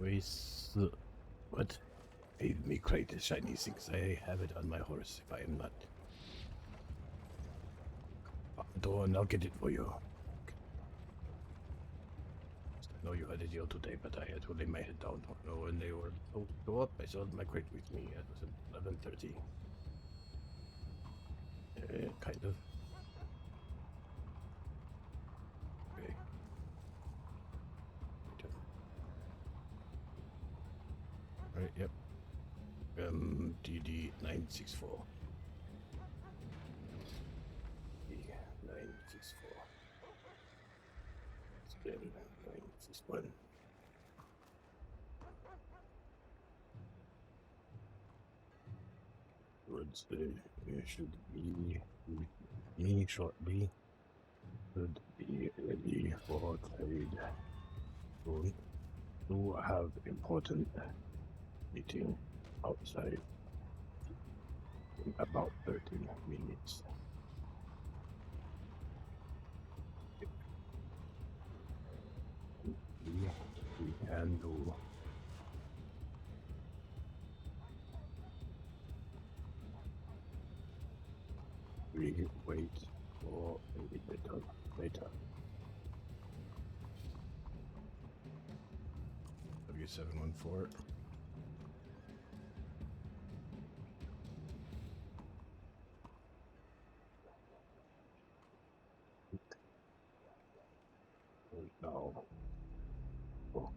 Race. What? Gave me quite the shiny things. I have it on my horse if I am not. Door and I'll get it for you. I know you had a deal today, but I had to lay my head down. No, when they were told to go up, I sold my crate with me. It was at 11:30. Kind of. Okay. Alright, yep. DD 964. D964. Spin 961. Words should be shortly. Should be ready for trade soon. Do have important meeting outside in about 30 minutes. We can do. We wait for a little later. W714. No. Oh.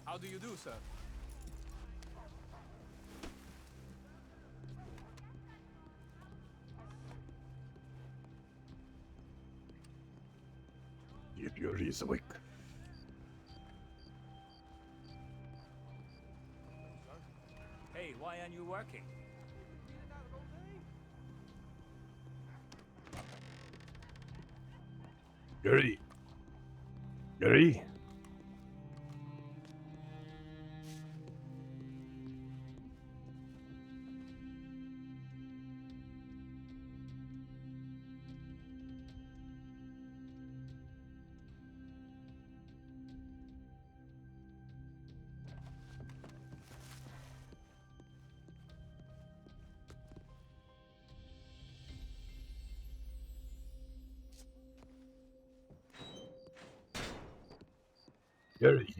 How do you do, sir? If your is awake. Hey, why aren't you working? Gary. Gary. Gary.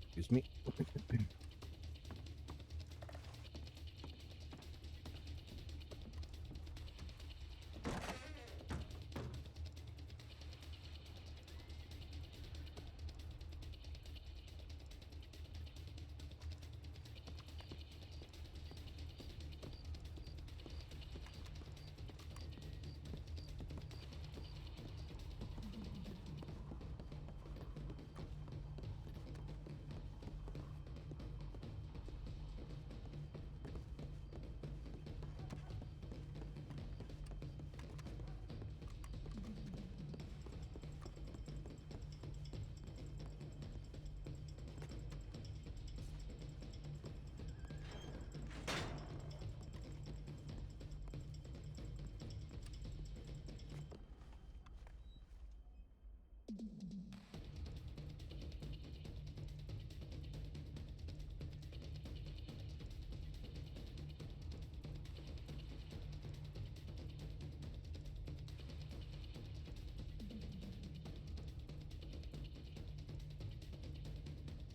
Excuse me.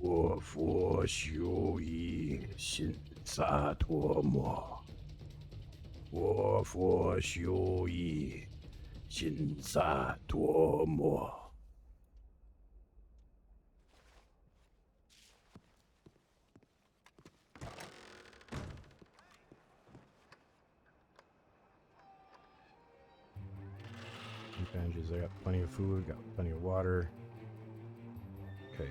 我佛修一心萨陀摩，我佛修一心萨陀摩。Advantages. I got plenty of food, got plenty of water. Okay.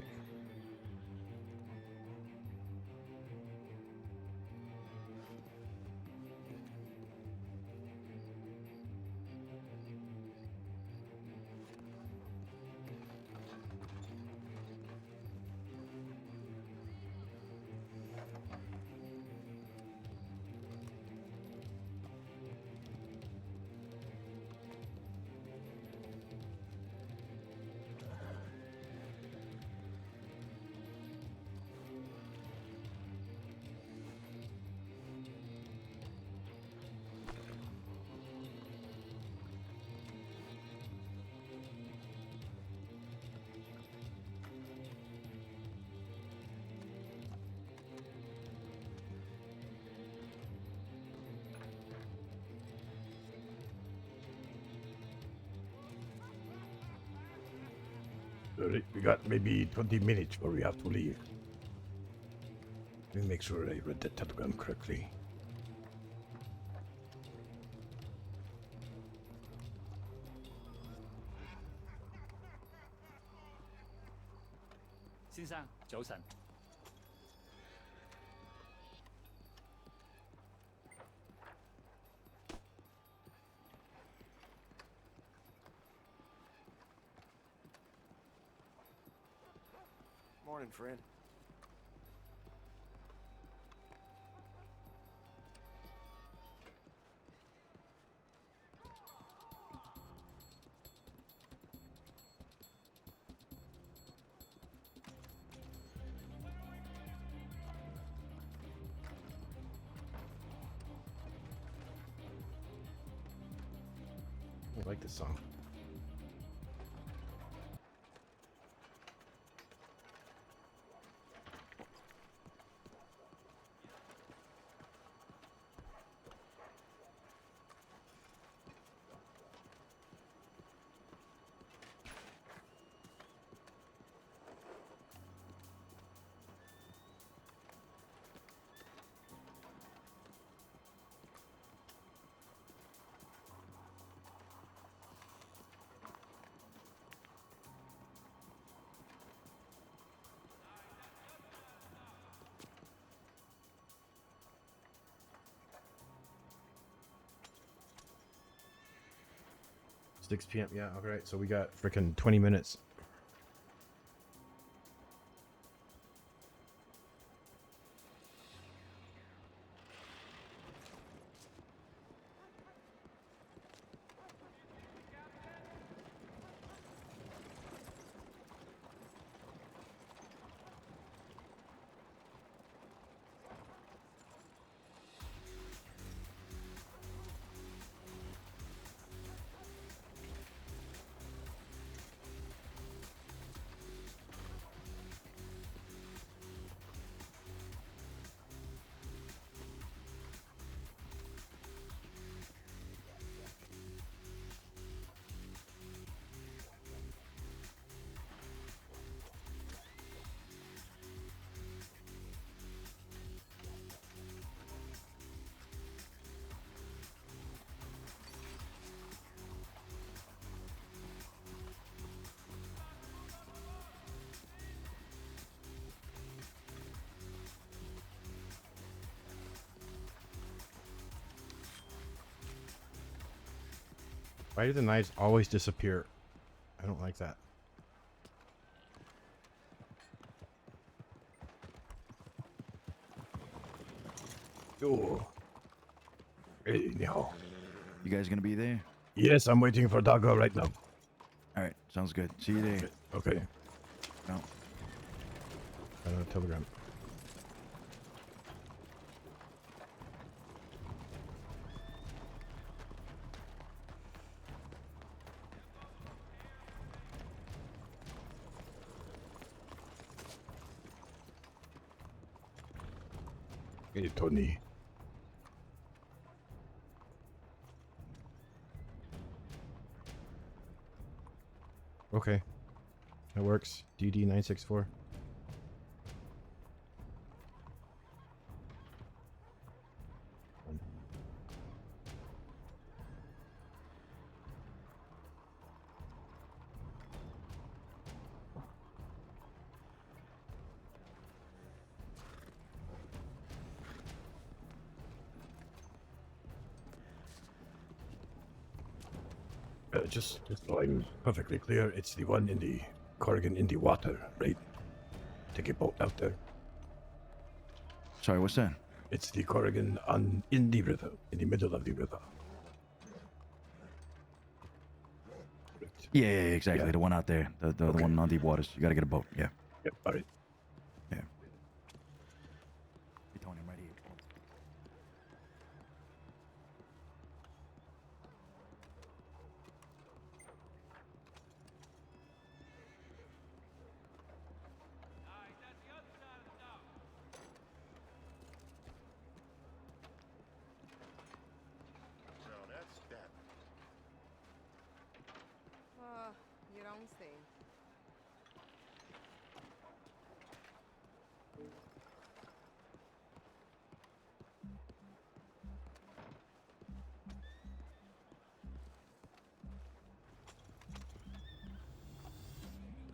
Alright, we got maybe 20 minutes before we have to leave. Let me make sure I read the telegram correctly. Sir, 早晨。Morning, friend. I like this song. Six p.m. Yeah, all right. So we got freaking 20 minutes. Why do the knives always disappear? I don't like that. Oh. Hey, now. You guys gonna be there? Yes, I'm waiting for Dago right now. All right, sounds good. See you there. Okay. No. I don't have a telegram. Hey, Tony. Okay. That works. DD964. Just so I'm perfectly clear, it's the one in the Corrigan in the water, right? Take a boat out there. Sorry, what's that? It's the Corrigan in the river, in the middle of the river. Correct. Yeah, exactly. Yeah. The one out there. The Okay. one on deep waters. You gotta get a boat. Yeah. Yep, all right. Yeah. Hey, Tony, I'm right here. No, that's that. You don't say.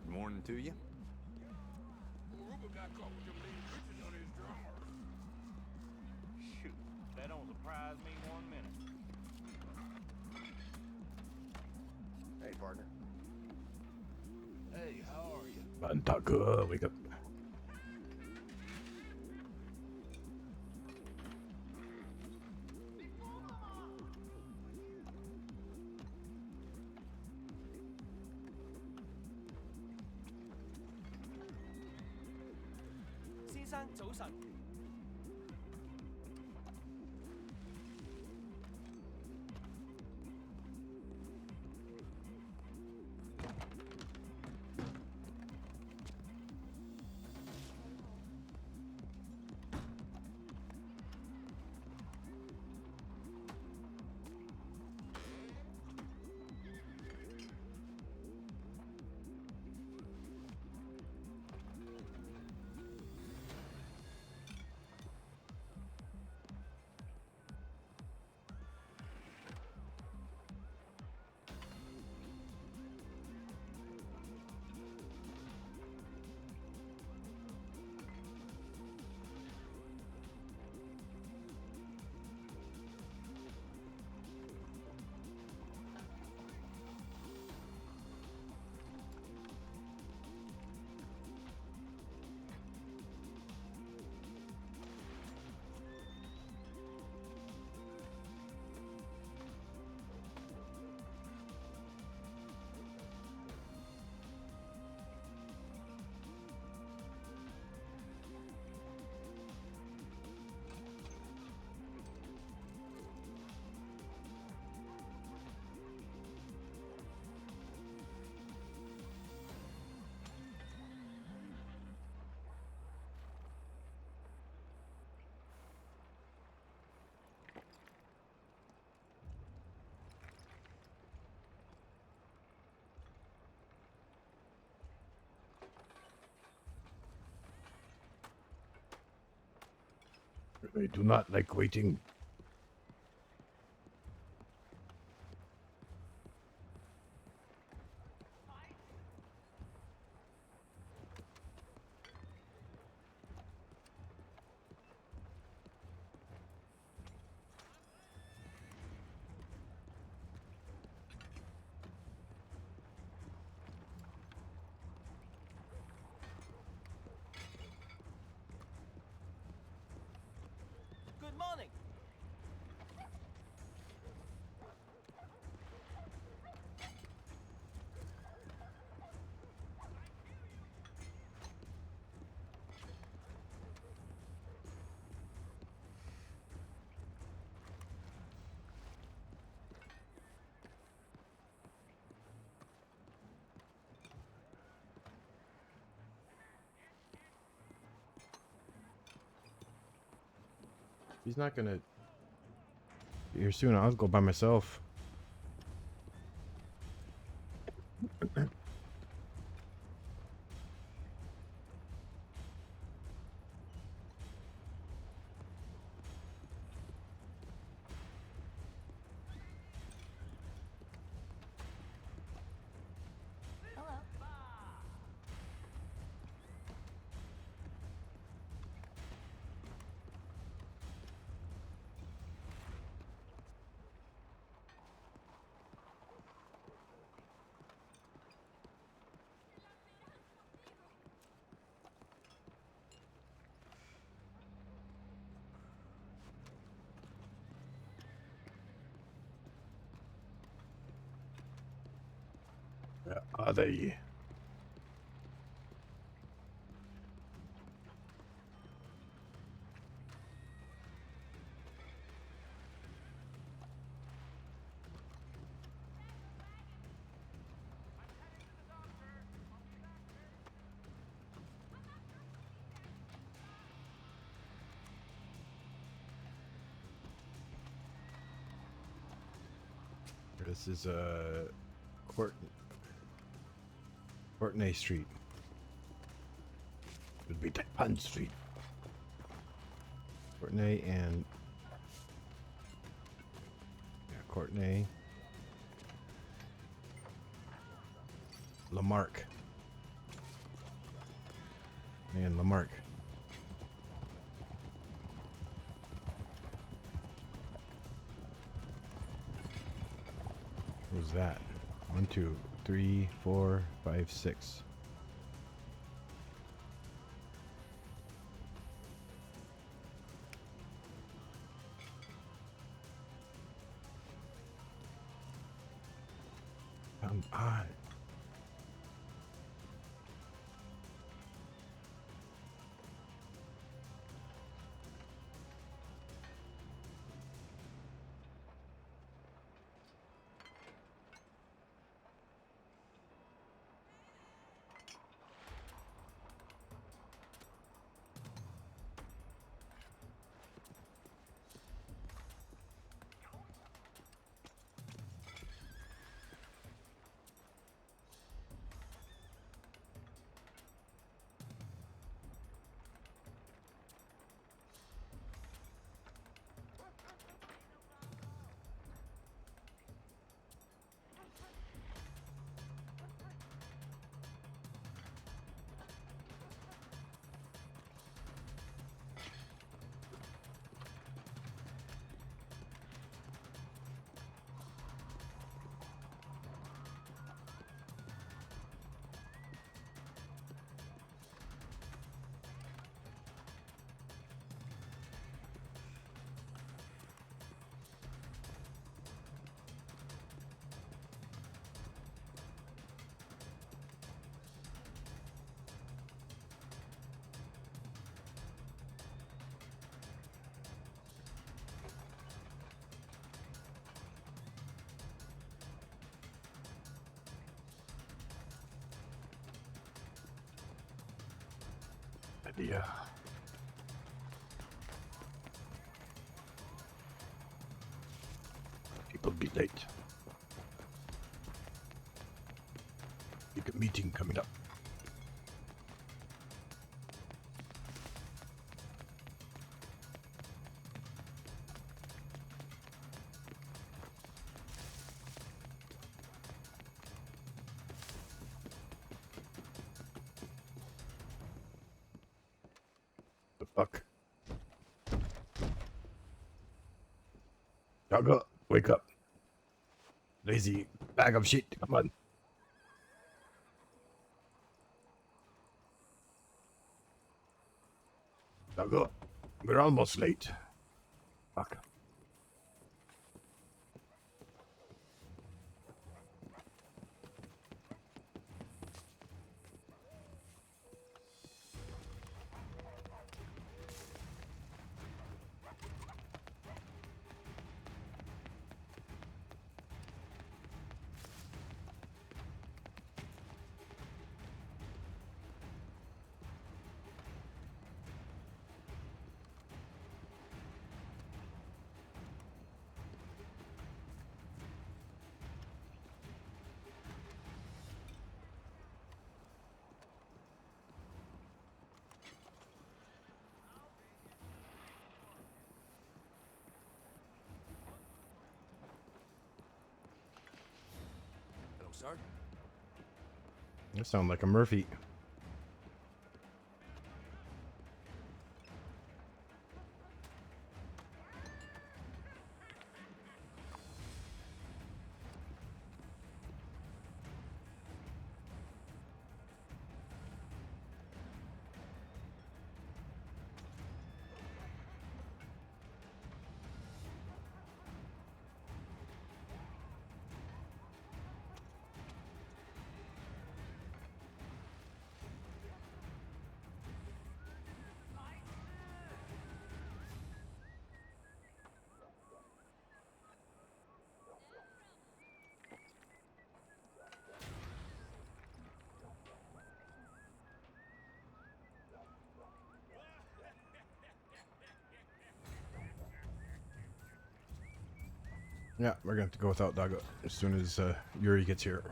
Good morning to you. Shoot, that don't surprise me one minute. Hey, partner. Hey, how are you? Mantaga, wake up. I do not like waiting. Good morning. He's not gonna be here soon. I'll go by myself. Where are they? This is Courtenay Street. Would be Pan Street. Courtenay and Courtenay. Lamarck. And Lamarck. What was that? 1, 2, 3, 4, 5, 6. Come on. Yeah. People be late. Big meeting coming up. The fuck? Jogger, wake up. Lazy bag of shit, come on. Jogger, we're almost late. Fuck. sir. You sound like a Murphy. Yeah, we're gonna have to go without Dago as soon as Yuri gets here.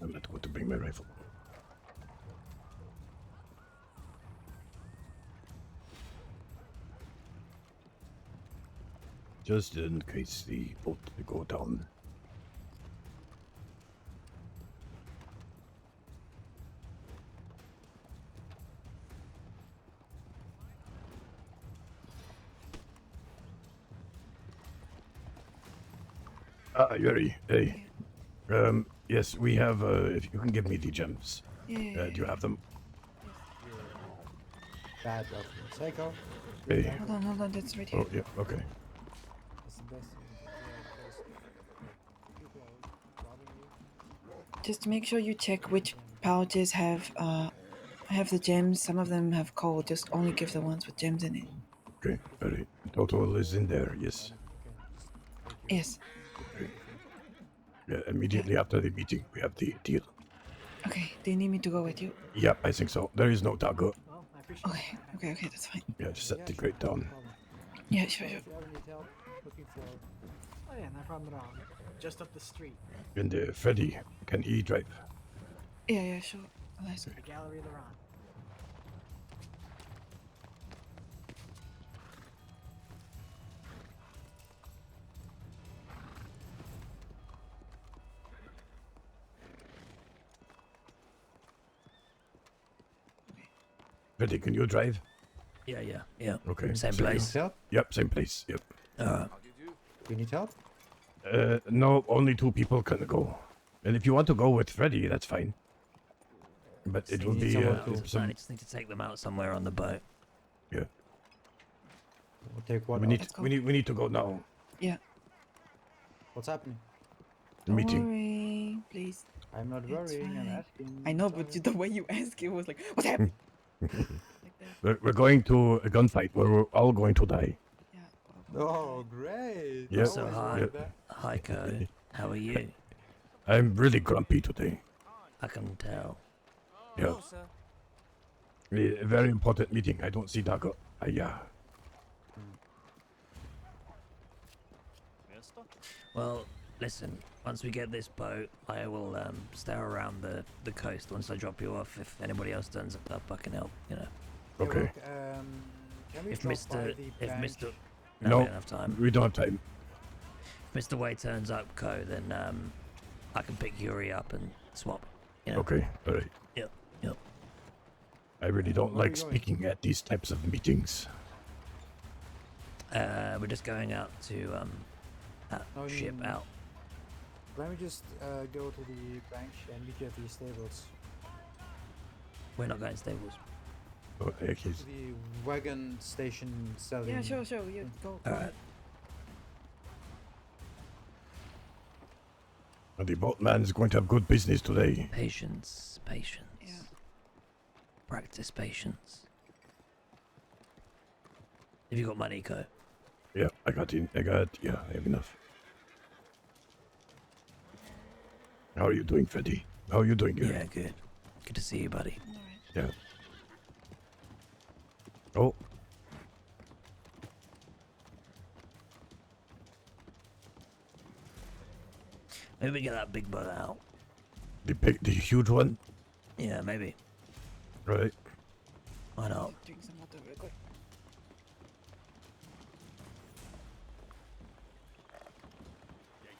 I'm not going to bring my rifle. Just in case the boat go down. Yuri, hey. Yes, we have, if you can give me the gems. Yeah. Do you have them? Bad of Psycho. Hey. Hold on, that's right here. Oh, yeah, okay. That's the best thing. People are robbing you. Just make sure you check which pouches have the gems. Some of them have coal. Just only give the ones with gems in it. Okay, alright. Total is in there, yes. Yes. Yeah, immediately after the meeting, we have the deal. Okay. Do you need me to go with you? Yep, I think so. There is no Dago. Well, I appreciate Okay, that's fine. Yeah, just set the crate down. Yeah, sure. If you ever need help looking for... Oh yeah, no problem at all. Just up the street. And Freddy, can he drive? Yeah, sure. I'll ask. The Gallery of the Ron. Freddy, can you drive? Yeah. Okay. Same so place. you- Yep, same place. Yep. How do you do? Do you need help? No, only 2 people can go. And if you want to go with Freddy, that's fine. But it will need be someone I some. just need to take them out somewhere on the boat. Yeah. We'll take one. We need. Let's go. We need to go now. Yeah. What's happening? The meeting. Don't worry, please. I'm not It's worrying, I'm fine. asking. I know, Sorry. but the way you ask it was like, what's happening? like that. We're going to a gunfight where we're all going to die. Yeah. Oh, great. Yeah. So I always hi. wanted that. Hi, Co. How are you? I'm really grumpy today. I can tell. Yeah. Hello, sir. A very important meeting. I don't see Dago. Yeah. Mister? Well, listen. Once we get this boat, I will stay around the coast. Once I drop you off, if anybody else turns up, I can help. You know, Yeah, Okay. well, can we if drop by Mister, the if bank? Mister, no, No. we don't have time. We don't have time. If Mr. Way turns up, Co, then I can pick Yuri up and swap. You know? Okay. All right. Yep. I really don't Where are like you going? speaking at these types of meetings. We're just going out to No, I ship mean- out. Let me just go to the bank and meet you at the stables. We're not going to stables. Oh, To he's, the wagon station selling. Yeah, sure. You go. All right. the boatman is going to have good business today. Patience. Yeah. Practice patience. Have you got money, Co? Yeah, I got. Yeah, I have enough. How are you doing, Freddy? How are you doing? Yeah, good. Good to see you, buddy. All right. Yeah. Oh, Maybe we get that big boat out. the huge one, Yeah, maybe. right? Why not? Drink some water real quick.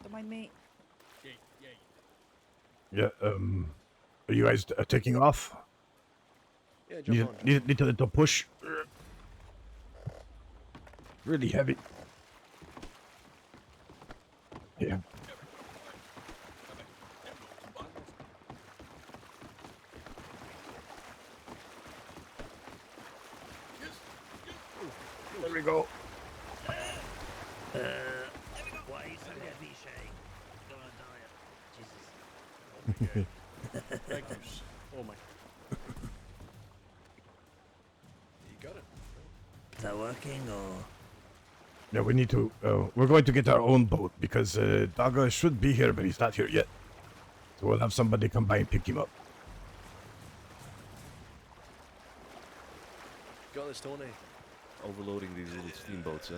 Don't mind me. Yeah, are you guys taking off? Yeah, jump on. Need a little push. Really heavy. Yeah. There we go. Why are you so heavy, Shay? Don't wanna die. Jesus. Thank you. Oh my. You got it. Is that working or? Yeah, we need to. We're going to get our own boat because Daga should be here, but he's not here yet. So we'll have somebody come by and pick him up. Got this, Tony. Overloading these little steamboats, huh?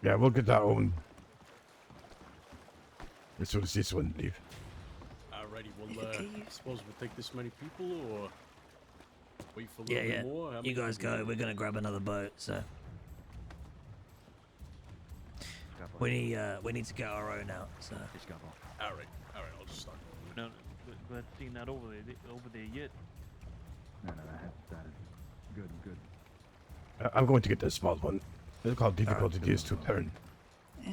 Yeah, we'll get our own. As soon as this one leave. Alrighty, If well, it I leaves. suppose we'll take this many people or wait for a little Yeah, bit yeah. more. How You many guys people go. We're gonna grab another boat. So we need to get our own out. So Alright, I'll just start. No, we haven't seen that over there yet. No, I haven't started. Good. I'm going to get the small one. Look how difficult it is to turn. Yeah.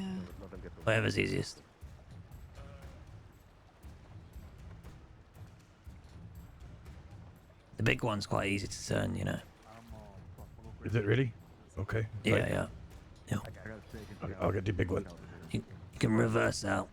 whatever's easiest. The big one's quite easy to turn, you know. Is it really? Okay. Yeah, right. yeah. Yeah. I'll get the big one. You can reverse out.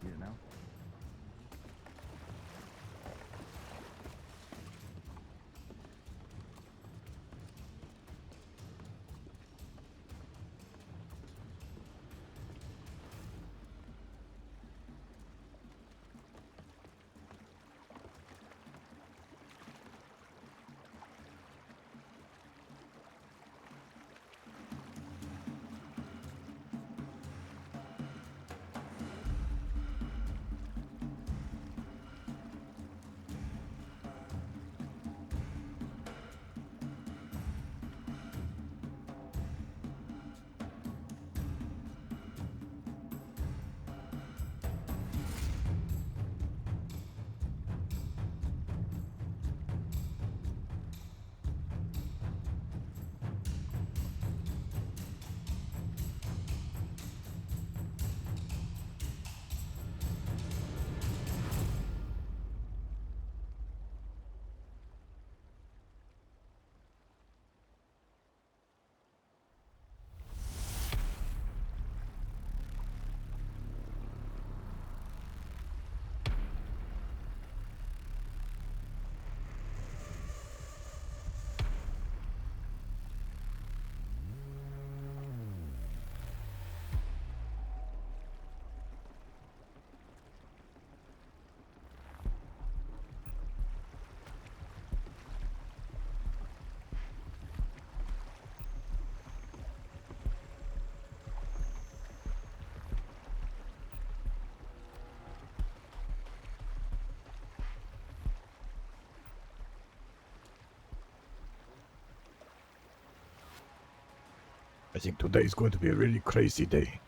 I think today is going to be a really crazy day.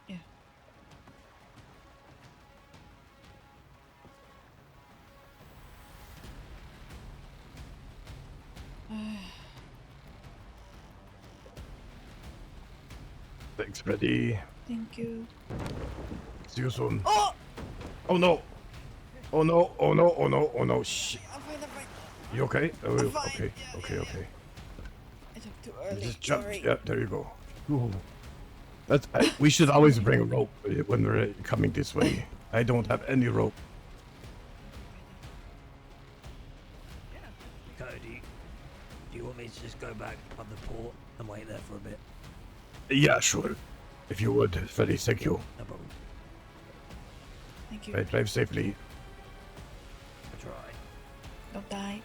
Yeah. Thanks, Freddy. Thank you. See you soon. Oh! Oh no! Oh no! Oh no! Oh no! Oh no! Shh. I'm fine. You okay? Oh, I'm fine. okay. Yeah, Okay. yeah, Okay. I jumped too early. Just jump. Sorry. Yeah, there you go. Ooh. That's. We should always bring a rope when we're coming this way. I don't have any rope. Cody, do you want me to just go back on the port and wait there for a bit? Yeah, sure. If you would, Freddy, thank you. No problem. Thank you. Right, drive safely. I'll try. Don't die.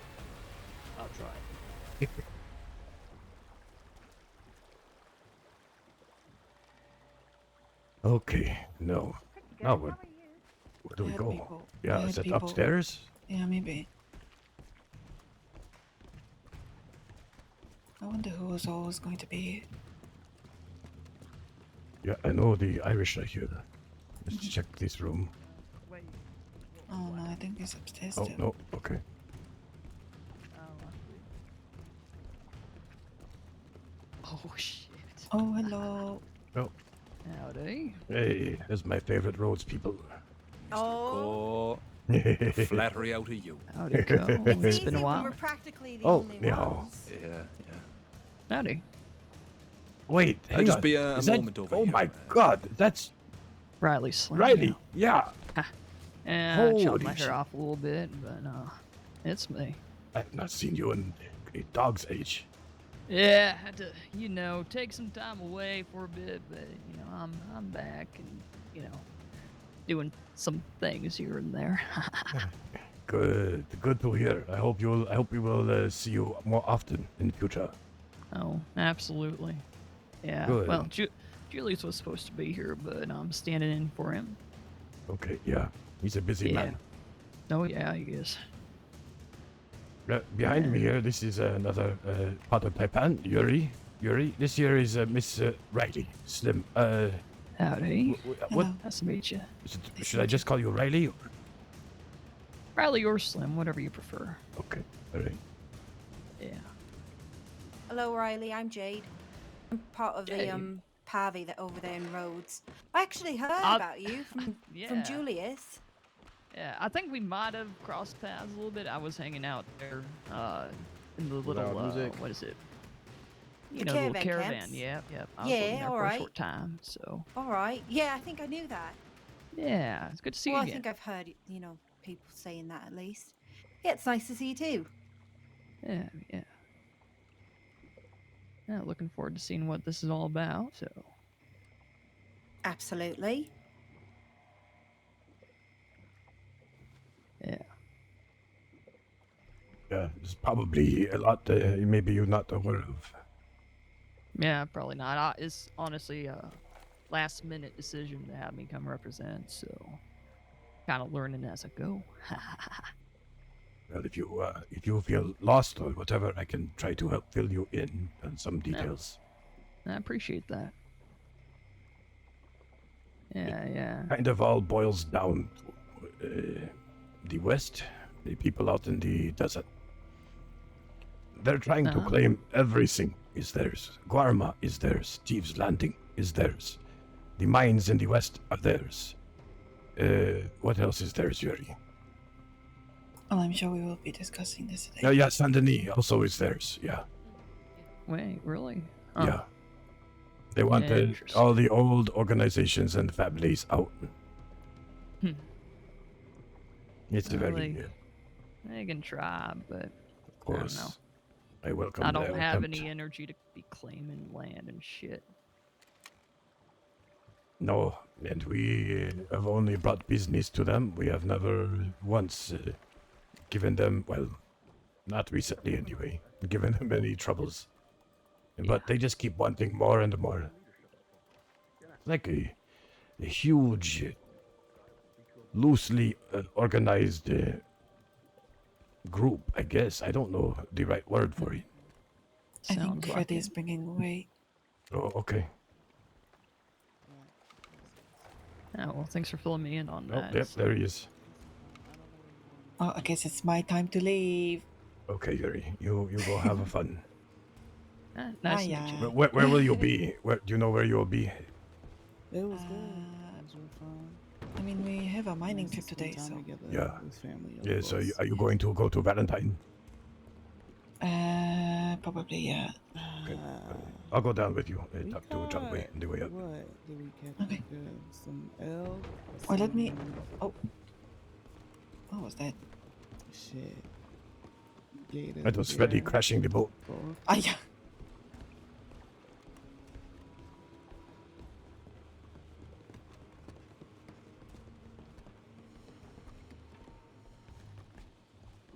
I'll try. Okay, no. Now what? Where do I we had go? people. I Yeah, had is it people. upstairs? Yeah, maybe. I wonder who was always going to be here. Yeah, I know the Irish are here. Let's check this room. Oh no, I think he's upstairs Oh, still. no. Okay. Oh shit. Oh, hello. Oh, Howdy. hey, there's my favorite roads, people. Oh, Oh, flattery out of you. Howdy, Cole. It's easy been a when while. we're practically the Oh, only meow. ones. Yeah. Howdy. Wait, hang just on. be a Is that- moment over Oh here. my god, that's Riley Slim. Riley. Yeah. Yeah, I chopped Holy my hair shit. off a little bit, but it's me. I've not seen you in a dog's age. Yeah, had to, take some time away for a bit, but I'm back and doing some things here and there. Good to hear. I hope we will see you more often in the future. Oh, absolutely. Yeah. Good. Well, Julius was supposed to be here, but I'm standing in for him. Okay, yeah. He's a busy Yeah. man. Oh yeah, he is. Behind me here, this is another part of Taipan, Yuri. This here is Miss Riley Slim. Howdy. What? Nice to meet you. Should I just call you Riley? Riley or Slim, whatever you prefer. Okay, all right. Yeah. Hello, Riley. I'm Jade. I'm part of Jade. the Pavi that over there in Rhodes. I actually heard about you from Yeah. Julius. Yeah, I think we might have crossed paths a little bit. I was hanging out there in the little, what is it? The The little caravan caravan. camps? Yep. I was Yeah, living there for a alright. short time, so. All right. Yeah, I think I knew that. Yeah, it's good to see Well, you I again. think I've heard, people saying that at least. Yeah, it's nice to see you too. Yeah. Yeah, looking forward to seeing what this is all about, so. Absolutely. Yeah. Yeah, there's probably a lot maybe you're not aware of. Yeah, probably not. It's honestly a last minute decision to have me come represent, so kind of learning as I go. Well, if you feel lost or whatever, I can try to help fill you in on some details. I appreciate that. Yeah. Kind of all boils down to the West, the people out in the desert. They're trying to Uh-huh. claim everything is theirs. Guarma is theirs. Thieves' Landing is theirs. The mines in the West are theirs. What else is theirs, Yuri? Well, I'm sure we will be discussing this today. Yeah, Saint Denis also is theirs. Yeah, Wait, really? yeah. They want Interesting. all the old organizations and families out. Hmm. It's Well, very, They can try, but of course. I welcome. I don't their have attempt. any energy to be claiming land and shit. No, and we have only brought business to them. We have never once given them, well, not recently anyway, given them any troubles. But they just keep wanting more and more. Like a huge, loosely organized group, I guess. I don't know the right word for it. I think Sounds like Freddy it. is bringing weight. Oh, okay. Yeah, well, thanks for filling me in on Oh, that. yep, there he is. Oh, I guess it's my time to leave. Okay, Yuri, you go have fun. Nice to yeah. meet you. But where will you be? Where do you know where you will be? It was Uh, good. It was real fun. I mean, we have a mining Nice to trip spend today, time so. together Yeah. with family, of Yeah, so course. are you going to go to Valentine? Probably, yeah. Okay. I'll go down with you. We Talk to John Way caught- on the way up. What did we catch? Okay. Some elk. Or let me- some Oh. What was that? Shit. Gator. That was Freddy crashing the boat. Ah, yeah.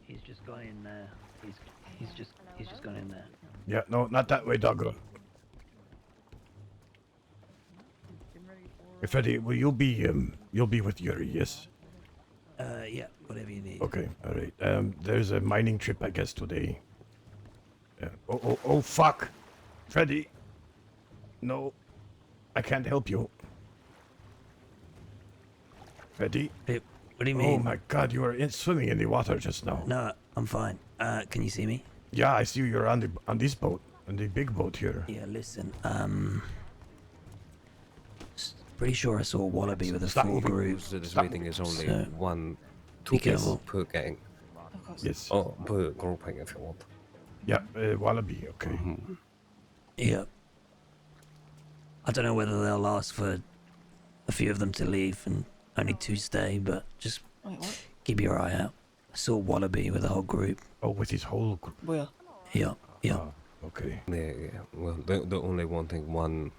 He's just gone in there. He's just gone in there. Yeah, no, not that way, Doggo. Freddy, will you be you'll be with Yuri, yes? Yeah, whatever you need. Okay, all right. There's a mining trip, I guess, today. Oh, fuck, Freddy. No, I can't help you. Betty? Hey, what do you Oh mean? my God, you were swimming in the water just now. No, I'm fine. Can you see me? Yeah, I see you're on this boat, on the big boat here. Yeah, listen, pretty sure I saw a wallaby with a Stop full moving. group. So this Stop. meeting is only So, two be careful. people per gang. Of course. Yes. Oh, per grouping if you want. Yeah, wallaby. Okay. Yeah. I don't know whether they'll ask for a few of them to leave and only 2 stay, but just Wait, what? keep your eye out. I saw a wallaby with a whole group. Oh, with his whole group. Where? Yeah, yeah. Oh, okay. Yeah. Well, they're only wanting one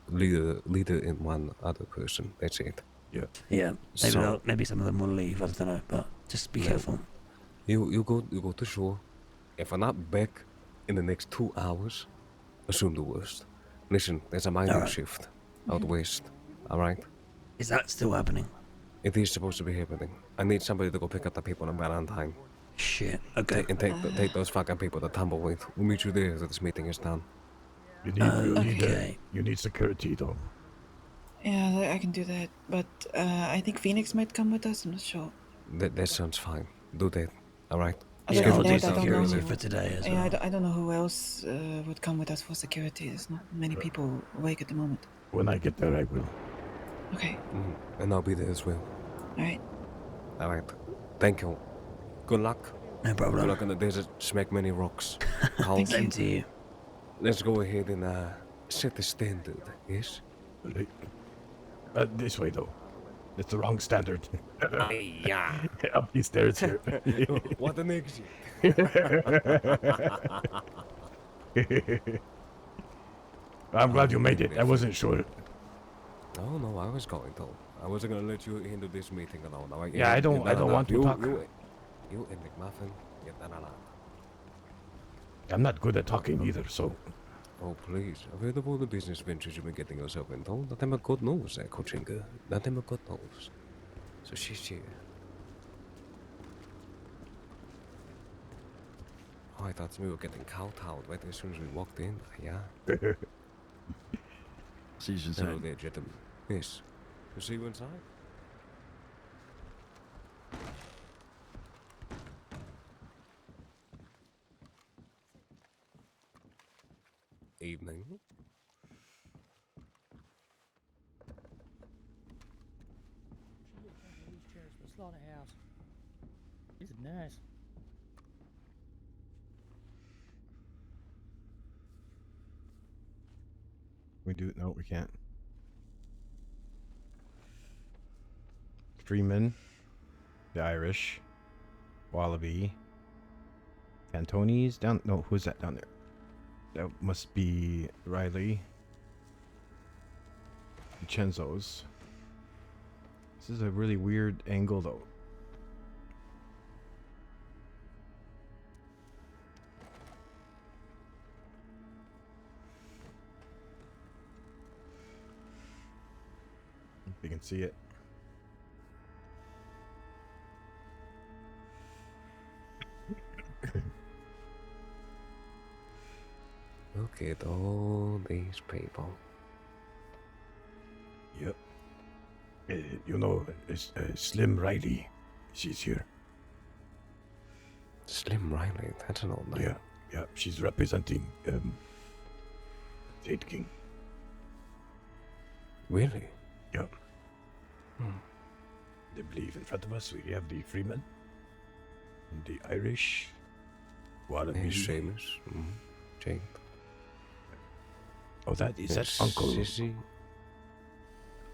leader and one other person. That's it. Yeah. Yeah, maybe, So- maybe some of them will leave, I don't know, but just be No. careful. You go to shore. If I'm not back in the next 2 hours, assume the worst. Listen, there's a mining Alright. shift out west. Alright? Is that still happening? It is supposed to be happening. I need somebody to go pick up the people in Valentine. Shit, okay. Take those fucking people to Tumbleweed. We'll meet you there after this meeting is done. Okay. You need security though. Yeah, I can do that. But I think Phoenix might come with us. I'm not sure. That sounds fine. Do that. Alright? Other Yeah, than I'll do that, I some don't security know. for today as Yeah, well. I don't know who else would come with us for security. There's not many people awake at the moment. When I get there, I will. Okay. And I'll be there as well. All right. Alright. Thank you. Good luck. No Good problem. luck in the desert. Smack many rocks. Same to you. Let's go ahead and set the standard, yes? This way though. It's the wrong standard. Yeah. Up these stairs here. What an exit. I'm glad you made it. I wasn't sure. No, I was going to. I wasn't gonna let you into this meeting alone. All right? Yeah, I don't want to talk. You and McMuffin, get that along. I'm not good at talking either, so Oh, please. I've heard of all the business ventures you've been getting yourself into. Nothing but good news, Kochinga. Nothing but good news. So she's here. Oh, I thought we were getting kowtowed right as soon as we walked in. Yeah. See you Hello inside. there, gentlemen. Yes. You see you inside? Evening. These chairs for slaughterhouse. These are nice. we do. No, we can't. Freeman, the Irish, Wallaby, Cantonese down. No, who's that down there? That must be Riley. Vincenzo's. This is a really weird angle, though. If you can see it. Look at all these people. Yep. You know, Slim Riley. She's here. Slim Riley, that's an old name. Yeah, yeah. She's representing Tate King. Really? Yeah. I believe in front of us we have the Freeman, and the Irish, Wallaby. And Seamus. Jake. Oh, that is And that Uncle. Sissy.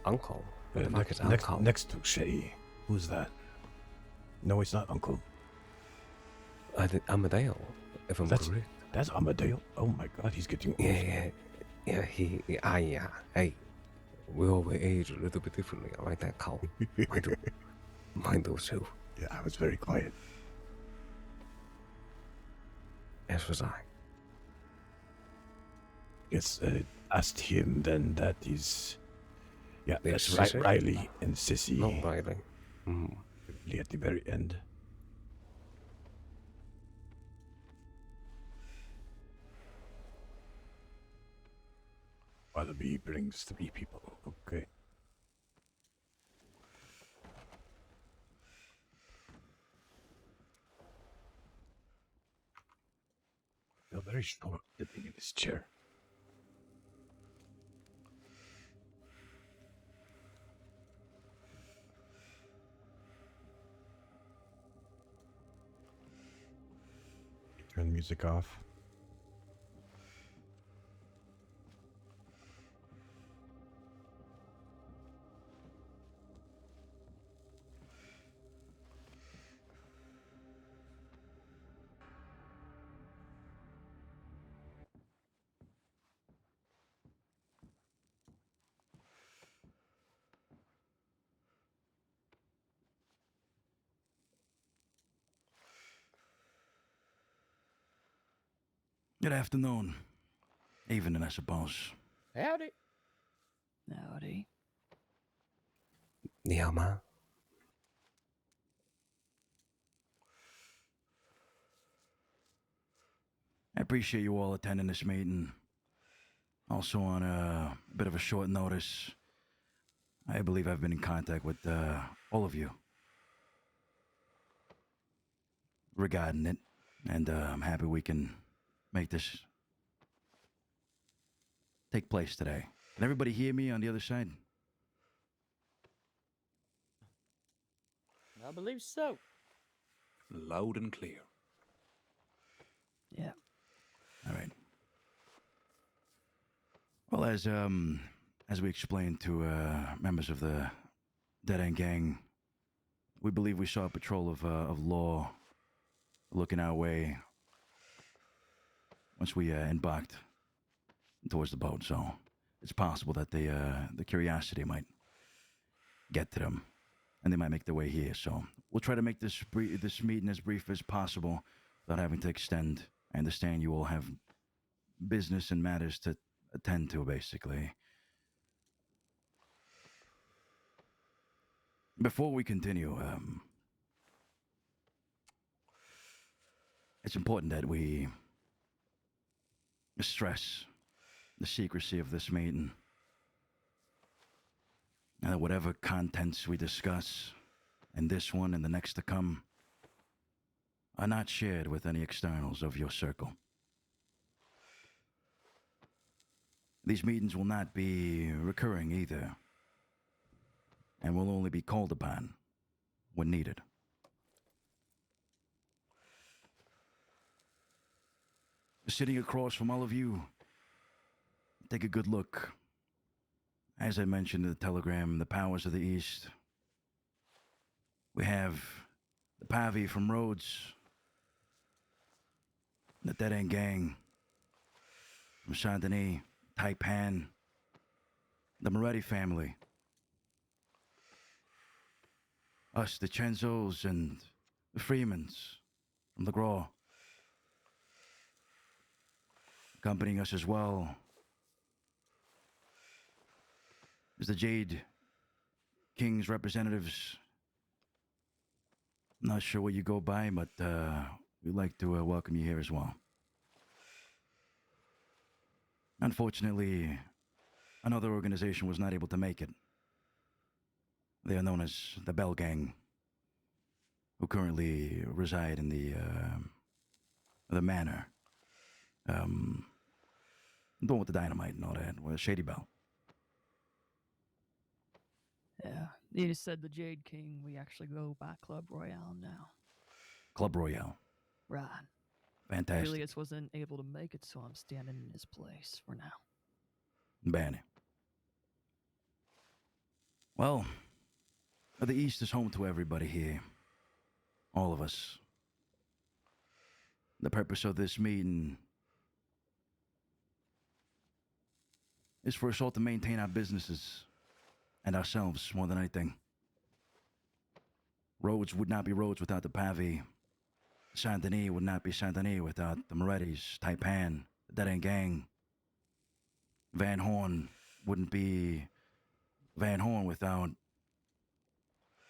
Uncle? What the fuck is next, Uncle? next to Shay. Who's that? No, it's not Uncle. Amadeo, if I'm That's- correct. That's Amadeo. Oh my God, he's getting old. Yeah, hey, we all age a little bit differently, alright, that cow. Mind those two. Yeah, I was very quiet. As was I. Yes, asked him. Then that is, yeah, There's that's Sissy? Riley and Sissy. Not Riley. Really at the very end. Wallaby brings 3 people. Okay. very short sitting in this chair. Turn music off. Good afternoon. Evening, I suppose. Howdy. Howdy. 你好吗？ I appreciate you all attending this meeting. Also on a bit of a short notice, I believe I've been in contact with all of you regarding it, and I'm happy we can make this take place today. Can everybody hear me on the other side? I believe so. Loud and clear. Yeah. All right. Well, as we explained to members of the Dead End Gang, we believe we saw a patrol of law looking our way once we embarked towards the boat. So it's possible that the curiosity might get to them, and they might make their way here. So we'll try to make this meeting as brief as possible without having to extend. I understand you all have business and matters to attend to, basically. Before we continue, it's important that we stress the secrecy of this meeting. And that whatever contents we discuss in this one and the next to come are not shared with any externals of your circle. These meetings will not be recurring either, and will only be called upon when needed. Sitting across from all of you, take a good look. As I mentioned in the telegram, the powers of the East. We have the Pavi from Rhodes, the Dead End Gang from Saint Denis, Taipan, the Moretti family, us, the Chenzos, and the Freemans from the Graw. Accompanying us as well is the Jade King's representatives. I'm not sure what you go by, but we'd like to welcome you here as well. Unfortunately, another organization was not able to make it. They are known as the Bell Gang, who currently reside in the manor. The one with the dynamite and all that, with Shady Bell. Yeah. You just said the Jade King. We actually go by Club Royale now. Club Royale. Right. Fantastic. Julius wasn't able to make it, so I'm standing in his place for now. Bene. Well, the East is home to everybody here. All of us. The purpose of this meeting is for us all to maintain our businesses and ourselves more than anything. Roads would not be roads without the Pavi. Saint Denis would not be Saint Denis without the Morettis, Taipan, the Dead End Gang. Van Horn wouldn't be Van Horn without,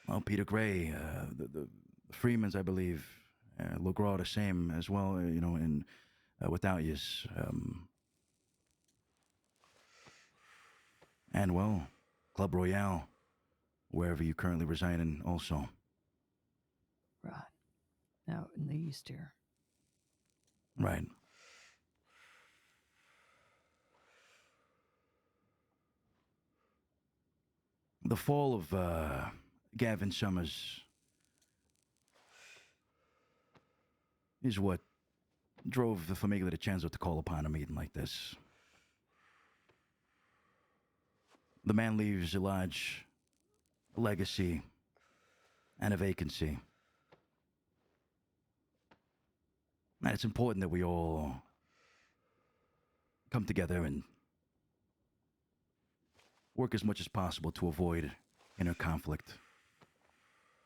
well, Peter Gray, the Freemans, I believe. LeGras the same as well, and without yous. And, well, Club Royale, wherever you currently reside in also. Right. Out in the East here. Right. The fall of Gavin Summers is what drove the Famiglia de Cenzo to call upon a meeting like this. The man leaves a large legacy and a vacancy. And it's important that we all come together and work as much as possible to avoid inner conflict.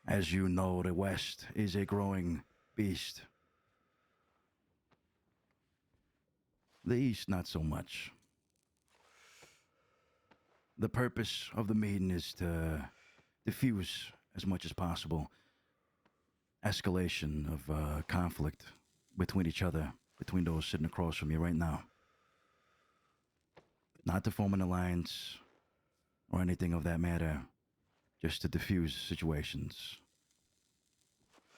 As you know, the West is a growing beast. The East, not so much. The purpose of the meeting is to diffuse as much as possible escalation of conflict between each other, between those sitting across from you right now. Not to form an alliance or anything of that matter, just to diffuse situations.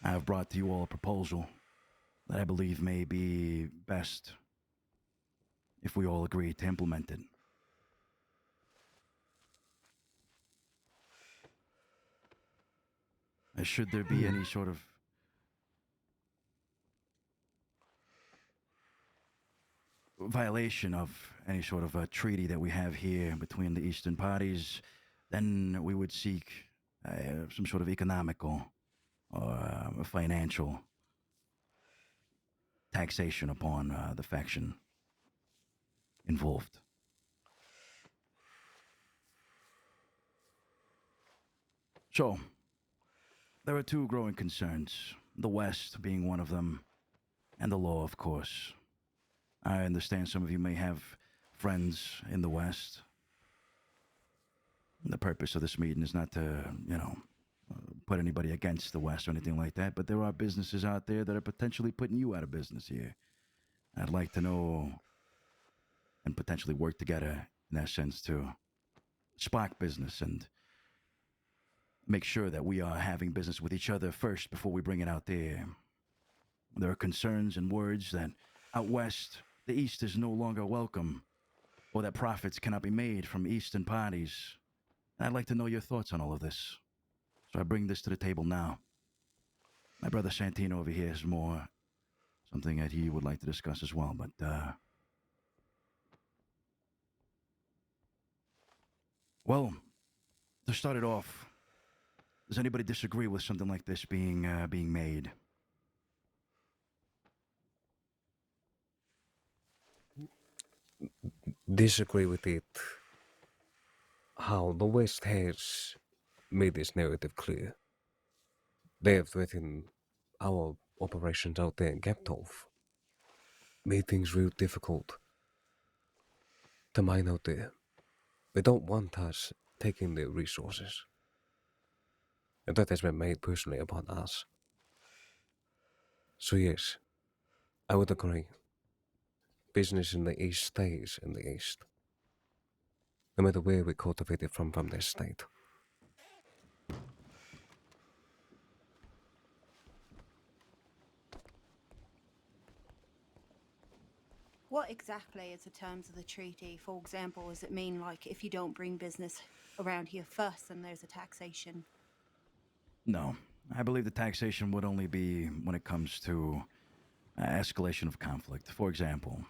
I have brought to you all a proposal that I believe may be best if we all agree to implement it. Should there be any sort of violation of any sort of a treaty that we have here between the Eastern parties, then we would seek some sort of economical or financial taxation upon the faction involved. So, there are two growing concerns, the West being one of them, and the law, of course. I understand some of you may have friends in the West. The purpose of this meeting is not to, put anybody against the West or anything like that, but there are businesses out there that are potentially putting you out of business here. I'd like to know and potentially work together in that sense to spark business and make sure that we are having business with each other first before we bring it out there. There are concerns and words that out West, the East is no longer welcome, or that profits cannot be made from Eastern parties. And I'd like to know your thoughts on all of this. So I bring this to the table now. My brother Santino over here has more, something that he would like to discuss as well, but, well, to start it off, does anybody disagree with something like this being made? Disagree with it. How the West has made this narrative clear. They have threatened our operations out there in Gaptov. Made things real difficult to mine out there. They don't want us taking their resources. And that has been made personally upon us. So yes, I would agree. Business in the East stays in the East. No matter where we cultivate it from this state. What exactly is the terms of the treaty? For example, does it mean like if you don't bring business around here first, then there's a taxation? No. I believe the taxation would only be when it comes to escalation of conflict. For example,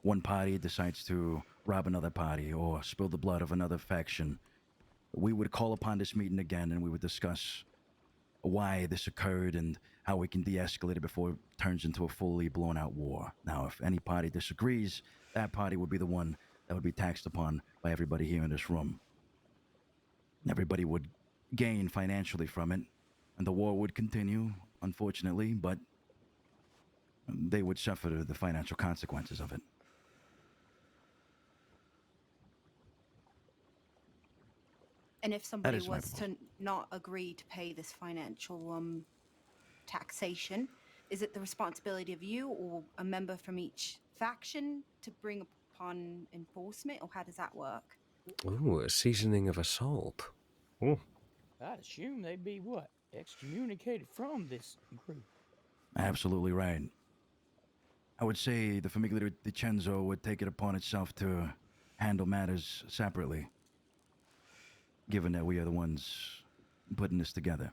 one party decides to rob another party or spill the blood of another faction. We would call upon this meeting again and we would discuss why this occurred and how we can de-escalate it before it turns into a fully blown out war. Now, if any party disagrees, that party would be the one that would be taxed upon by everybody here in this room. Everybody would gain financially from it, and the war would continue, unfortunately, but they would suffer the financial consequences of it. And if somebody is my was to not agree to pay this financial taxation, is it the responsibility of you or a member from each faction to bring upon enforcement, or how does that work? Ooh, a seasoning of assault. Ooh. I'd assume they'd be what? Excommunicated from this group. Absolutely right. I would say the Famiglia de Cenzo would take it upon itself to handle matters separately. given that we are the ones putting this together.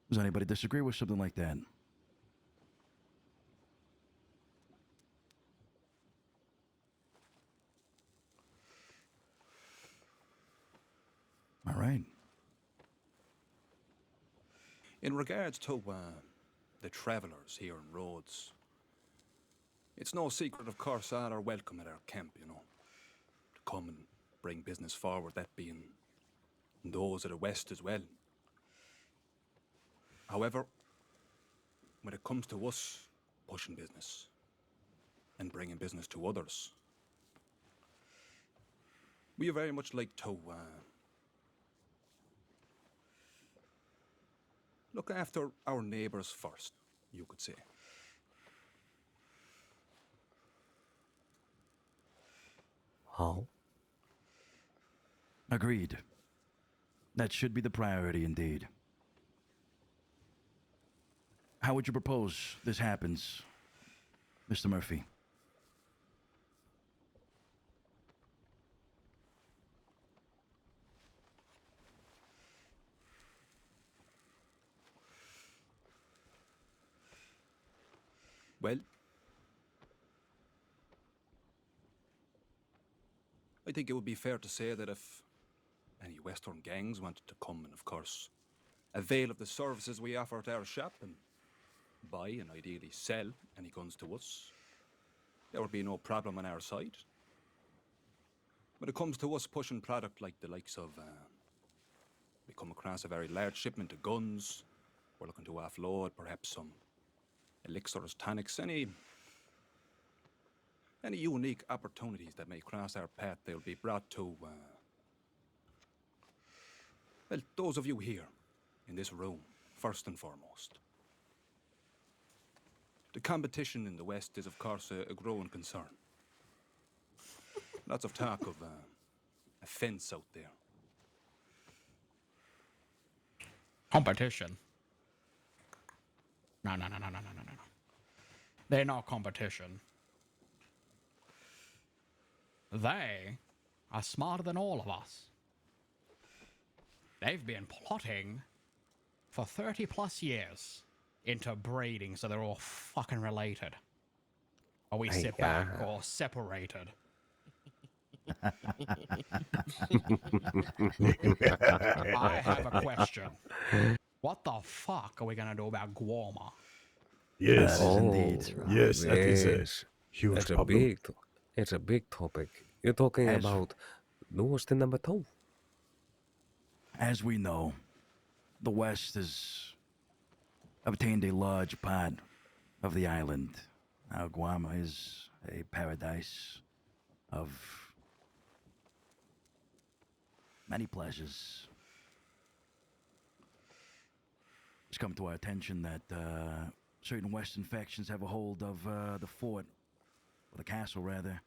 Does anybody disagree with something like that? All right. In regards to the travellers here in Rhodes, it's no secret, of course, all are welcome at our camp, you know, to come and bring business forward, that being those of the West as well. However, when it comes to us pushing business and bringing business to others, we very much like to look after our neighbours first, you could say. How? Agreed. That should be the priority indeed. How would you propose this happens, Mr. Murphy? Well, I think it would be fair to say that if any Western gangs wanted to come and, of course, avail of the services we offer at our shop and buy and ideally sell any guns to us, there would be no problem on our side. When it comes to us pushing product like the likes of, we come across a very large shipment of guns, we're looking to offload perhaps some elixirs, tonics, any unique opportunities that may cross our path, they'll be brought to, well, those of you here in this room, first and foremost. The competition in the West is, of course, a growing concern. Lots of talk of a fence out there. Competition? No. They're not competition. They are smarter than all of us. They've been plotting for 30 plus years into breeding so they're all fucking related. Or we sit back or separated. I have a question. What the fuck are we gonna do about Guarma? Yes, indeed. Yes, that is a Yes. huge That's problem. It's a big topic. You're talking As- about newest number 2. As we know, the West has obtained a large part of the island. Now, Guam is a paradise of many pleasures. It's come to our attention that certain Western factions have a hold of the fort, or the castle rather,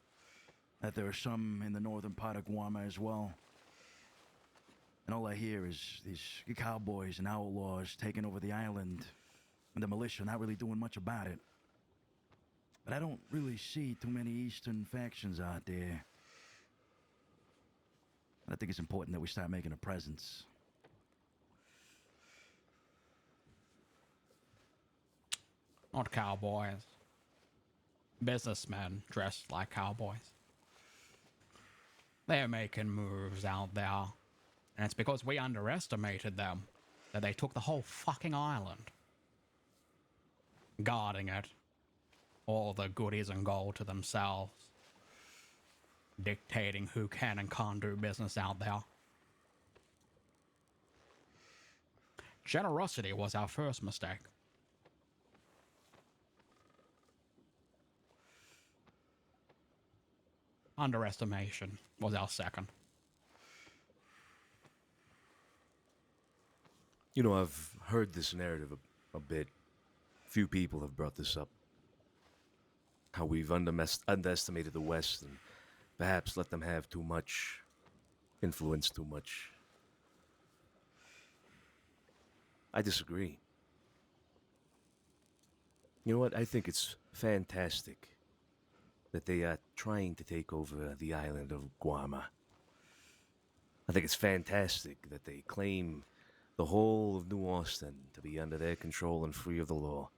that there are some in the northern part of Guam as well. And all I hear is these cowboys and outlaws taking over the island, and the militia not really doing much about it. But I don't really see too many Eastern factions out there. And I think it's important that we start making a presence. Not cowboys. Businessmen dressed like cowboys. They're making moves out there. And it's because we underestimated them that they took the whole fucking island. Guarding it. All the goodies and gold to themselves. Dictating who can and can't do business out there. Generosity was our first mistake. Underestimation was our second. You know, I've heard this narrative a bit. Few people have brought this up. How we've underestimated the West and perhaps let them have too much influence, too much I disagree. You know what? I think it's fantastic that they are trying to take over the island of Guarma. I think it's fantastic that they claim the whole of New Austin to be under their control and free of the law.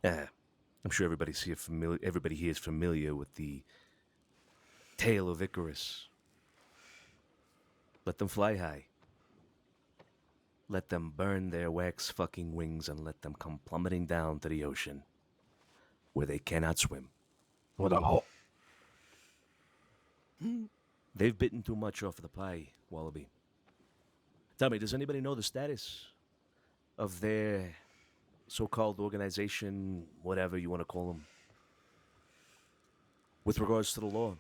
I'm sure everybody here is familiar with the tale of Icarus. Let them fly high. Let them burn their wax fucking wings and let them come plummeting down to the ocean, where they cannot swim. What a hole. They've bitten too much off the pie, Wallaby. Tell me, does anybody know the status of their so-called organization, whatever you want to call them, with regards to the law?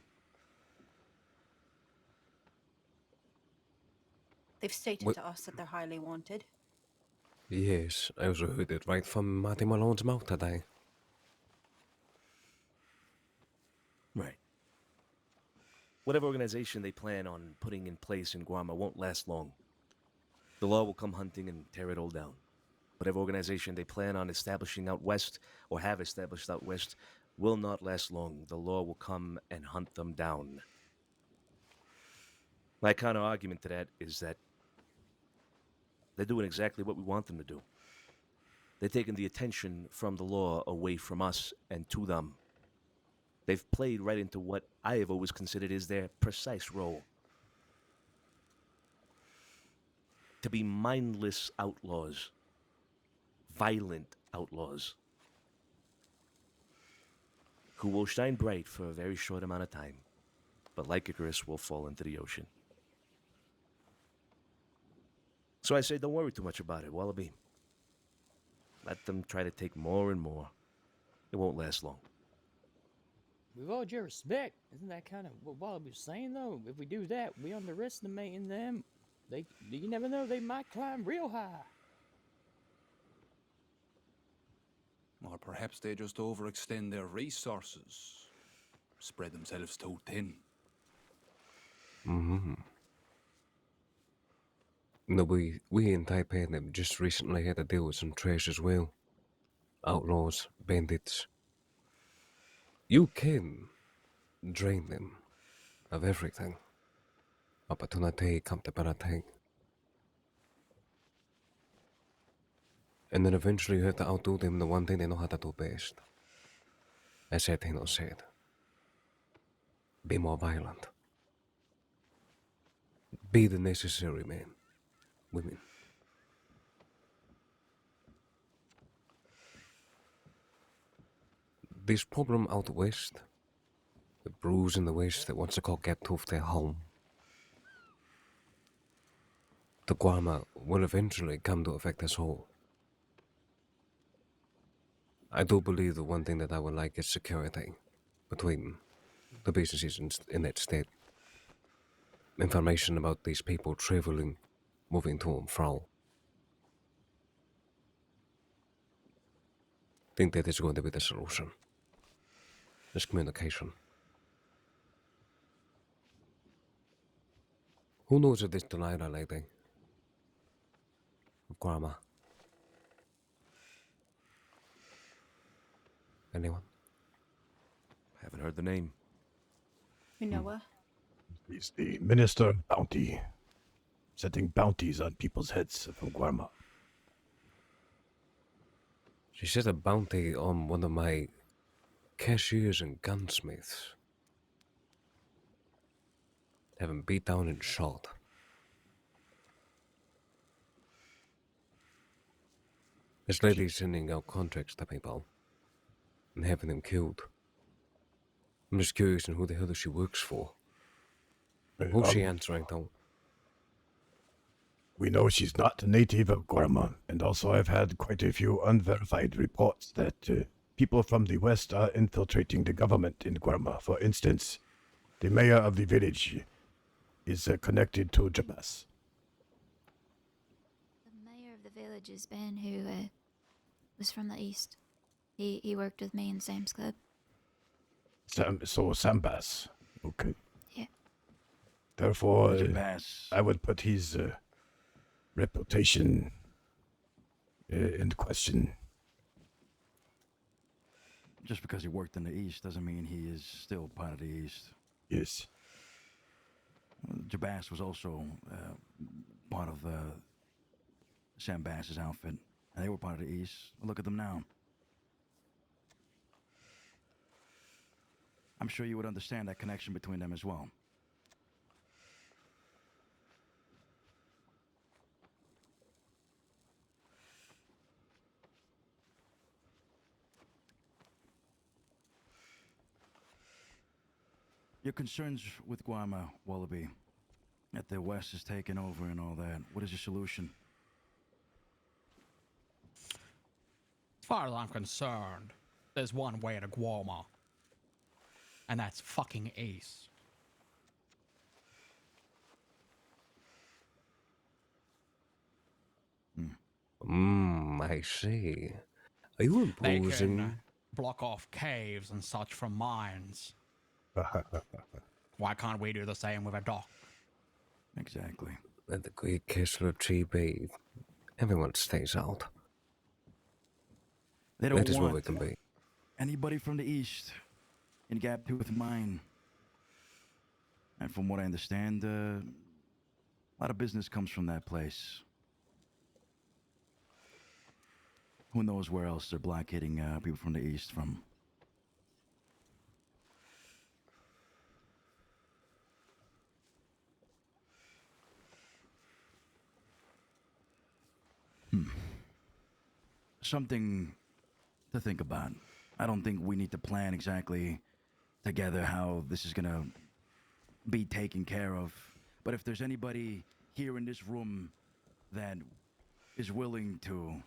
They've stated to us that they're highly wanted. Yes, I also heard it right from Marty Malone's mouth today. Right. Whatever organization they plan on putting in place in Guarma won't last long. The law will come hunting and tear it all down. Whatever organization they plan on establishing out west, or have established out west, will not last long. The law will come and hunt them down. My counter argument to that is that they're doing exactly what we want them to do. They're taking the attention from the law away from us and to them. They've played right into what I have always considered is their precise role. To be mindless outlaws. Violent outlaws. Who will shine bright for a very short amount of time, but like Icarus will fall into the ocean. So I say don't worry too much about it, Wallaby. Let them try to take more and more. It won't last long. With all due respect, isn't that kind of what Wallaby was saying, though? If we do that, we underestimating them. You never know, they might climb real high. Or perhaps they just overextend their resources, spread themselves too thin. Mm-hmm. No, we in Taipei have just recently had to deal with some trash as well. Outlaws, bandits. You can drain them of everything. Opportunity come to parating. And then eventually you have to outdo them the one thing they know how to do best. As Etino said. Be more violent. Be the necessary man. Women. This problem out west, the brews in the west that wants to call Gaptooth their home, the Guarma will eventually come to affect us all. I do believe the one thing that I would like is security between the businesses in that state. Information about these people traveling, moving to and fro. I think that is going to be the solution. Is communication. Who knows of this Delilah lady? Of Guarma? Anyone? Haven't heard the name. You know her? He's the Minister of Bounty, setting bounties on people's heads from Guarma. She set a bounty on one of my cashiers and gunsmiths. Have him beat down and shot. This lady's sending out contracts to people and having them killed. I'm just curious on who the hell she works for. Who's she answering to? We know she's not a native of Guarma, and also I've had quite a few unverified reports that people from the west are infiltrating the government in Guarma. For instance, the mayor of the village is connected to Jamas. The mayor of the village is Ben, who was from the east. He worked with me in Sam's Club. Sambas. Okay. Yeah. Therefore, I would put his reputation in question. Just because he worked in the East doesn't mean he is still part of the East. Yes. Jabas was also part of Sam Bass's outfit, and they were part of the East. Look at them now. I'm sure you would understand that connection between them as well. Your concerns with Guama, Wallaby, that the West is taking over and all that, what is your solution? As far as I'm concerned, there's one way to Guama. And that's fucking Ace. I see. Are you They imposing? can block off caves and such from mines. Why can't we do the same with a dock? Exactly. At the Great Castle of TB, everyone stays out. They don't That is where we want can be. anybody from the East in Gap Tooth Mine. And from what I understand, a lot of business comes from that place. Who knows where else they're blockading people from the East from. Something to think about. I don't think we need to plan exactly together how this is gonna be taken care of. But if there's anybody here in this room that is willing to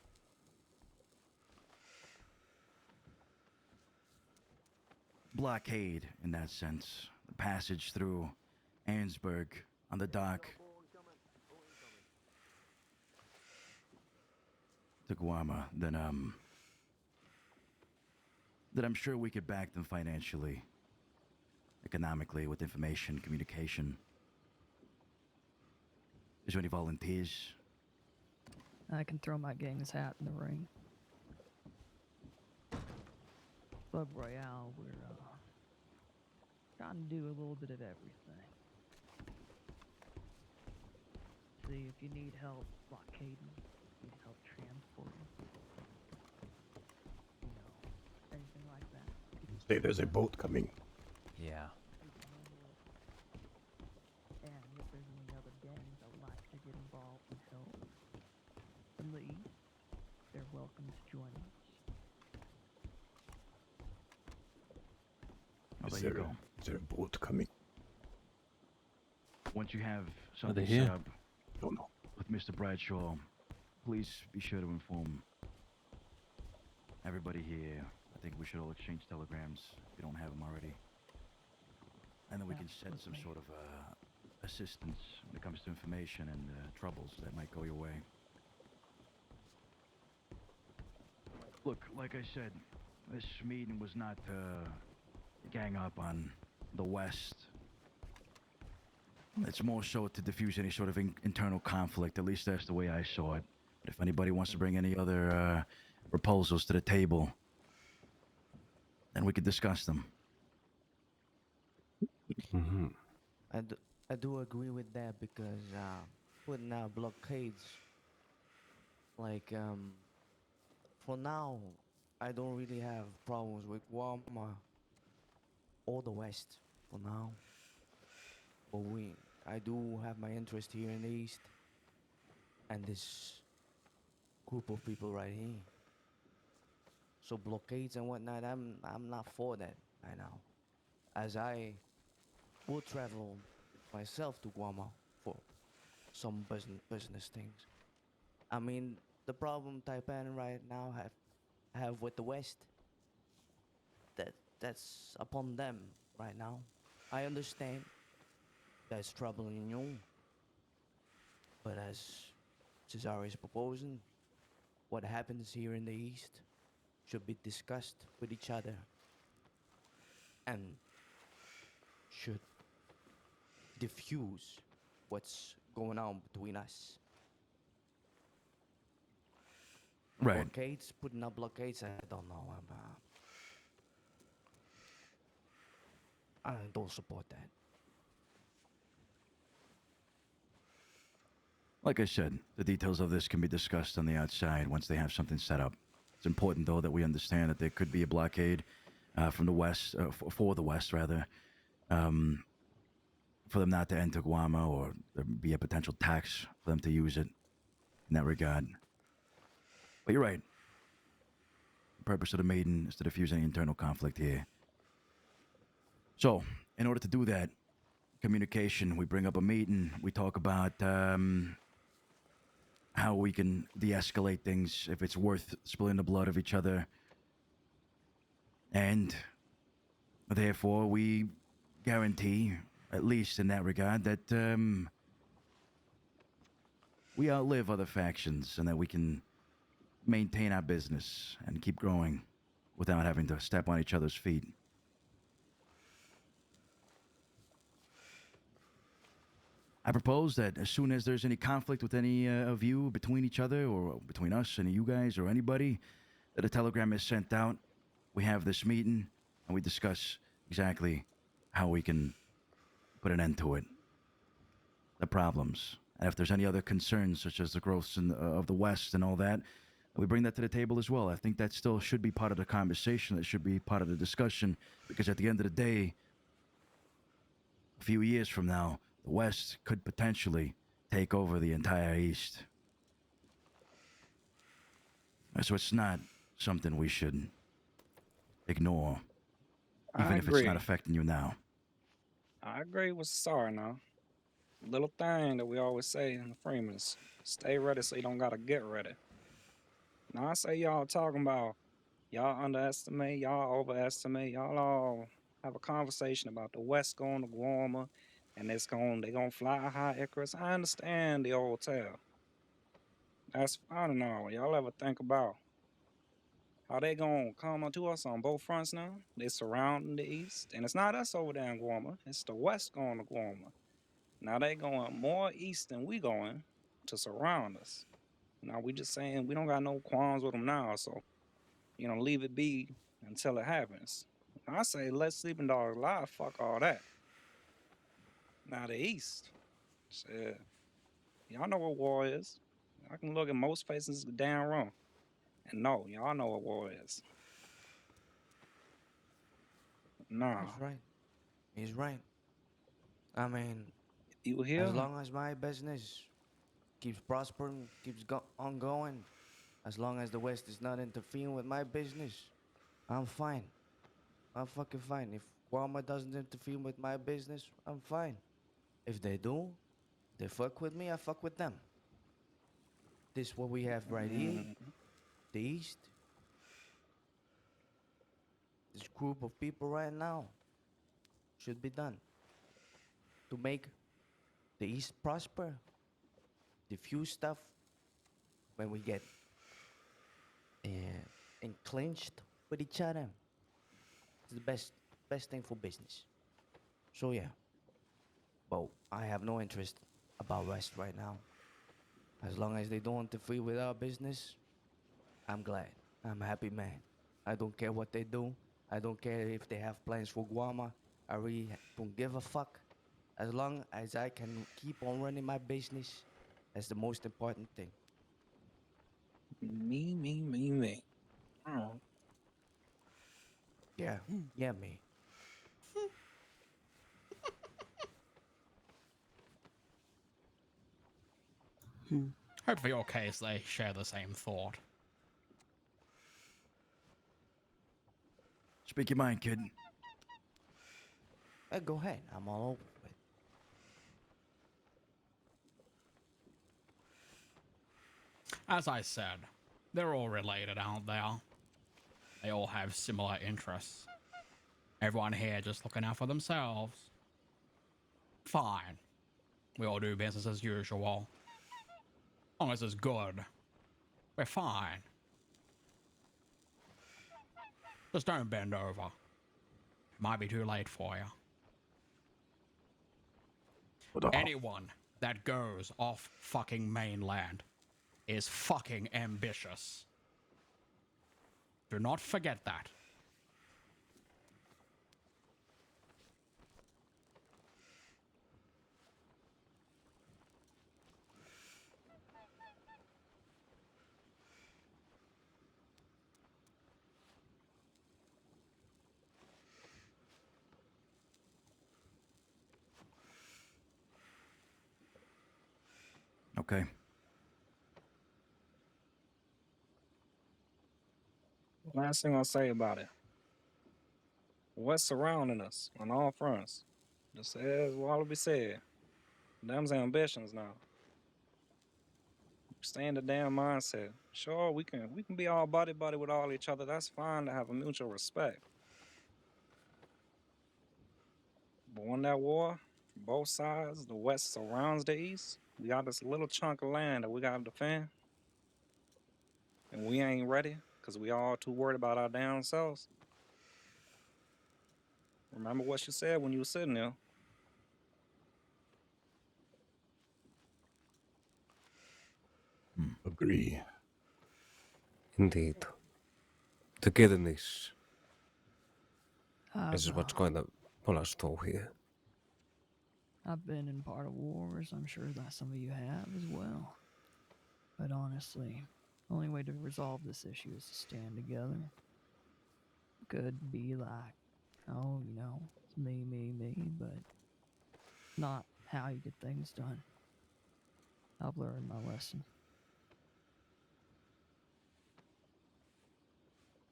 blockade, in that sense, the passage through Ansburg on the dock to Guama, then I'm sure we could back them financially, economically, with information, communication. Is there any volunteers? I can throw my gang's hat in the ring. Club Royale, we're trying to do a little bit of everything. See if you need help blockading, need help transporting, anything like that. Say there's a boat coming. Yeah. And if there's any other gangs that would like to get involved and help from the East, they're welcome to join us. There you go. Is there a boat coming? Once you have Are something they here? set up Don't know. with Mr. Bradshaw, please be sure to inform everybody here. I think we should all exchange telegrams if you don't have them already. And then we can send some sort of assistance when it comes to information and troubles that might go your way. Look, like I said, this meeting was not to gang up on the West. It's more so to diffuse any sort of internal conflict. At least that's the way I saw it. But if anybody wants to bring any other proposals to the table, then we could discuss them. Mm-hmm. I do agree with that because putting out blockades, like for now, I don't really have problems with Guam or the West for now. But I do have my interest here in the East, and this group of people right here. So blockades and whatnot, I'm not for that right now, as I will travel myself to Guam for some business things. I mean, the problem Taipan right now have with the West, that's upon them right now. I understand that's troubling you, but as Cesare is proposing, what happens here in the East should be discussed with each other and should diffuse what's going on between us. Right. Blockades, putting up blockades, I don't know. I don't support that. Like I said, the details of this can be discussed on the outside once they have something set up. It's important, though, that we understand that there could be a blockade from the west, for the west, rather, for them not to enter Guam, or there be a potential tax for them to use it in that regard. But you're right. The purpose of the maiden is to diffuse any internal conflict here. So, in order to do that, communication, we bring up a meeting, we talk about how we can de-escalate things, if it's worth spilling the blood of each other. And therefore, we guarantee, at least in that regard, that we outlive other factions and that we can maintain our business and keep growing without having to step on each other's feet. I propose that as soon as there's any conflict with any of you between each other, or between us and you guys or anybody, that a telegram is sent out. We have this meeting and we discuss exactly how we can put an end to it, the problems. And if there's any other concerns, such as the growth of the West and all that, we bring that to the table as well. I think that still should be part of the conversation. That should be part of the discussion, because at the end of the day, a few years from now, the West could potentially take over the entire East. So it's not something we should ignore, even if it's not affecting you now. I agree with Sar now. Little thing that we always say in the Freemans: stay ready so you don't gotta get ready. Now I say y'all talking about y'all underestimate, y'all overestimate, y'all all have a conversation about the West going to Guam and they gonna fly high Icarus. I understand the old tale. That's fine and all. Y'all ever think about how they gonna come to us on both fronts now? They surrounding the East, and it's not us over there in Guam. It's the West going to Guam. Now they going more east than we going to surround us. Now we just saying we don't got no qualms with them now, so leave it be until it happens. I say let sleeping dogs lie. Fuck all that. Now the East, shit, y'all know what war is. I can look at most faces damn wrong, and no, y'all know what war is. No, He's right. He's right. I mean, you here? as long as my business keeps prospering, keeps ongoing, as long as the West is not interfering with my business, I'm fine. I'm fucking fine. If Walmart doesn't interfere with my business, I'm fine. If they do, they fuck with me, I fuck with them. This what we have right here, the East. This group of people right now should be done to make the East prosper, diffuse stuff when we get enclinched with each other. It's the best thing for business. So yeah, but I have no interest about West right now. As long as they don't interfere with our business, I'm glad. I'm a happy man. I don't care what they do. I don't care if they have plans for Guam. I really don't give a fuck. As long as I can keep on running my business, that's the most important thing. Me. Oh. Yeah, me. Hope for your case they share the same thought. Speak your mind, kid. Go ahead. I'm all over it. As I said, they're all related, aren't they? They all have similar interests. Everyone here just looking out for themselves. Fine. We all do business as usual. As long as it's good, we're fine. Just don't bend over. Might be too late for you. Anyone that goes off fucking mainland is fucking ambitious. Do not forget that. Okay. Last thing I'll say about it. What's surrounding us on all fronts? Just as WildRP said, them's ambitions now. Stay in the damn mindset. Sure, we can be all buddy with all each other. That's fine to have a mutual respect. But when that war, from both sides, the West surrounds the East, we got this little chunk of land that we gotta defend. And we ain't ready, because we all too worried about our damn selves. Remember what you said when you were sitting there. Agree. Indeed. Togetherness is I've, what's going to pull us through here. I've been in part of wars. I'm sure that some of you have as well. But honestly, the only way to resolve this issue is to stand together. Could be like, oh, you know, it's me, but not how you get things done. I've learned my lesson.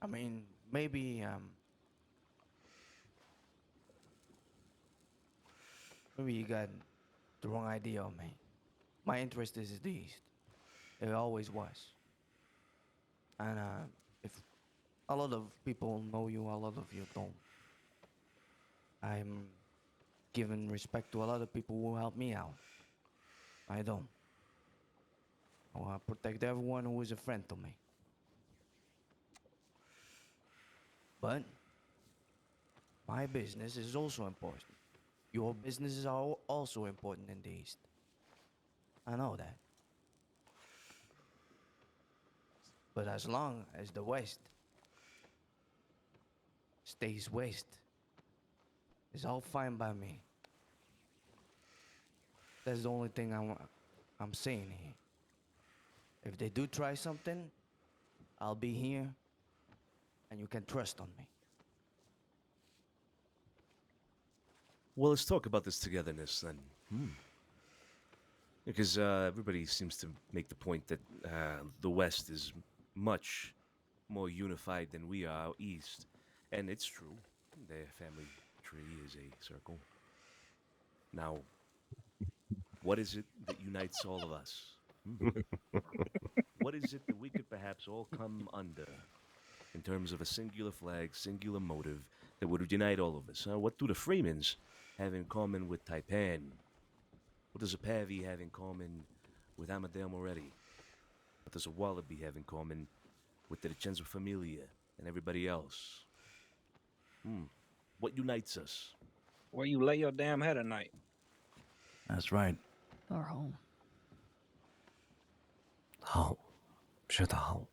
I mean, maybe maybe you got the wrong idea of me. My interest is the East. It always was. And if a lot of people know you, a lot of you don't. I'm giving respect to a lot of people who help me out. I don't. I want to protect everyone who is a friend to me. But my business is also important. Your businesses are also important in the East. I know that. But as long as the West stays West, it's all fine by me. That's the only thing I'm saying here. If they do try something, I'll be here, and you can trust on me. Well, let's talk about this togetherness then. Because everybody seems to make the point that the West is much more unified than we are out East. And it's true. Their family tree is a circle. Now, what is it that unites all of us? What is it that we could perhaps all come under in terms of a singular flag, singular motive that would unite all of us? What do the Freemans have in common with Taipan? What does a Pavi have in common with Amadeo Moretti? What does a Wallaby have in common with the Vicenza Familia and everybody else? What unites us? Where you lay your damn head at night. That's right. Our home. Home. 是的 home.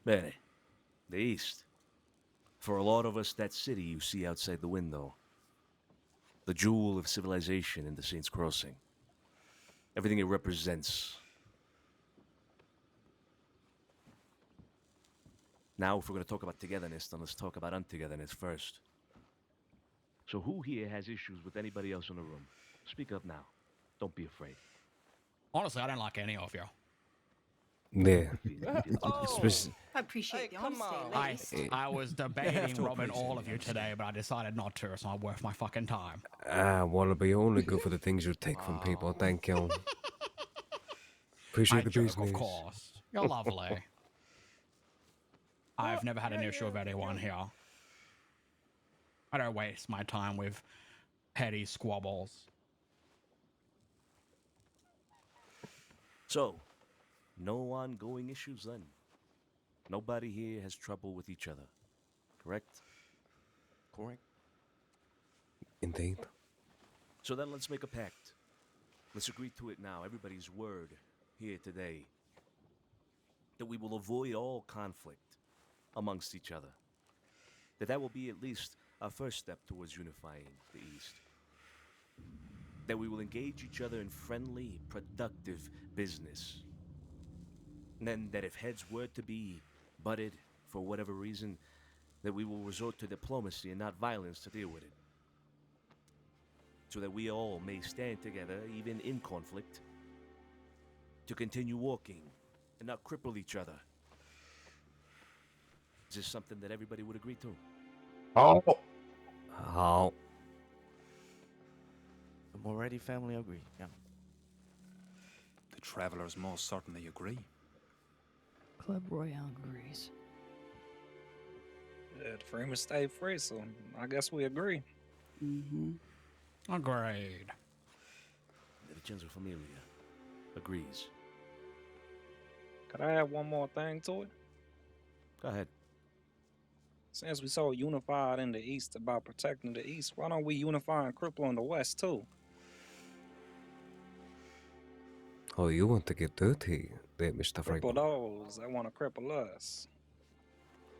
Bene. The East. For a lot of us, that city you see outside the window. The jewel of civilization in the Saints Crossing. Everything it represents. Now, if we're going to talk about togetherness, then let's talk about untogetherness first. So who here has issues with anybody else in the room? Speak up now. Don't be afraid. Honestly, I don't like any of you. Yeah. I appreciate the honesty, at I, least. I was debating to robbing all appreciate of you today, but I decided not to. It's not worth my fucking time. Wallaby, only good for the things you take from people. Thank you. Appreciate I the joke, business. of course. You're lovely. I've never had an issue with anyone here. I don't waste my time with petty squabbles. So, no ongoing issues then? Nobody here has trouble with each other, correct? Correct. Indeed. So then let's make a pact. Let's agree to it now, everybody's word here today. that we will avoid all conflict amongst each other. That will be at least our first step towards unifying the East. That we will engage each other in friendly, productive business. And then that if heads were to be butted for whatever reason, that we will resort to diplomacy and not violence to deal with it. So that we all may stand together, even in conflict, to continue walking and not cripple each other. Is this something that everybody would agree to? Oh. Oh. The Moretti family agree, yeah. The travelers most certainly agree. Club Royale agrees. Yeah, the Freeman stay free, so I guess we agree. Mm-hmm. Agreed. The Vincenzo Familia agrees. Could I add one more thing to it? Go ahead. Since we so unified in the East about protecting the East, why don't we unify and cripple in the West too? Oh, you want to get dirty there, Mr. Cripple Franklin. those that want to cripple us.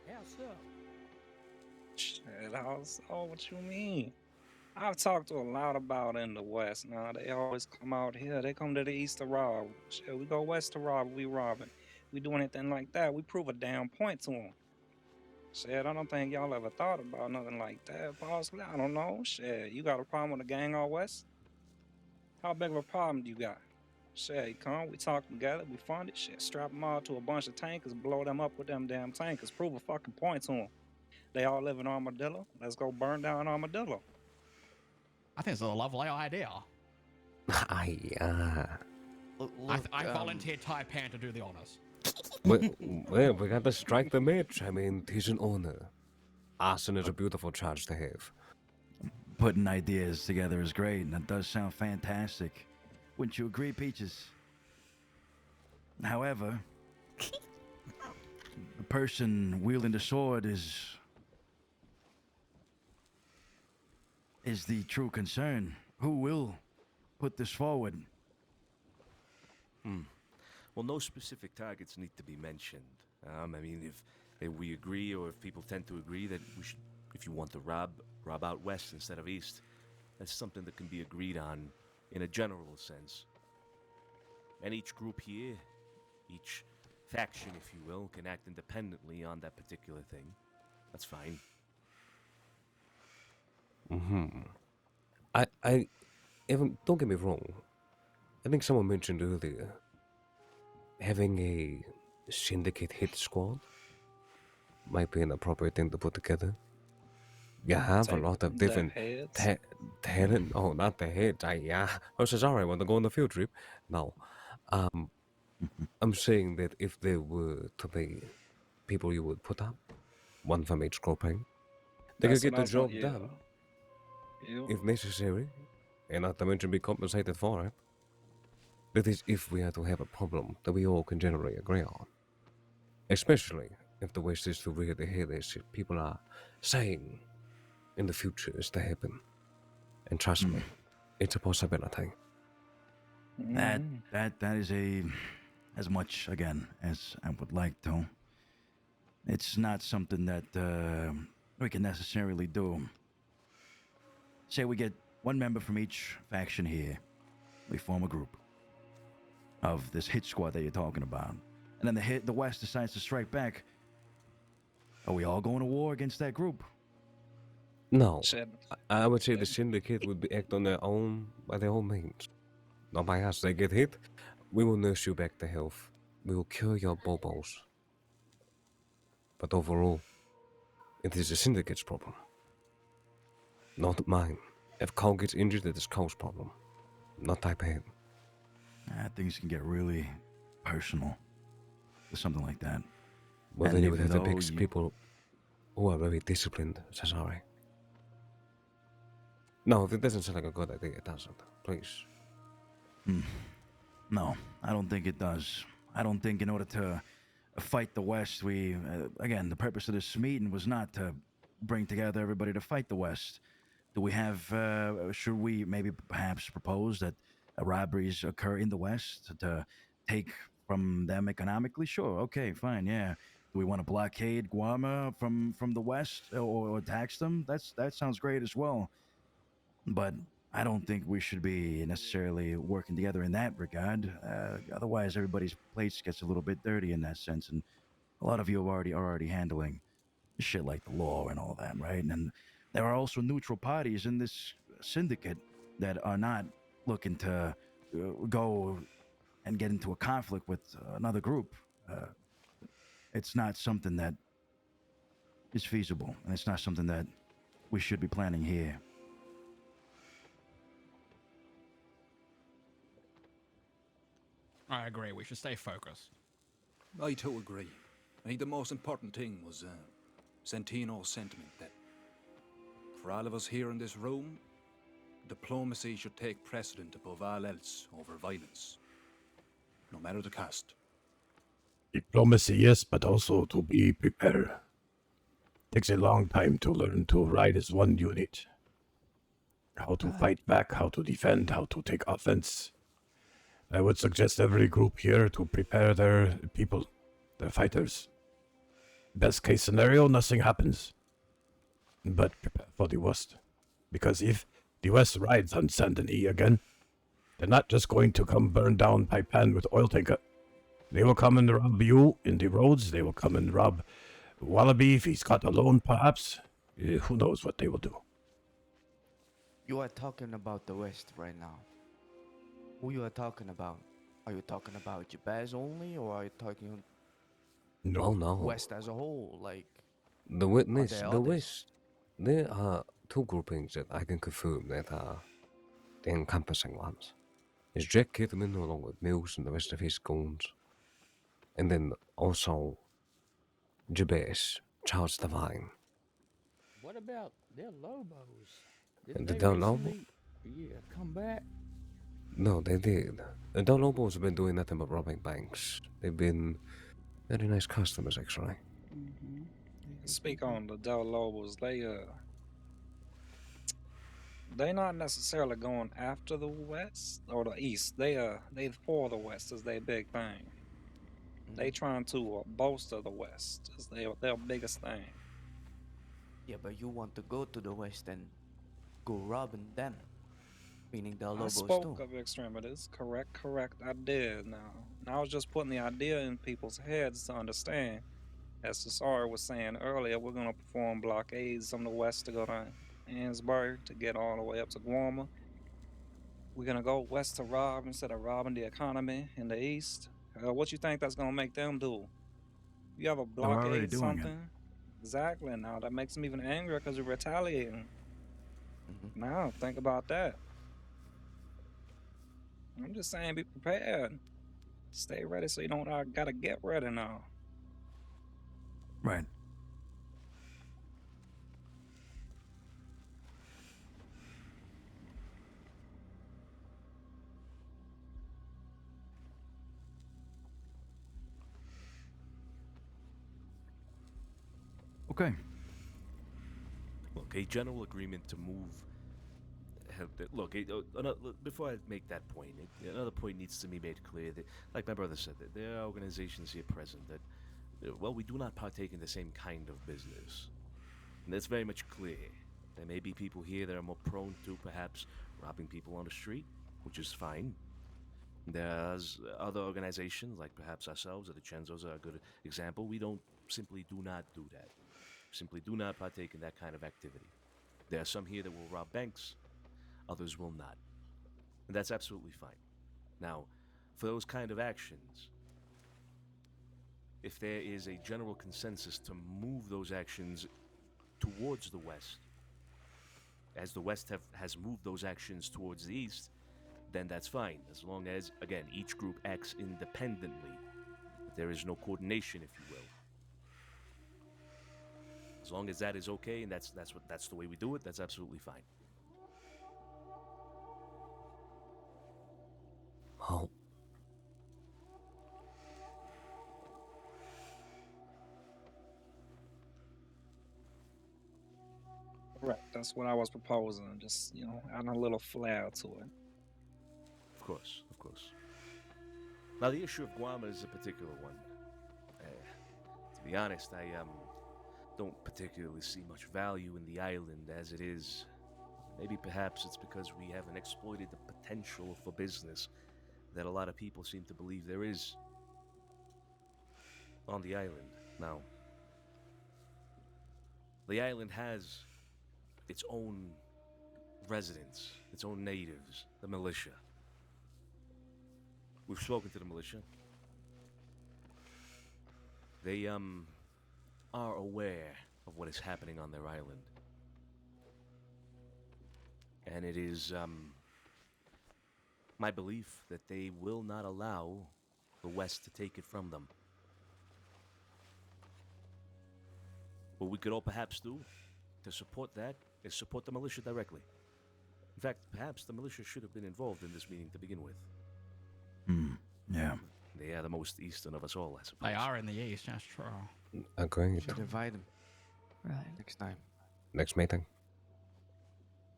How so? Shit, oh, what you mean? I've talked to a lot about in the West. Now they always come out here. They come to the East to rob. Shit, we go West to rob. We robbing. We do anything like that, we prove a damn point to them. Shit, I don't think y'all ever thought about nothing like that. Possibly, I don't know. Shit, you got a problem with a gang out West? How big of a problem do you got? Shit, you come, we talk together, we fund it. Shit, strap them all to a bunch of tankers, blow them up with them damn tankers. Prove a fucking point to them. They all live in Armadillo. Let's go burn down Armadillo. I think it's a lovely idea. I volunteer Taipan to do the honors. Well, we got to strike the match. I mean, it is an honor. Arson is a beautiful charge to have. Putting ideas together is great, and that does sound fantastic. Wouldn't you agree, Peaches? However, the person wielding the sword is the true concern. Who will put this forward? Well, no specific targets need to be mentioned. I mean, if we agree, or if people tend to agree that we should, if you want to rob out West instead of East, that's something that can be agreed on in a general sense. And each group here, each faction, if you will, can act independently on that particular thing. That's fine. Evan, don't get me wrong. I think someone mentioned earlier having a syndicate hit squad might be an appropriate thing to put together. You have a lot of different talent. Oh, not the heads. I was so sorry. I want to go on the field trip. No, I'm saying that if there were to be people you would put up, one from each grouping, they could get the job done if necessary, and not to mention be compensated for it. That is, if we are to have a problem that we all can generally agree on. Especially if the West is to really hear this, if people are saying in the future is to happen. And trust me, it's a possibility. That is as much, again, as I would like to. It's not something that we can necessarily do. Say we get one member from each faction here. We form a group of this hit squad that you're talking about. And then the West decides to strike back. Are we all going to war against that group? No. I would say the syndicate would act on their own, by their own means. Not by us. They get hit, we will nurse you back to health. We will cure your bobos. But overall, it is the syndicate's problem. Not mine. If Cole gets injured, it is Cole's problem. Not Taipan. Things can get really personal with something like that. Well, then you would have to pick people who are very disciplined, Cesare. No, that doesn't sound like a good idea, does it? Please. No, I don't think it does. I don't think in order to fight the West, we, again, the purpose of this meeting was not to bring together everybody to fight the West. Do we have, should we maybe perhaps propose that robberies occur in the West to take from them economically, sure, okay, fine, yeah. Do we want to blockade Guarma from the west or tax them? That sounds great as well. But I don't think we should be necessarily working together in that regard. Otherwise, everybody's plates gets a little bit dirty in that sense, and a lot of you are already handling shit like the law and all that, right? And there are also neutral parties in this syndicate that are not looking to go and get into a conflict with another group. It's not something that is feasible, and it's not something that we should be planning here. I agree. We should stay focused. I too agree. I think the most important thing was Santino's sentiment that for all of us here in this room, diplomacy should take precedent above all else over violence, no matter the cost. Diplomacy, yes, but also to be prepared. Takes a long time to learn to ride as one unit. How to fight back, how to defend, how to take offense. I would suggest every group here to prepare their people, their fighters. Best case scenario, nothing happens. But prepare for the worst. Because if the West rides on Saint Denis again, they're not just going to come burn down Paipan with oil tanker. They will come and rob you in the roads. They will come and rob Wallaby if he's got a loan, perhaps. Who knows what they will do. You are talking about the West right now. Who you are talking about? Are you talking about Jabaz only, or are you talking No. Oh no. West as a whole? Like The witness, there the others? West. There are two groupings that I can confirm that are the encompassing ones. Is Jack Kidman along with Mills and the rest of his goons. And then also Jabez, Charles Devine. What about their Lobos? Didn't And the they Del Lobo? recently, yeah, come back? No, they did. The Del Lobos have been doing nothing but robbing banks. They've been very nice customers, actually. Speak on the Del Lobos. They not necessarily going after the West or the East. They for the West is their big thing. They trying to bolster the West is their biggest thing. Yeah, but you want to go to the West and go robbing them, meaning the I Lobos spoke too. of extremities. Correct. I did now. I was just putting the idea in people's heads to understand. As Cesar was saying earlier, we're going to perform blockades from the west to go to Ansburg to get all the way up to Guarma. We're going to go west to rob instead of robbing the economy in the east. What you think that's going to make them do? You have a They're already blockade doing it. something? Exactly. Now that makes them even angrier because you're retaliating. Now think about that. I'm just saying, be prepared. Stay ready so you don't gotta get ready now. Right. Okay. Look, a general agreement to move. Look, before I make that point, another point needs to be made clear that, like my brother said, that there are organizations here present that, well, we do not partake in the same kind of business. And that's very much clear. There may be people here that are more prone to perhaps robbing people on the street, which is fine. There's other organizations, like perhaps ourselves or the Chenzos are a good example. We simply do not do that. Simply do not partake in that kind of activity. There are some here that will rob banks, others will not. And that's absolutely fine. Now, for those kind of actions, if there is a general consensus to move those actions towards the west, as the west has moved those actions towards the east, then that's fine, as long as, again, each group acts independently. There is no coordination, if you will. As long as that is okay and that's the way we do it, that's absolutely fine. Oh. Right, that's what I was proposing. Just adding a little flair to it. Of course. Now, the issue of Guam is a particular one. To be honest, I don't particularly see much value in the island as it is. Maybe perhaps it's because we haven't exploited the potential for business that a lot of people seem to believe there is on the island. Now, the island has its own residents, its own natives, the militia. We've spoken to the militia. They, are aware of what is happening on their island. And it is, my belief that they will not allow the West to take it from them. What we could all perhaps do to support that is support the militia directly. In fact, perhaps the militia should have been involved in this meeting to begin with. Yeah. They are the most eastern of us all, I suppose. They are in the east, that's true. Agreed. Should invite them. Right. Next time. Next meeting.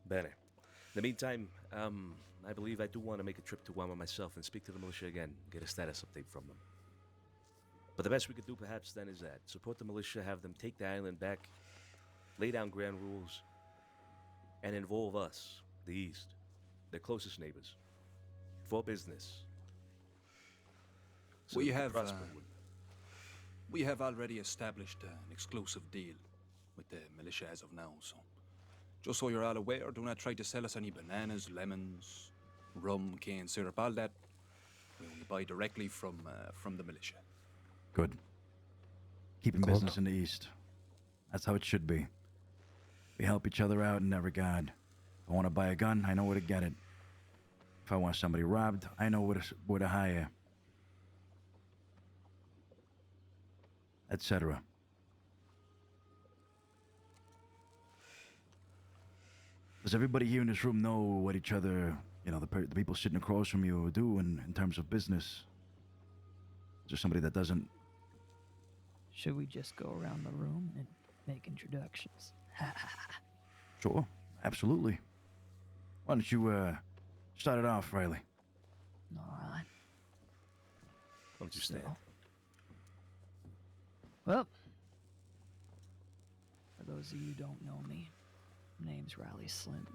Bene. In the meantime, I believe I do want to make a trip to Guam myself and speak to the militia again, get a status update from them. But the best we could do perhaps then is that. Support the militia, have them take the island back, lay down ground rules, and involve us, the East, their closest neighbors, for business. So We that have prosper would- we have already established an exclusive deal with the militia as of now, so just so you're all aware, do not try to sell us any bananas, lemons, rum, cane syrup, all that. We only buy directly from the militia. Good. Keeping Good. business in the East. That's how it should be. We help each other out in that regard. If I want to buy a gun, I know where to get it. If I want somebody robbed, I know where to hire. Etc. Does everybody here in this room know what each other, the people sitting across from you do in terms of business? Is there somebody that doesn't? Should we just go around the room and make introductions? Sure, absolutely. Why don't you start it off, Riley? All right. Why don't you stand? Well, for those of you who don't know me, my name's Riley Slim.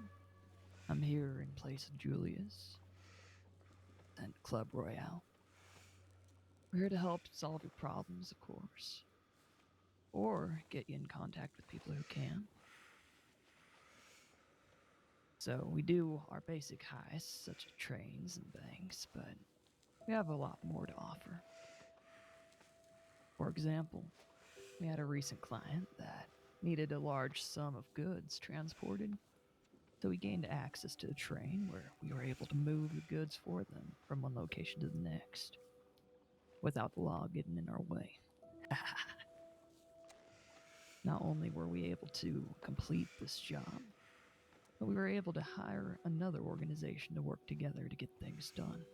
I'm here in place of Julius and Club Royale. We're here to help solve your problems, of course, or get you in contact with people who can. So we do our basic heists, such as trains and banks, but we have a lot more to offer. For example, we had a recent client that needed a large sum of goods transported, so we gained access to the train where we were able to move the goods for them from one location to the next, without the law getting in our way. Not only were we able to complete this job, but we were able to hire another organization to work together to get things done.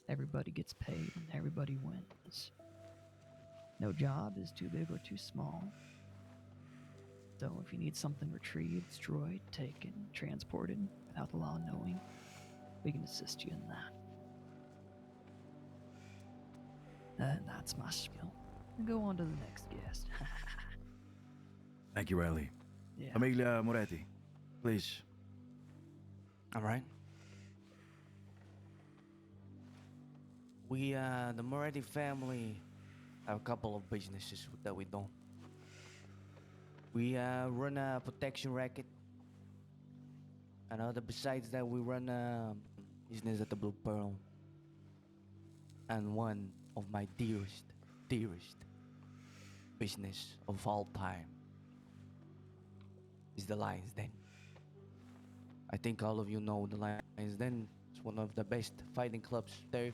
Everybody gets paid and everybody wins. No job is too big or too small. So if you need something retrieved, destroyed, taken, transported without the law knowing, we can assist you in that. That's my spiel. And go on to the next guest. Thank you, Riley. Yeah. Amelia Moretti, please. All right. We, the Moretti family, have a couple of businesses that we do. We run a protection racket. And besides that, we run a business at the Blue Pearl. And one of my dearest business of all time is the Lion's Den. I think all of you know the Lion's Den is one of the best fighting clubs there.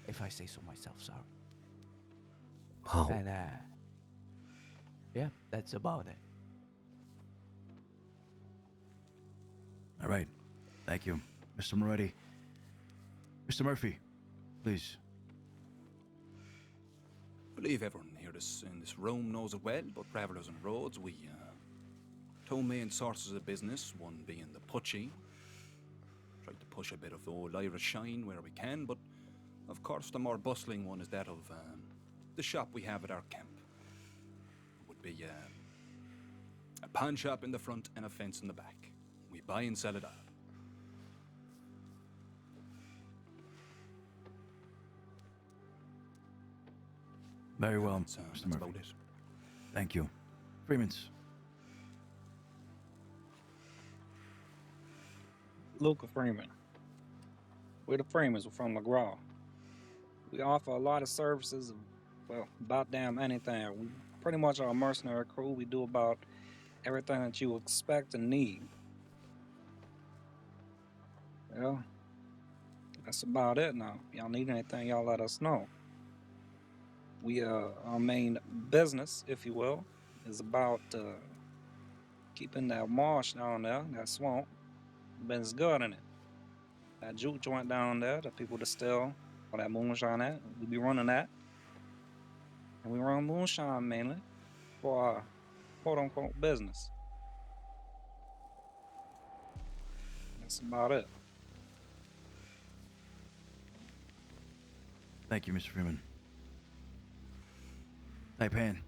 If I say so myself, sorry. Oh. And yeah, that's about it. All right. Thank you, Mr. Moretti. Mr. Murphy, please. I believe everyone here in this room knows it well, but Travelers and Roads, we two main sources of business, one being the Putchie. Try to push a bit of old Irish shine where we can, but Of course, the more bustling one is that of the shop we have at our camp. It would be a pawn shop in the front and a fence in the back. We buy and sell it all. Very well, That's, Mr. that's Murphy. about it. Thank you. Freemans. Luca Freeman. We're the Freemans. We're from McGraw. We offer a lot of services, well, about damn anything. We pretty much are a mercenary crew. We do about everything that you expect and need. Well, that's about it now. Y'all need anything, y'all let us know. We, our main business, if you will, is about keeping that marsh down there, that swamp. Ben's good in it. That juke joint down there, the people distill, or that moonshine at, we be running that. And we run moonshine mainly for our quote-unquote business. That's about it. Thank you, Mr. Freeman. Taipan.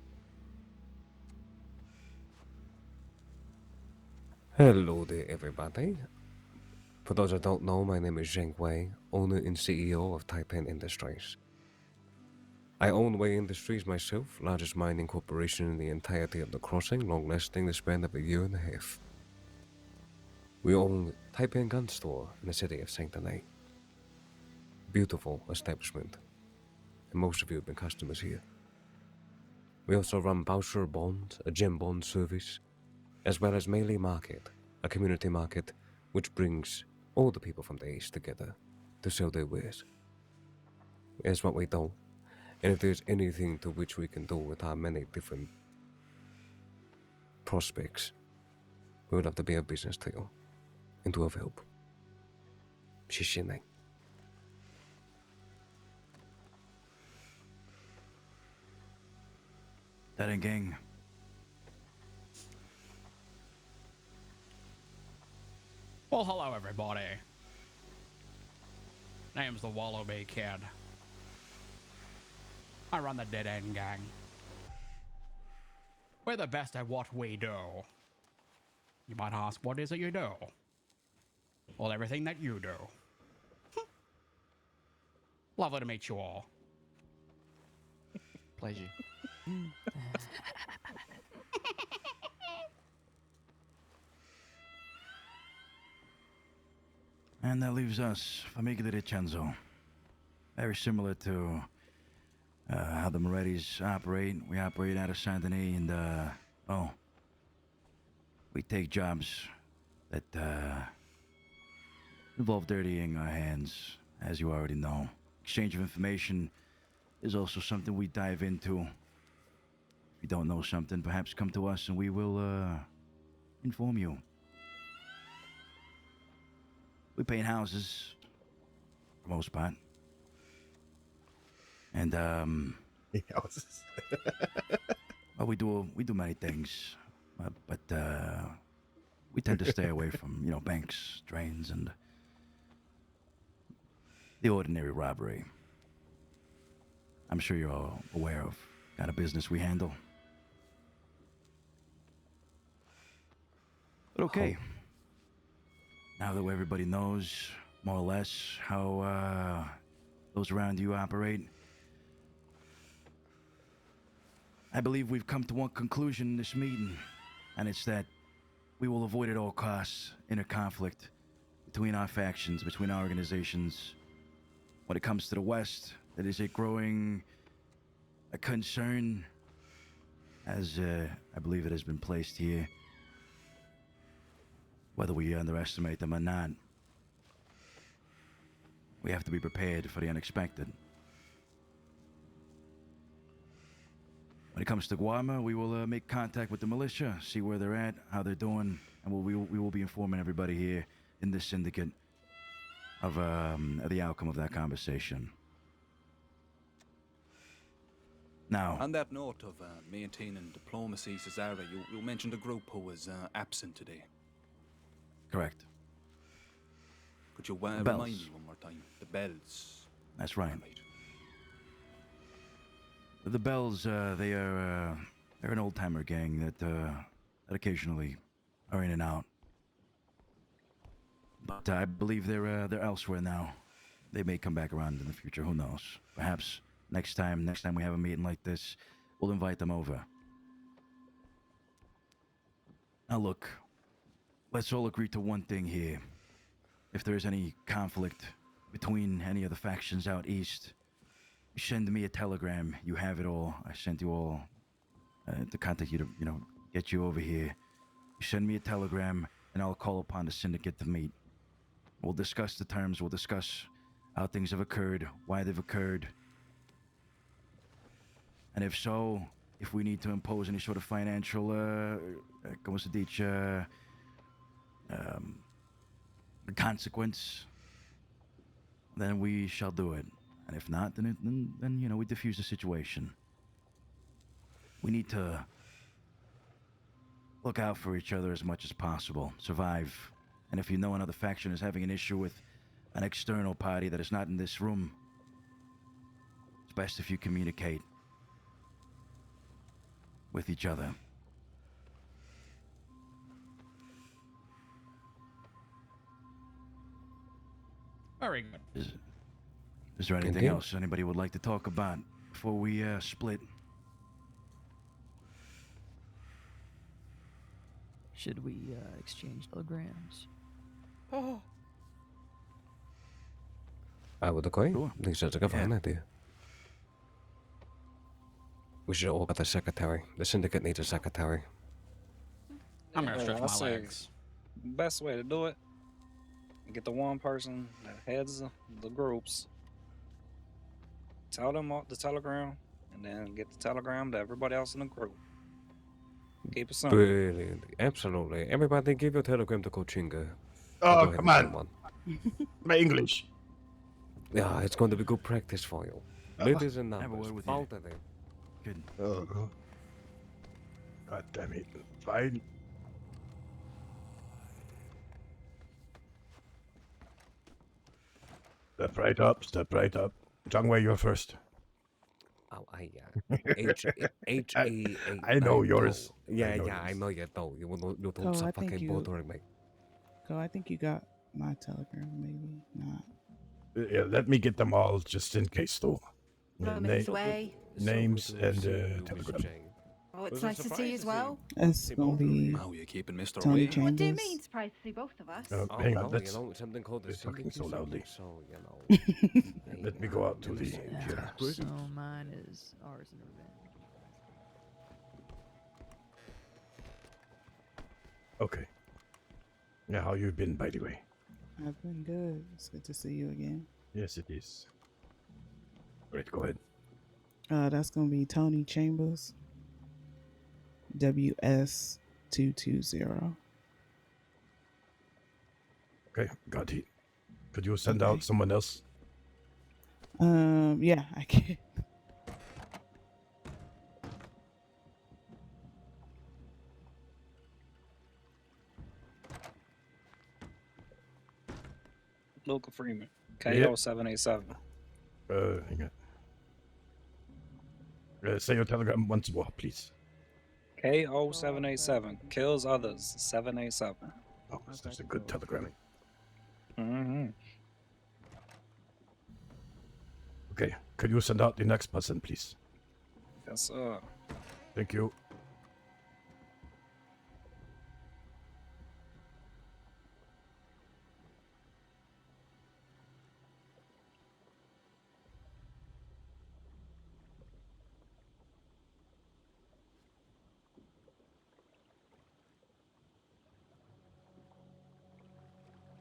Hello there, everybody. For those that don't know, my name is Zheng Wei, owner and CEO of Taipan Industries. I own Wei Industries myself, largest mining corporation in the entirety of the crossing, long-lasting the span of a year and a half. We own Taipan Gun Store in the city of Saint Denis. Beautiful establishment, and most of you have been customers here. We also run Bowser Bond, a gem bond service, as well as Melee Market, a community market which brings all the people from the East together to sell their wares. It's what we do, and if there's anything to which we can do with our many different prospects, we would love to be a business to you and to have help. 谢谢你. That ain't gang. Well, hello, everybody. Name's the Wallaby Kid. I run the Dead End Gang. We're the best at what we do. You might ask, what is it you do? Well, everything that you do. Lovely to meet you all. Pleasure. And that leaves us, Famiglia de Cenzo. Very similar to how the Morettis operate. We operate out of Saint Denis and, we take jobs that involve dirtying our hands, as you already know. Exchange of information is also something we dive into. If you don't know something, perhaps come to us and we will inform you. We paint houses, for the most part. And, houses. well, we do many things. But we tend to stay away from, banks, drains, and the ordinary robbery. I'm sure you're all aware of kind of business we handle. But okay. Now that everybody knows, more or less, how those around you operate, I believe we've come to one conclusion in this meeting, and it's that we will avoid at all costs inner conflict between our factions, between our organizations. When it comes to the West, it is a growing concern, as I believe it has been placed here, whether we underestimate them or not. We have to be prepared for the unexpected. When it comes to Guarma, we will make contact with the militia, see where they're at, how they're doing, and we will be informing everybody here in this syndicate of the outcome of that conversation. Now, on that note of maintaining diplomacy, Cesare, you mentioned a group who was absent today. Correct. Could you Bells. remind me one more time? The Bells. That's right. The Bells, they're an old-timer gang that occasionally are in and out. But I believe they're elsewhere now. They may come back around in the future. Who knows? Perhaps next time we have a meeting like this, we'll invite them over. Now look, let's all agree to one thing here. If there is any conflict between any of the factions out east, send me a telegram. You have it all. I sent you all to contact you to, get you over here. You send me a telegram, and I'll call upon the syndicate to meet. We'll discuss the terms. We'll discuss how things have occurred, why they've occurred. And if so, if we need to impose any sort of financial, como se dice, consequence, then we shall do it. And if not, then we diffuse the situation. We need to look out for each other as much as possible, survive. And if you know another faction is having an issue with an external party that is not in this room, it's best if you communicate with each other. Very good. Is there anything else anybody would like to talk about before we split? Should we exchange telegrams? Oh. I would agree. I think that's a fine idea. We should all get a secretary. The syndicate needs a secretary. I'm gonna stretch I my say legs. Best way to do it, get the one person that heads the groups, tell them the telegram, and then get the telegram to everybody else in the group. Keep it simple. Brilliant. Absolutely. Everybody give your telegram to Kochinga. Oh, come on. My English. Yeah, it's going to be good practice for you. Ladies and Have a numbers. word with you. Good. Oh. God damn it. Fine. Step right up, step right up. Zhangwei, you're first. Oh, H-E-A. I know yours. Yeah, I know you know. You don't stop fucking bothering me. So I think you got my telegram, maybe not. Yeah, let me get them all just in case, though. His way. Names and telegram. Oh, it's nice to see you as well. It's gonna be How are you keeping Mr. Tony Away? Chambers. What do you mean surprised to see both of us? Hang on, no, let's... something called the talking so syndicate, loudly. So, Let me go out to the... So mine is ours and revenge. Okay. Yeah, how you been, by the way? I've been good. It's good to see you again. Yes, it is. Right, go ahead. That's gonna be Tony Chambers. WS220. Okay, got it. Could you send out someone else? Yeah, I can. Luca Freeman, KO787. Hang on. Say your telegram once more, please. KO787 kills others. 787. Oh, that's a good telegram. Mm-hmm. Okay, could you send out the next person, please? Yes, sir. Thank you.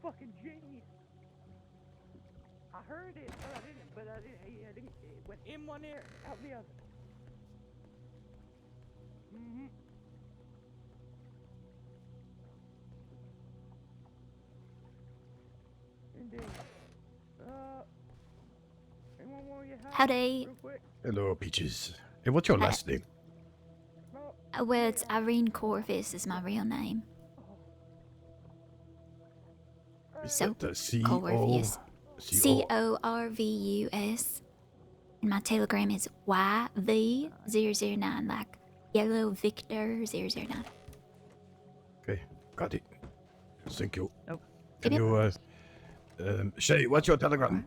Fucking genius. I heard it, but I didn't. It went in one ear, out the other. Mm-hmm. Indeed. Anyone want your help? Howdy. Real quick? Hello, Peaches. Hey, what's your last name? Well, it's Irene Corvus is my real name. Is So, that C-O... Corvus. CORVUS. And my telegram is YV009, like Yellow Victor 009. Okay, got it. Thank you. Oh. Can you, Shay, what's your telegram?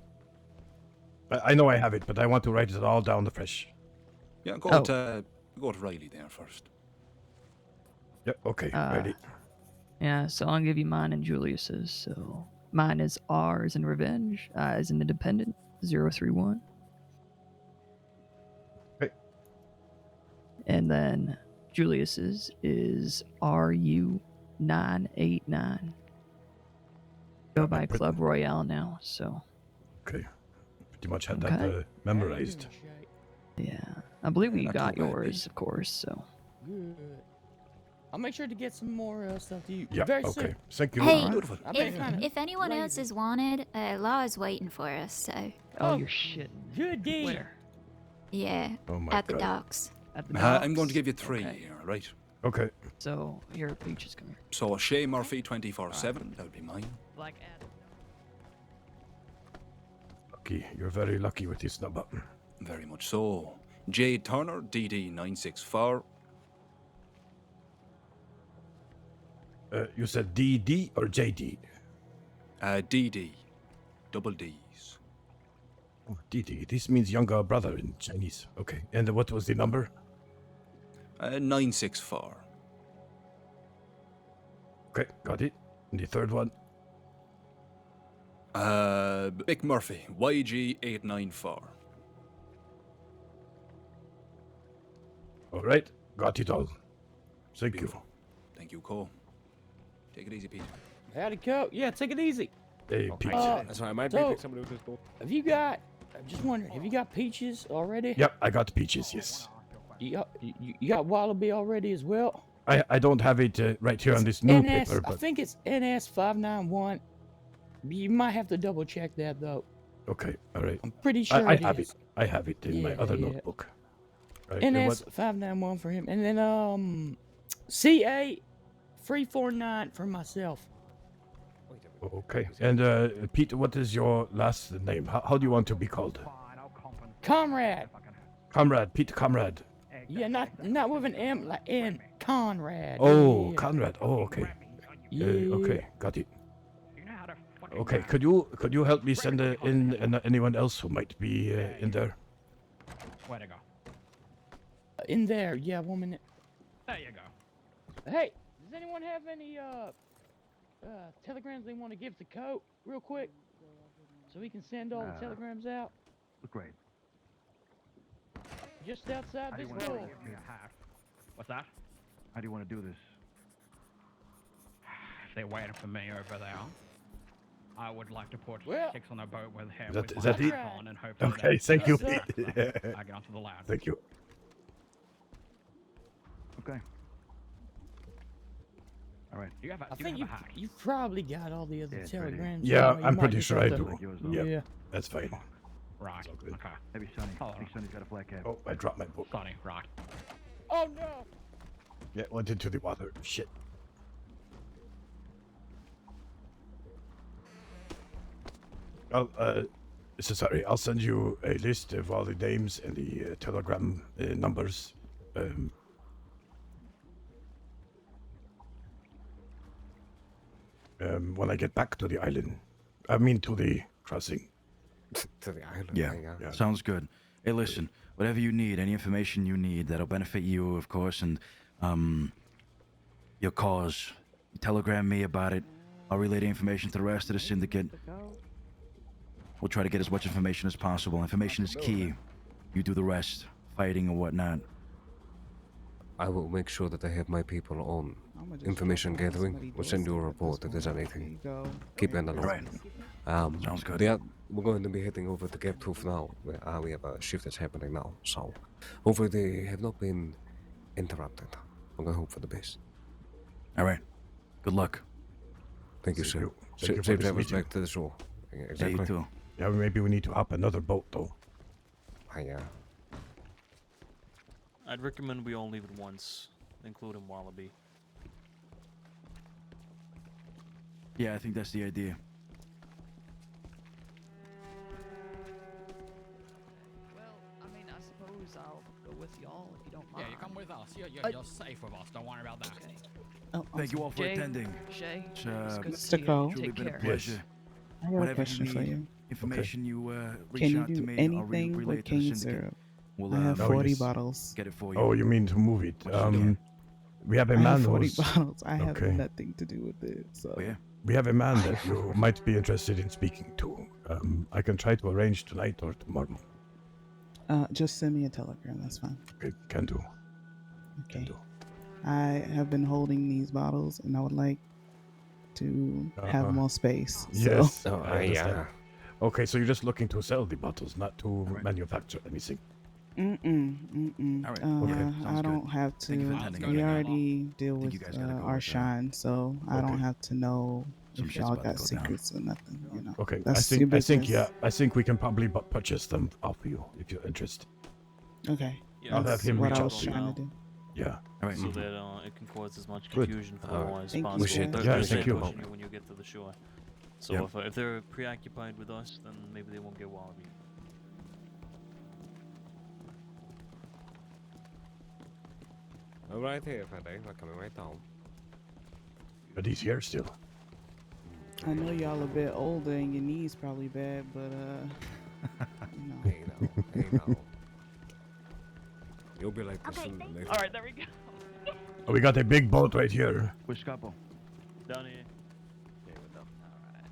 I know I have it, but I want to write it all down afresh. Yeah, go to Riley there first. Yep, okay, ready. Yeah, so I'll give you mine and Julius's. So mine is R as in revenge, I as in independent, 031. Okay. And then Julius's is RU989. Go by Club Royale now, so. Okay. Pretty much had that memorized. Yeah, I believe you not got too bad, yours, of course, so. Good. I'll make sure to get some more stuff to you Yeah, very okay. soon. Thank you. Hey, I've been kinda if anyone else is wanted, Law is waiting for us, so. Oh, you're shitting. Good deal. Where? Yeah, Oh my at the God. docks. At the I'm going docks? to give you 3 Okay. here, all right? Okay. So, here, Peaches, come here. So Shay Murphy 24/7, that would be mine. Like, Lucky. You're very lucky with this number. Very much so. Jade Turner, DD 964. You said DD or JD? DD. Double D's. Oh, DD. This means younger brother in Chinese. Okay. And what was the number? 964. Okay, got it. And the third one? Mick Murphy, YG 894. All right. Got it all. Thank Beautiful. Thank you, Cole. Take it easy, Pete. Howdy, Co. Yeah, take it easy. you. Hey, Pete. That's why I might be so- pick somebody with this door. Have you got? I'm just wondering. Have you got Peaches already? Yep, I got peaches, yes. You got Wallaby already as well. I don't have it right here on this new NS, paper, I but think it's NS 591. You might have to double check that though. okay, all right. I'm pretty sure I it have is. it. I have it in my Yeah, other yeah. notebook. Right, and NS what- 591 for him, and then CA 349 for myself. Okay, and Pete, what is your last name? How do you want to be called? Comrade. Comrade, Pete Comrade. Yeah, not with an M, like N. Conrad. Oh, yeah. Conrad. Oh, okay. Yeah. Okay, got it. Okay, could you help me send in anyone else who might be in there? Where'd it go? In there, yeah, 1 minute. There you go. Hey, does anyone have any telegrams they want to give to Coat real quick, so we can send all the telegrams out Great. just outside How do this you want to door? give me a hat? What's that? How do you want to do this? If they're waiting for me over there, I would like to put Well- 6 on a boat with him. Is that- with is my that it? hat on and hope Okay, that thank you, Yes, Pete. I get onto the land. Thank you. Okay. All right. You have a, I you think have a hat. you've probably got all the other Yeah, it's right here. telegrams. Yeah, you know, you I'm might pretty just sure have I to- do. Yours, though. Yeah. That's fine. Right. good. Okay. Maybe Sonny. Hold I think on. Sonny's got a black hat. Oh, I dropped my book. Funny, right. Oh no! Yeah, went into the water. Shit. Sorry, I'll send you a list of all the names and the telegram numbers. When I get back to the island. I mean, to the crossing. To the island. Yeah, Yeah. sounds good. Hey, listen, whatever you need, any information you need that'll benefit you, of course, and your cause, telegram me about it. I'll relay the information to the rest of the syndicate. We'll try to get as much information as possible. Information is key. You do the rest, fighting or whatnot. I will make sure that I have my people on information gathering. We'll send you a report if there's anything. Keep an eye on it. Sounds good. We're going to be heading over to Gap Tooth now. We have a shift that's happening now, so hopefully they have not been interrupted. We're going to hope for the best. All right. Good luck. Thank you, Thank sir. you. Thank you for Safe this travels meeting. back to the shore. Yeah, Exactly. you too. Yeah, maybe we need to hop another boat, though. I'd recommend we all leave it once, including Wallaby. Yeah, I think that's the idea. goes, I'll go with y'all if you don't mind. Yeah, you come with us. You're safe with us. Don't worry about that. Okay. Oh, Thank you all for Jay, attending. Shay, It's, it's good to Mr. see you. Cole. truly Take been a care. pleasure. I got a Whatever question you for need, you. information you reach Can you out to do me. I'll anything relay with it to the cane syndicate. syrup? We'll I have Oh, 40 yes. bottles. get it for you. Oh, you mean to move it? We have a I man have 40 who's bottles. I have okay. nothing to do with it. So yeah. We have a man that you might be interested in speaking to. I can try to arrange tonight or tomorrow. just send me a telegram. That's fine. Okay, can do. Okay. I have been holding these bottles, and I would like to have more space. Yes, So. I understand. Okay, so you're just looking to sell the bottles, not to manufacture anything. All right. Okay, I don't have to. We already deal with our shine, so I don't have to know if y'all got secrets or nothing. You know. Okay, That's your business. I think we can probably purchase them off you if you're interested. Okay. I'll have him what reach I out was to you. trying to do. Yeah. All right. So that it can cause as much Good. confusion for everyone as Thank you, possible. guys. Yeah, They're thank you. pushing you when you get to the shore. So Yep. if they're preoccupied with us, then maybe they won't get WildRP. Oh, right here, Freddy. We're coming right down. But he's here still. I know y'all a bit older and your knees probably bad, but you know. Hey now. You'll be like this in the next. All right, there we go. Oh, we got a big boat right here. Which couple? Down here. Okay, with them. All right.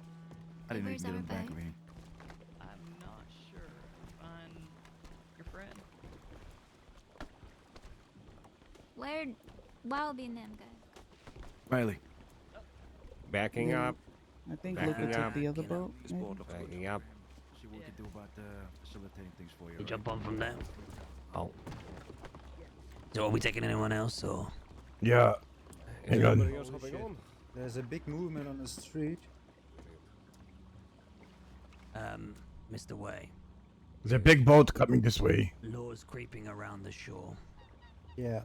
I didn't Where's even get in the our back boat? of me. I'm not sure. Find your friend. Where'd Wallaby and them go? Riley. Backing Yeah. up. I think Backing Luca took up. the other boat. maybe? Backing up. See what we can do about facilitating things for you. You jump on from there. Oh. So are we taking anyone else or? Yeah. Hang on. Anybody else hopping on? There's a big movement on the street. Mr. Way. There's a big boat coming this way. Law's creeping around the shore. Yeah.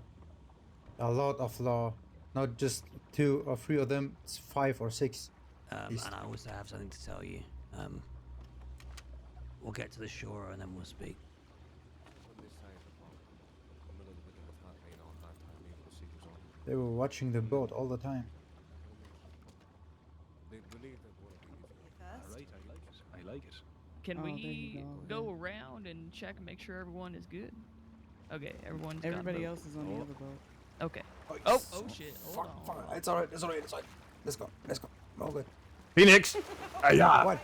A lot of law. Not just 2 or 3 of them, it's 5 or 6. And I also have something to tell you. We'll get to the shore and then we'll speak. They were watching the boat all the time. They believe that one of these. First. I like it. Can Oh, there we you go go. around and check and make sure everyone is good? Okay, everyone's got a Everybody boat. else is on the other boat. Okay. Oh, Oh shit. Hold on. It's alright, it's alright, it's alright. Let's go. All good. Phoenix! Yeah. What?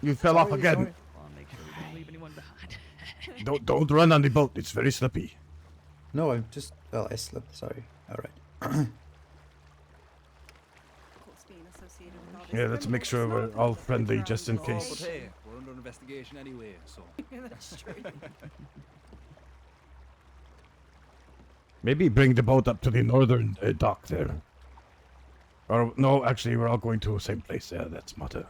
You fell off Sorry, again. sorry. I'll make sure we don't leave anyone behind. Don't run on the boat. It's very slippy. No, I'm just. Well, I slipped. Sorry. Alright. Court's being associated with all this Yeah, let's make sure criminal we're all stuff. friendly Around just in the Oh, case. but hey, we're under investigation anyway, so. That's true. Maybe bring the boat up to the northern dock there. Or no, actually, we're all going to the same place. Yeah, that's smarter.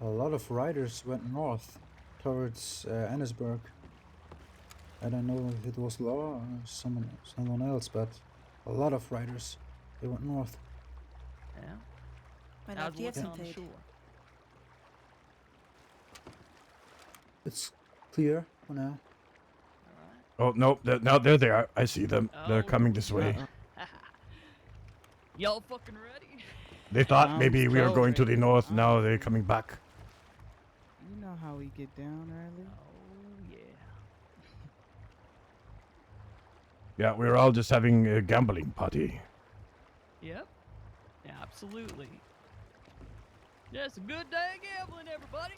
A lot of riders went north towards Annesburg. I don't know if it was Law or someone else, but a lot of riders, they went north. Yeah. My How's love, do you have what's some on the food? shore? It's clear for now. Oh no! Now there they are. I see them. They're Oh, coming this way. Y'all fucking ready? They thought Sounds maybe we were cold going to right the now, north. Now they're honestly. coming back. You know how we get down, Riley. Oh yeah. Yeah, we're all just having a gambling party. Yep. Absolutely. Yeah, it's a good day of gambling, everybody.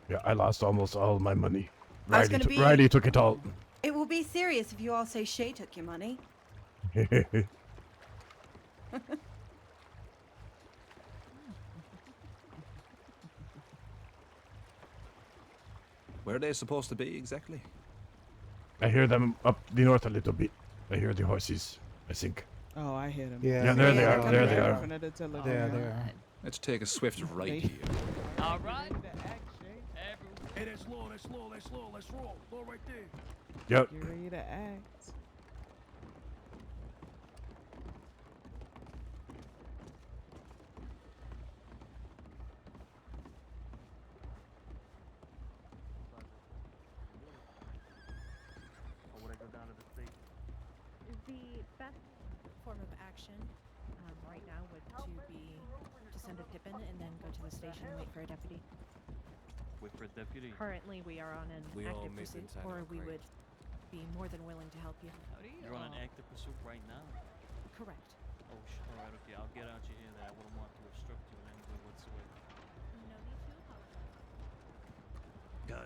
Yeah, I lost almost all my money. I was gonna be- Riley took it all. It will be serious if you all say Shay took your money. Where are they supposed to be exactly? I hear them up the north a little bit. I hear the horses, I think. Oh, I hit him. Yeah, Yeah, there they Yeah, are. they're There coming they right are. in front of the telegram. There they are. Let's take a swift right here. All right. Hey, that's low, that's low, that's low, let's roll. Low right there. Yep. Get ready to act. action right now would to send a dip in and then go to the station and wait for a deputy. Wait for a deputy. Currently, we are on an We all active meet pursuit, inside or our we would crates. be more than willing to help you. You're on an active pursuit right now. Correct. Oh, alright, okay. I'll get out your ear that I wouldn't want to obstruct you in any way whatsoever. No need to apologize. Go.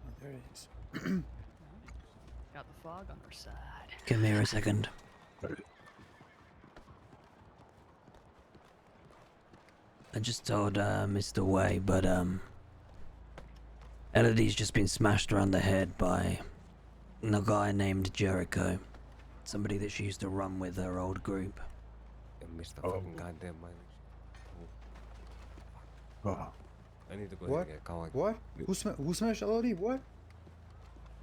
Oh, there it is. Got the fog on our side. Give me a second. I just told Mr. Way, but Elodie's just been smashed around the head by a guy named Jericho. Somebody that she used to run with her old group. And Mr. Fucking goddamn mileage. Oh. I need to go What? ahead and get going. What? Who smashed Elodie? What?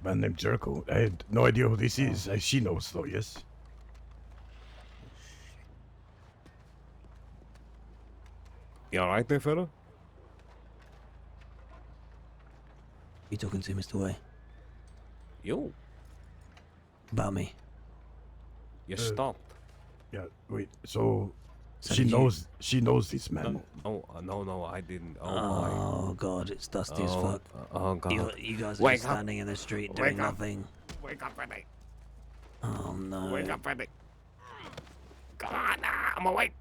Man named Jericho. I had no idea who this is. She knows though, yes. You alright there, fella? You talking to Mr. Way? Yo. About me? You stopped. Yeah, wait, so So she did you- knows she knows this man. No, I didn't. Oh, God, it's dusty as fuck. Oh, God. You guys are Wake just up. standing in the street Wake doing up. nothing. Wake up, Freddy. Oh, no. Wake up, Freddy. Come on, I'm awake.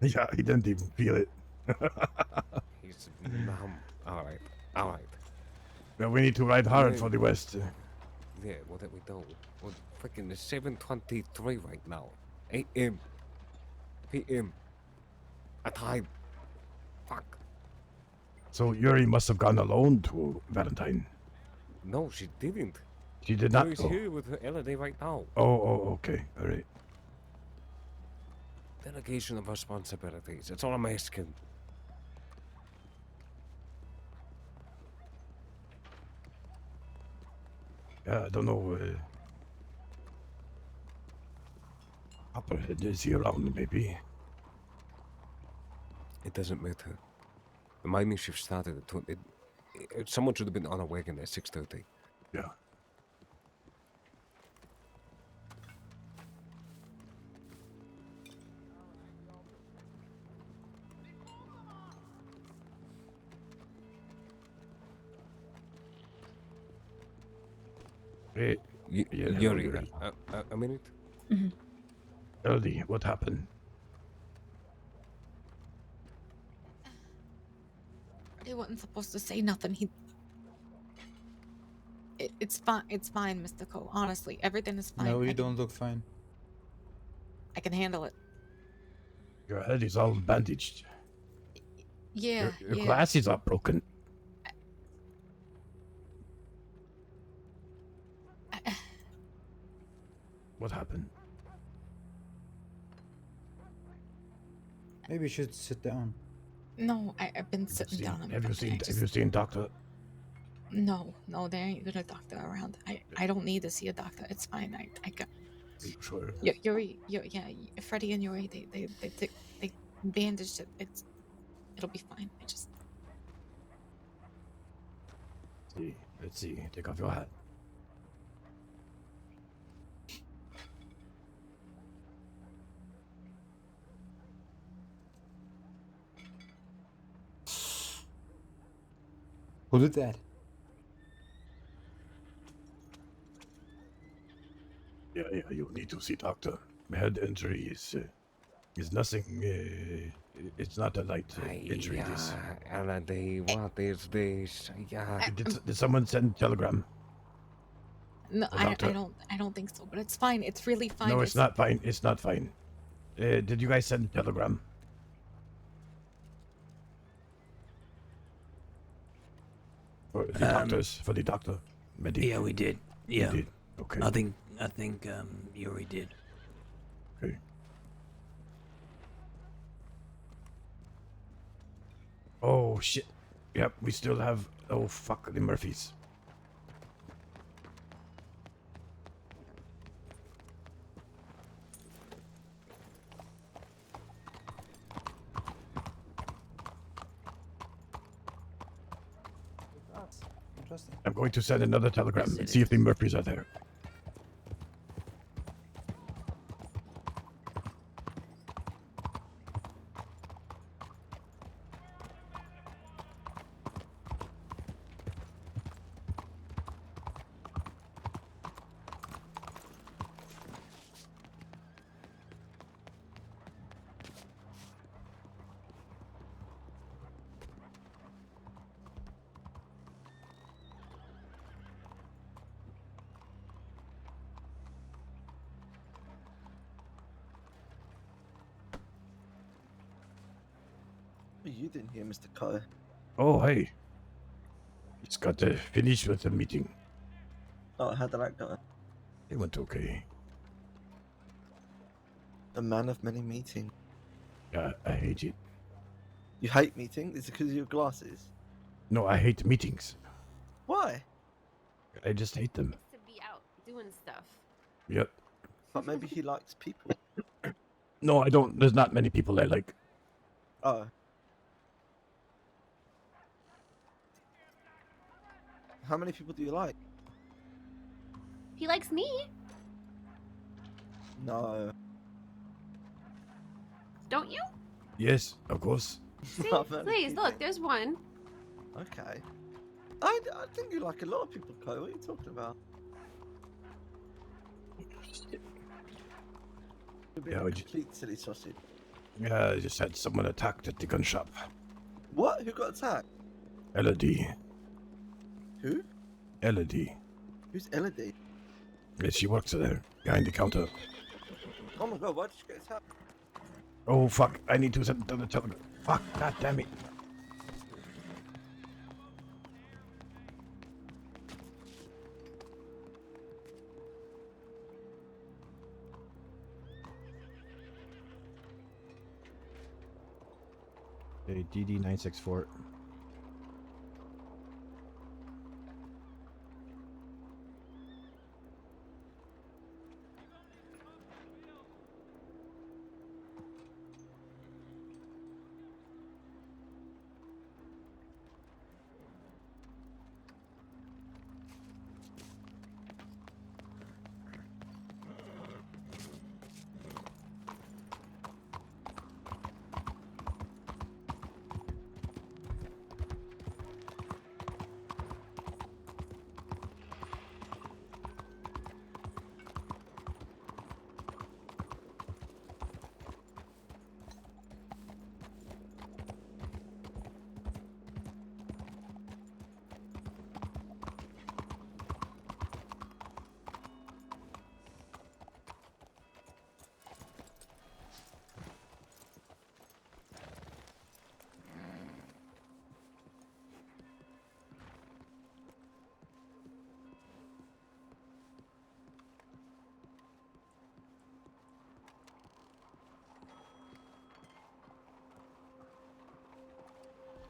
Yeah, he didn't even feel it. He's numb. Alright. Well, we need to ride hard for the West. Yeah, what did we do? We're freaking 7:23 right now. A.M. P.M. A time. Fuck. So Yuri must have gone alone to Valentine. No, she didn't. She did not Yuri's go. here with her Elodie right now. Oh, okay, all right. Delegation of responsibilities. That's all I'm asking. I don't know. Copperhead, is he around, maybe? It doesn't matter. The mining shift started at 20. Someone should have been on a wagon at 6:30. Yeah. Hey, Yuri, a minute? Elodie, what happened? He wasn't supposed to say nothing. It's fine. It's fine, Mr. Cole. Honestly, everything is fine. No, you don't look fine. I can handle it. Your head is all bandaged. Yeah. Your yeah. glasses are broken. What happened? Maybe you should sit down. No, I've been sitting down. Have you seen Doctor? No, there ain't been a doctor around. I don't need to see a doctor. It's fine. I got. Are you sure? Yuri, Freddie and Yuri, they bandaged it. It'll be fine. I just. Let's see. Take off your hat. Who did that? Yeah, you need to see doctor. Head injury is nothing. It's not a light injury. This. Elodie, what is this? Yeah. Did someone send telegram? No, The I doctor? don't think so. But it's fine. It's really fine. No, it's not fine. It's not fine. Did you guys send a telegram? For the doctors, for the doctor. Medic. Yeah, we did. You Yeah. did? Okay. I think Yuri did. Okay. Oh shit. Yep, we still have. Oh fuck the Murphys. interesting. I'm going to send another telegram and see if the Murphys are there. What are you doing here, Mr. Coe? Oh, hey. Just got to finish with the meeting. Oh, how did that go? It went okay. A man of many meetings. Yeah, I hate it. You hate meetings? Is it because of your glasses? No, I hate meetings. Why? I just hate them. To be out doing stuff. Yep. But maybe he likes people. No, I don't. There's not many people I like. Oh. How many people do you like? He likes me. No. Don't you? Yes, of course. See? Please, look, there's one. Okay. I think you like a lot of people, Coe. What are you talking about? You're being Yeah, a would you- complete silly sausage. Yeah, I just had someone attacked at the gun shop. What? Who got attacked? Elodie. Who? Elodie. Who's Elodie? Yes, she works there, behind the counter. Oh my god, why did you get attacked? Oh, fuck. I need to send another telegram. Fuck, god damn it. Okay, DD964.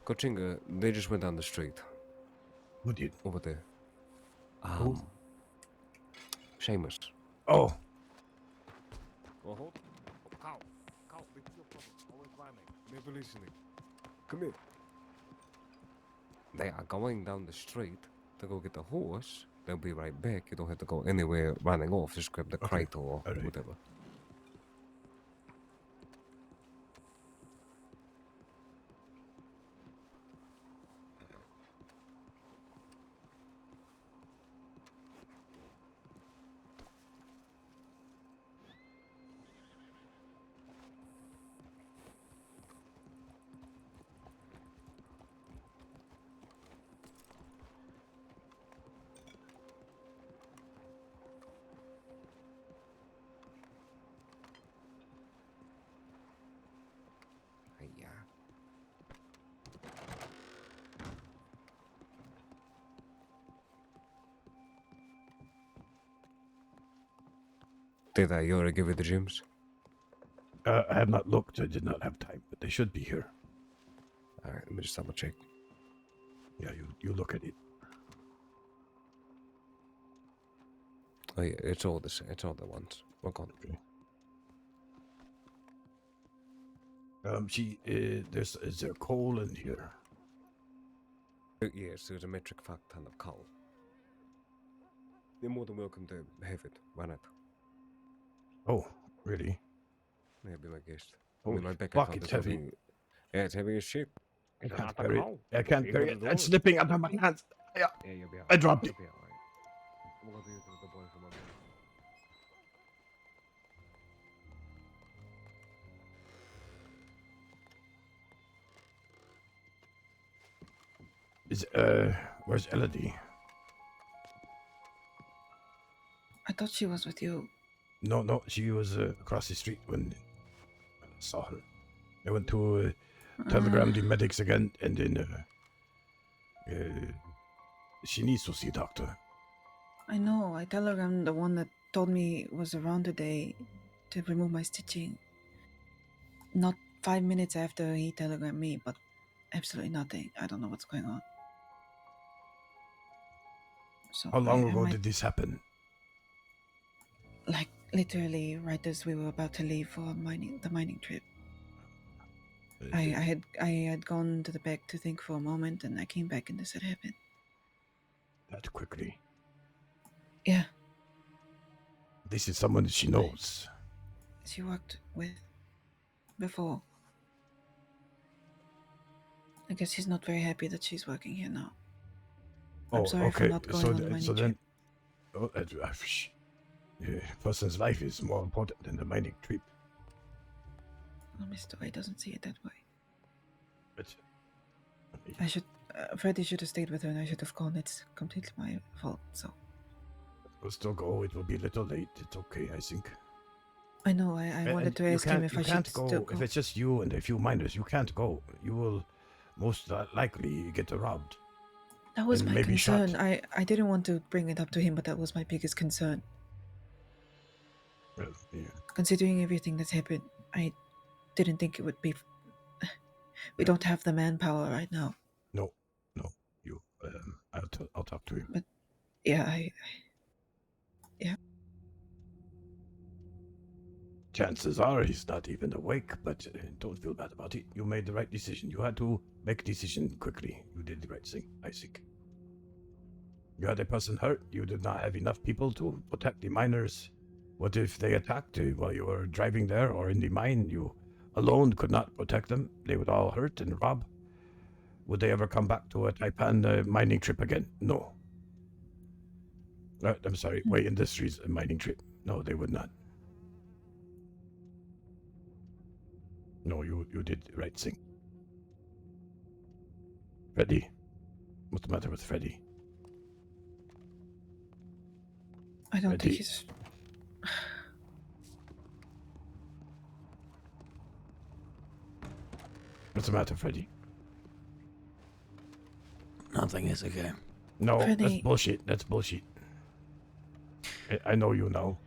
Kochinga, they just went down the street. Who did? Over there. Who? Seamus. Oh. Well, hold. Cow. Cow, this is your problem. Always rhyming. Never listening. Come here. They are going down the street to go get the horse. They'll be right back. You don't have to go anywhere running off. Just grab the crate or whatever. Yeah. Did I already give you the gyms? I have not looked. I did not have time, but they should be here. Alright, let me just double check. Yeah, you look at it. Oh yeah, it's all the same. It's all the ones. We're gone. Okay. Is there coal in here? Yes, there's a metric fuck ton of coal. You're more than welcome to have it. Why not? Oh, really? Yeah, be my guest. Holy my back fuck, account it's is heavy. helping. Yeah, it's heavy as shit. I It's can't not the carry it. coal. I can't You carry gotta it. do It's it. slipping out of my hands. Yeah. Yeah, you'll be alright. I dropped it. You'll be alright. I'm gonna do it to the boy from my place. Where's Elodie? I thought she was with you. No, she was across the street when I saw her. I went to telegram the medics again, and then she needs to see a doctor. I know. I telegrammed the one that told me was around today to remove my stitching. Not 5 minutes after he telegrammed me, but absolutely nothing. I don't know what's going on. So How long ago did this happen? Like literally right as we were about to leave for the mining trip. I had gone to the back to think for a moment, and I came back and this had happened. That quickly. Yeah. This is someone she knows. She worked with before. I guess she's not very happy that she's working here now. I'm sorry for not going on the mining trip. Person's life is more important than the mining trip. Well, Mr. Ray doesn't see it that way. But I should. Freddy should have stayed with her, and I should have gone. It's completely my fault. So. We'll still go. It will be a little late. It's okay, I think. I know. I wanted to ask him if I should still go. If it's just you and a few miners, you can't go. You will most likely get robbed. That was my concern. Shot. I didn't want to bring it up to him, but that was my biggest concern. Well, yeah. Considering everything that's happened, I didn't think it would be. We don't have the manpower right now. No. You. I'll talk to him. But yeah, yeah. Chances are he's not even awake, but don't feel bad about it. You made the right decision. You had to make a decision quickly. You did the right thing, I think. You had a person hurt. You did not have enough people to protect the miners. What if they attacked you while you were driving there or in the mine? You alone could not protect them. They would all hurt and rob. Would they ever come back to a Taipan mining trip again? No. I'm sorry, Way Industries mining trip. No, they would not. No, you did the right thing. Freddy. What's the matter with Freddy? I don't think he's... What's the matter, Freddy? Nothing, is okay. No, Freddy. That's bullshit. That's bullshit. I know you know.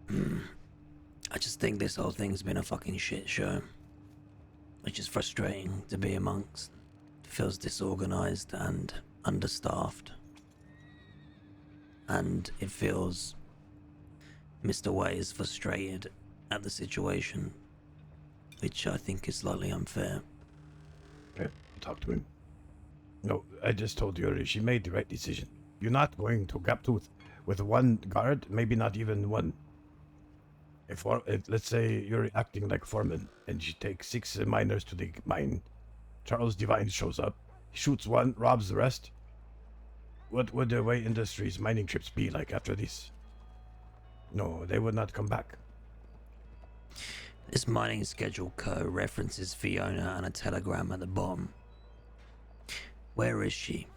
I just think this whole thing's been a fucking shit show. Which is frustrating to be amongst. It feels disorganized and understaffed. And it feels Mr. Way is frustrated at the situation, which I think is slightly unfair. Yeah, talk to him. No, I just told you already, she made the right decision. You're not going to Gaptooth with one guard, maybe not even one. If let's say you're acting like foreman and you take 6 miners to the mine, Charles Devine shows up, shoots one, robs the rest. What would the Way Industries mining trips be like after this? No, they would not come back. This mining schedule references Fiona and a telegram at the bottom. Where is she?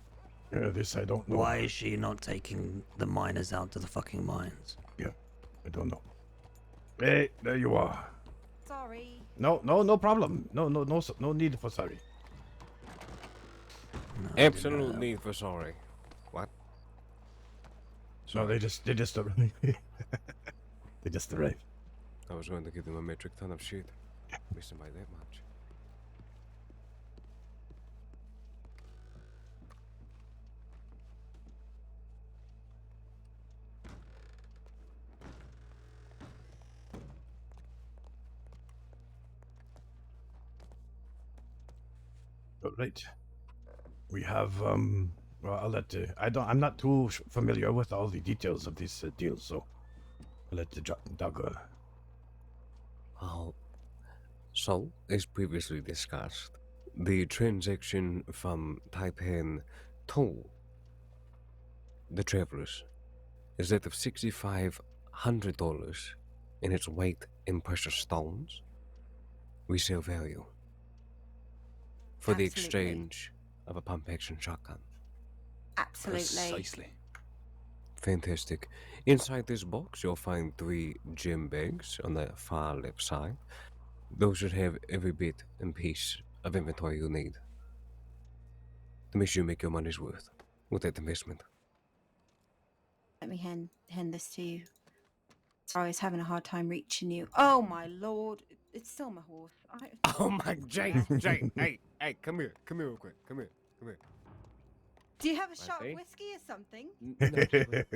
This I don't know. Why is she not taking the miners out to the fucking mines? Yeah, I don't know. Hey, there you are. Sorry. No problem. No need for sorry. No, Absolute need for sorry. What? No, they just arrived. They just arrived. I was going to give them a metric ton of shit. Missing by that much. All right. We have well, I'll let I'm not too familiar with all the details of this deal, so I'll let Doug. Oh, so as previously discussed, the transaction from Taipan to the travelers is that of $6,500 in its weight in precious stones, resale value, for the exchange of a pump action shotgun. Absolutely. Precisely. Fantastic. Inside this box, you'll find 3 gem bags on the far left side. Those should have every bit and piece of inventory you need to make sure you make your money's worth with that investment. Let me hand this to you. Sorry, I was having a hard time reaching you. Oh my lord, it's still my horse. Oh my, Jay, hey, come here real quick, come here. Do you have a My shot face? of whiskey or something? No,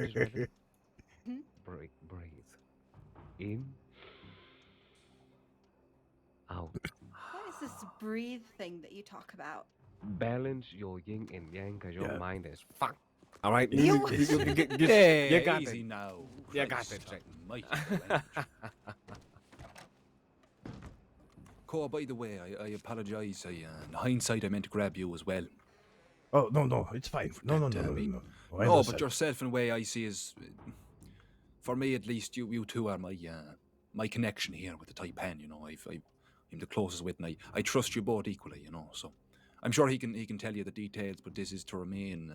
just wait. Hmm? Breathe. In. Out. What is this breathe thing that you talk about? Balance your yin and yang because your mind is fucked. All right? You- You got easy it. now. You got Christ it, Jay. almighty, the language. Cole, by the way, I apologise. In hindsight, I meant to grab you as well. Oh no, it's fine. No. I I mean, no, understand. but yourself, in a way, I see as, for me at least, you two are my connection here with the Taipan. You know, I'm the closest with, and I trust you both equally. You know, so I'm sure he can tell you the details, but this is to remain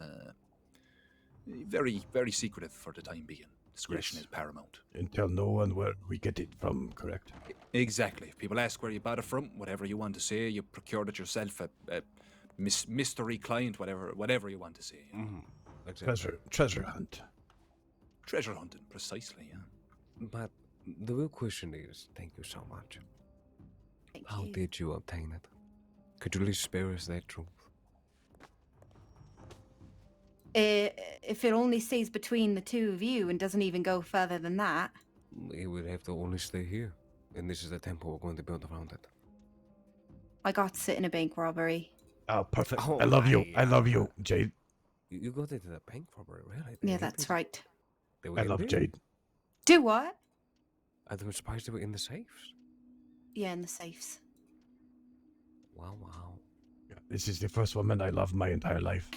very, very secretive for the time being. Discretion Yes. is paramount. And tell no one where we get it from, correct? Exactly. If people ask where you bought it from, whatever you want to say, you procured it yourself, a mystery client, whatever you want to say. You know? Treasure hunt. Treasure hunting, precisely, yeah. But the real question is, thank you so much. How did you obtain it? Could you at least spare us that truth? If it only stays between the two of you and doesn't even go further than that. It would have to only stay here. And this is the temple we're going to build around it. I got to sit in a bank robbery. Oh, perfect. Oh I love you. my, I love you, Jade. You got into the bank robbery, really? Yeah, that's right. I love Jade. Do what? I was surprised they were in the safes. Yeah, in the safes. Wow. This is the first woman I love my entire life.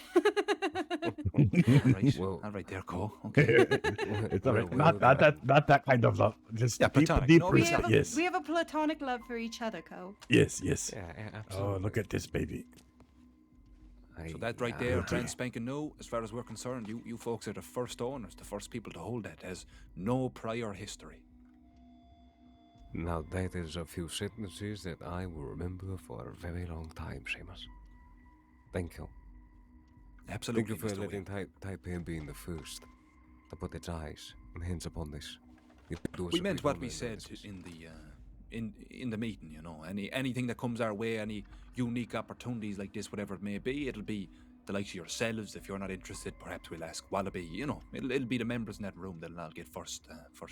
Right, Well, all right there, Cole. Okay. It's all right. Not that kind of love. Just Yeah, deep, platonic. deep No, We respect. have, a, Yes. we have a platonic love for each other, Co. Yes. Yeah, absolutely. Oh, look at this baby. So that right there, brand spanking new, as far as we're concerned, you folks are the first owners, the first people to hold that. Has no prior history. Now that is a few sentences that I will remember for a very long time, Seamus. Thank you. Absolutely, Thank you for Mr. letting Taipan being the first to put its eyes and hands upon this. We meant what we said in the meeting, you know. Anything that comes our way, any unique opportunities like this, whatever it may be, it'll be the likes of yourselves. If you're not interested, perhaps we'll ask Wallaby. You know, it'll be the members in that room that'll all get first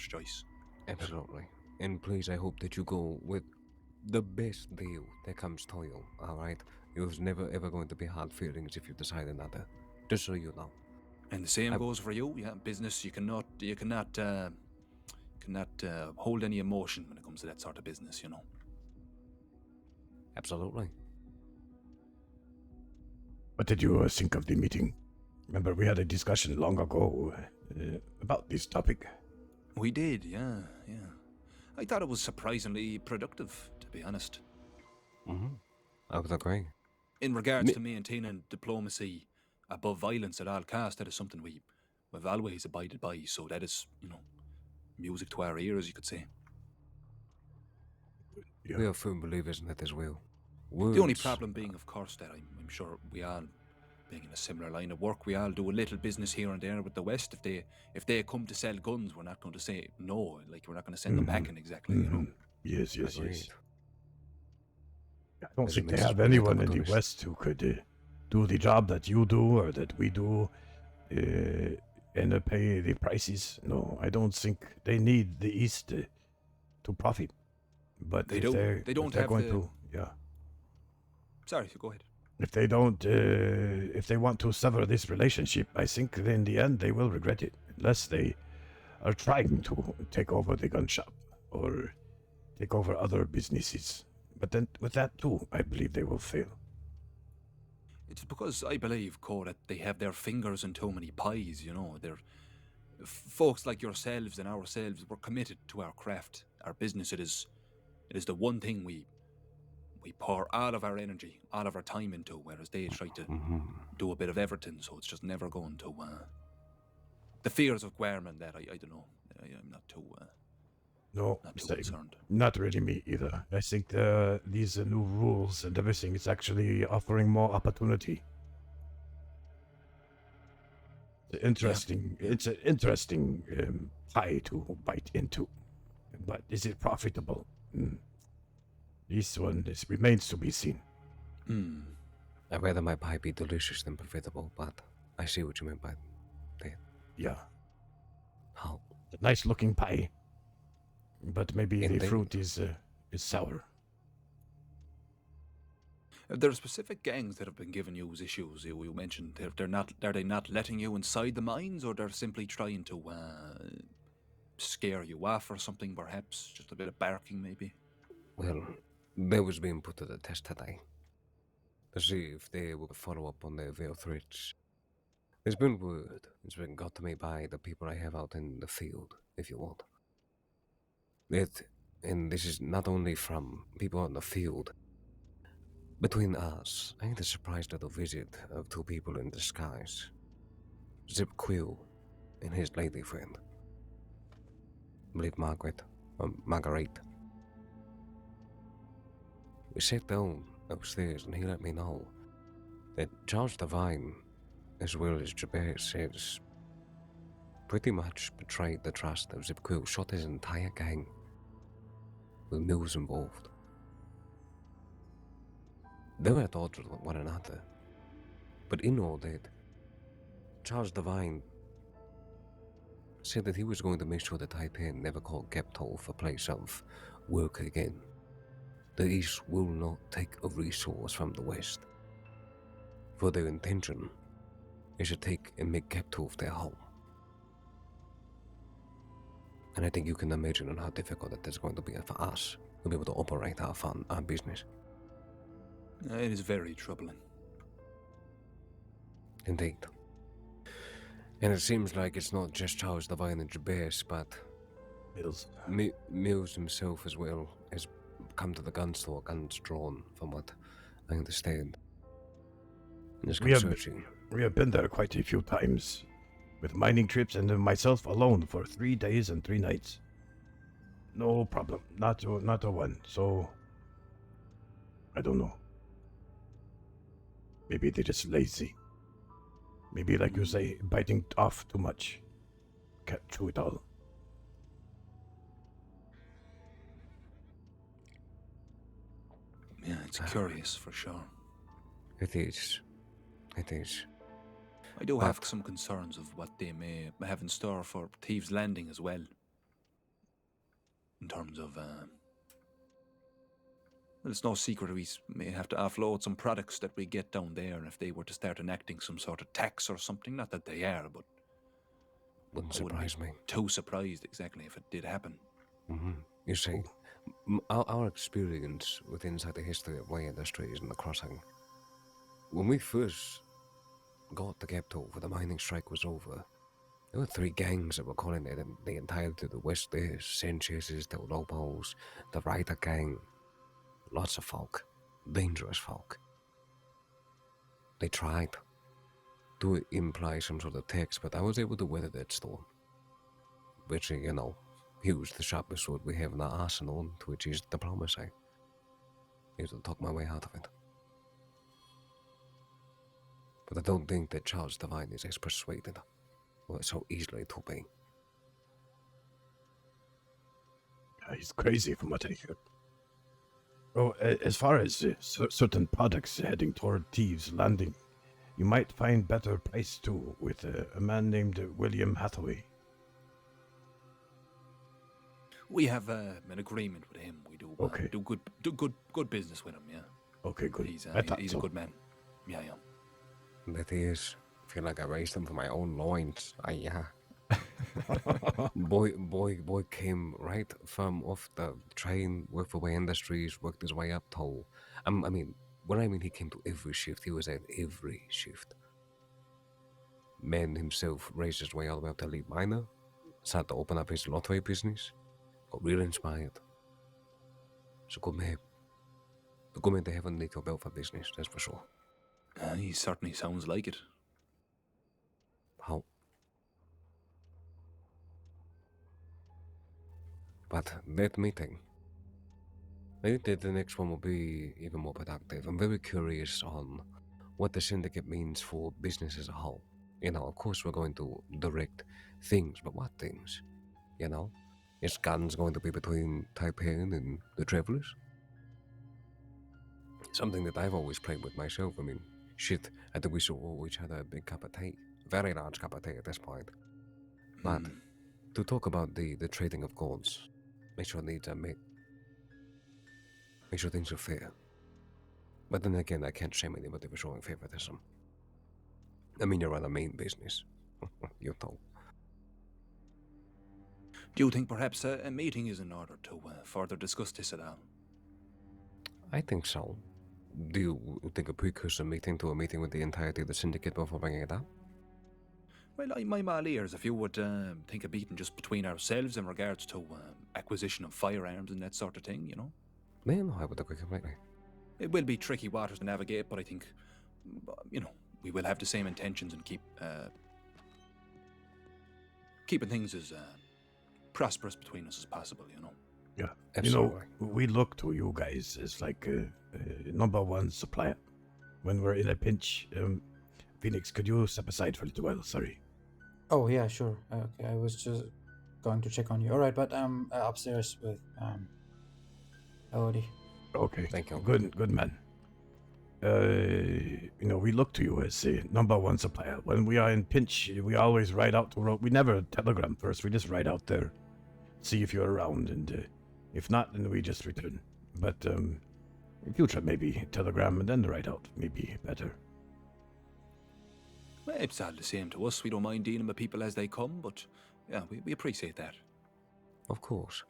choice. Absolutely. And please, I hope that you go with the best deal that comes to you, alright? There's never ever going to be hard feelings if you decide another. Just so you know. And the same goes for you. Yeah, business. You cannot hold any emotion when it comes to that sort of business. You know. Absolutely. What did you think of the meeting? Remember, we had a discussion long ago about this topic. We did, yeah. I thought it was surprisingly productive, to be honest. I would agree. In regards to maintaining diplomacy above violence at all costs, that is something we've always abided by. So that is, music to our ears, you could say. Yeah. We are firm believers in that as well. The only problem being, of course, that I'm sure we all, being in a similar line of work, we all do a little business here and there with the West. If they come to sell guns, we're not going to say no. Like, we're not going to send them packing exactly, you know. Yes. Agreed. I don't As think a they message have for the anyone in the opportunist. West who could do the job that you do or that we do and pay the prices. No, I don't think they need the East to profit. But They if don't. they're, They don't if they're have going the- to, yeah. Sorry, go ahead. If they don't, if they want to sever this relationship, I think in the end they will regret it, unless they are trying to take over the gun shop or take over other businesses. But then with that too, I believe they will fail. It's because I believe, Cole, that they have their fingers in too many pies, you know. They're folks like yourselves and ourselves, we're committed to our craft, our business. It is the one thing we pour all of our energy, all of our time into, whereas they try to do a bit of everything, so it's just never going to... the fears of Guerman, that, I don't know. I'm not too... No, not too same. concerned. Not really me either. I think these new rules and everything is actually offering more opportunity. Interesting. It's an interesting pie to bite into, but is it profitable? This one remains to be seen. I'd rather my pie be delicious than profitable, but I see what you mean by that. Yeah. How? A nice looking pie, but maybe Indeed. the fruit is sour. There are specific gangs that have been giving you issues. You mentioned are they not letting you inside the mines, or they're simply trying to scare you off or something, perhaps? Just a bit of barking, maybe? Well, they was being put to the test today to see if they would follow up on their veiled threats. There's been word. It's been got to me by the people I have out in the field, if you want. And this is not only from people out in the field. Between us, I had a surprise little visit of two people in disguise. Zip Quill and his lady friend. I believe Marguerite. We sat down upstairs and he let me know that Charles Devine, as well as Jabez, has pretty much betrayed the trust of Zip Quill, shot his entire gang, with Mills involved. They were at odds with one another, but in all that, Charles Devine said that he was going to make sure that Taipan never called Geptolf a place of work again. The East will not take a resource from the West, for their intention is to take and make Geptolf their home. And I think you can imagine on how difficult it is going to be for us to be able to operate our business. It is very troubling. Indeed. And it seems like it's not just Charles Devine and Jabez, but Mills himself as well has come to the gun store, guns drawn, from what I understand. We have been there quite a few times, with mining trips and myself alone for 3 days and 3 nights. No problem, not a one. So I don't know. Maybe they're just lazy. Maybe, like you say, biting off too much. Can't chew it all. Yeah, it's curious for sure. It is. It is. I do have some concerns of what they may have in store for Thieves' Landing as well. In terms of, well, it's no secret we may have to offload some products that we get down there, and if they were to start enacting some sort of tax or something, not that they are, but... Wouldn't surprise me. Too surprised, exactly, if it did happen. You see, our experience with inside the history of Way Industries and the Crossing, when we first got the Geptolf, where the mining strike was over, there were 3 gangs that were calling it the entirety to the west there. Sanchez's, the Lobos, the Rider Gang. Lots of folk. Dangerous folk. They tried to imply some sort of tax, but I was able to weather that storm. Which, you know, used the sharpest sword we have in our arsenal, which is diplomacy. Used to talk my way out of it. But I don't think that Charles Devine is as persuaded, or so easily to be. He's crazy from what I hear. Oh, as far as certain products heading toward Thieves' Landing, you might find better price too with a man named William Hathaway. We have an agreement with him. We do do good business with him. Yeah. Okay, good. He's I thought a so. good man. Yeah, yeah. That is, feel like I raised them from my own loins. Boy came right from off the train, worked for Way Industries, worked his way up to. I mean, when I mean he came to every shift, he was at every shift. Man himself raised his way all the way up to lead minor, started to open up his lottery business, got real inspired. It's a good man. A good man to have underneath your belt for business, that's for sure. He certainly sounds like it. How? But that meeting, I think that the next one will be even more productive. I'm very curious on what the syndicate means for business as a whole. You know, of course we're going to direct things, but what things? You know? Is guns going to be between Taipan and the Travelers? Something that I've always played with myself. I mean, shit, I think we should owe each other a big cup of tea. Very large cup of tea at this point. But to talk about the trading of goods, make sure needs are met. Make sure things are fair. But then again, I can't shame anybody for showing favoritism. I mean, you're on a main business. You know. Do you think perhaps a meeting is in order to further discuss this at all? I think so. Do you think a precursor meeting to a meeting with the entirety of the syndicate before bringing it up? Well, I'm all ears if you would think of meeting just between ourselves in regards to acquisition of firearms and that sort of thing, you know? Yeah, no, I would agree completely. It will be tricky waters to navigate, but I think, you know, we will have the same intentions and keeping things as prosperous between us as possible, you know? Yeah. Absolutely. You know, we look to you guys as like a number one supplier. When we're in a pinch, Phoenix, could you step aside for a little while? Sorry. Oh yeah, sure. Okay, I was just going to check on you. All right, but upstairs with Elodie. Okay. Thank you. Good man. You know, we look to you as a number one supplier. When we are in pinch, we always ride out to road. We never telegram first. We just ride out there, see if you're around, and if not, then we just return. But in future, maybe telegram and then ride out. Maybe better. Well, it's all the same to us. We don't mind dealing with people as they come, but yeah, we appreciate that. Of course.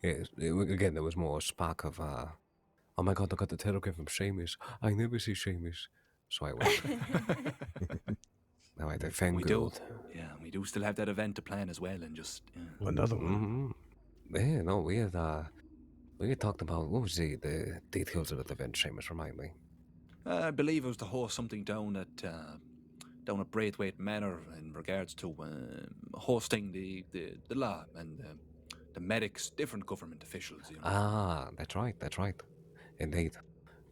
Yes, again, there was more a spark of, oh my god, I got the telegram from Seamus. I never see Seamus. So I went. Now I thank We God. do. Yeah, we do still have that event to plan as well, and just... Yeah. Another one. Yeah, no, we had talked about, what was the details of the event, Seamus, remind me. I believe it was to host something down at Braithwaite Manor in regards to hosting the law and the medics, different government officials. You know. Ah, that's right. Indeed.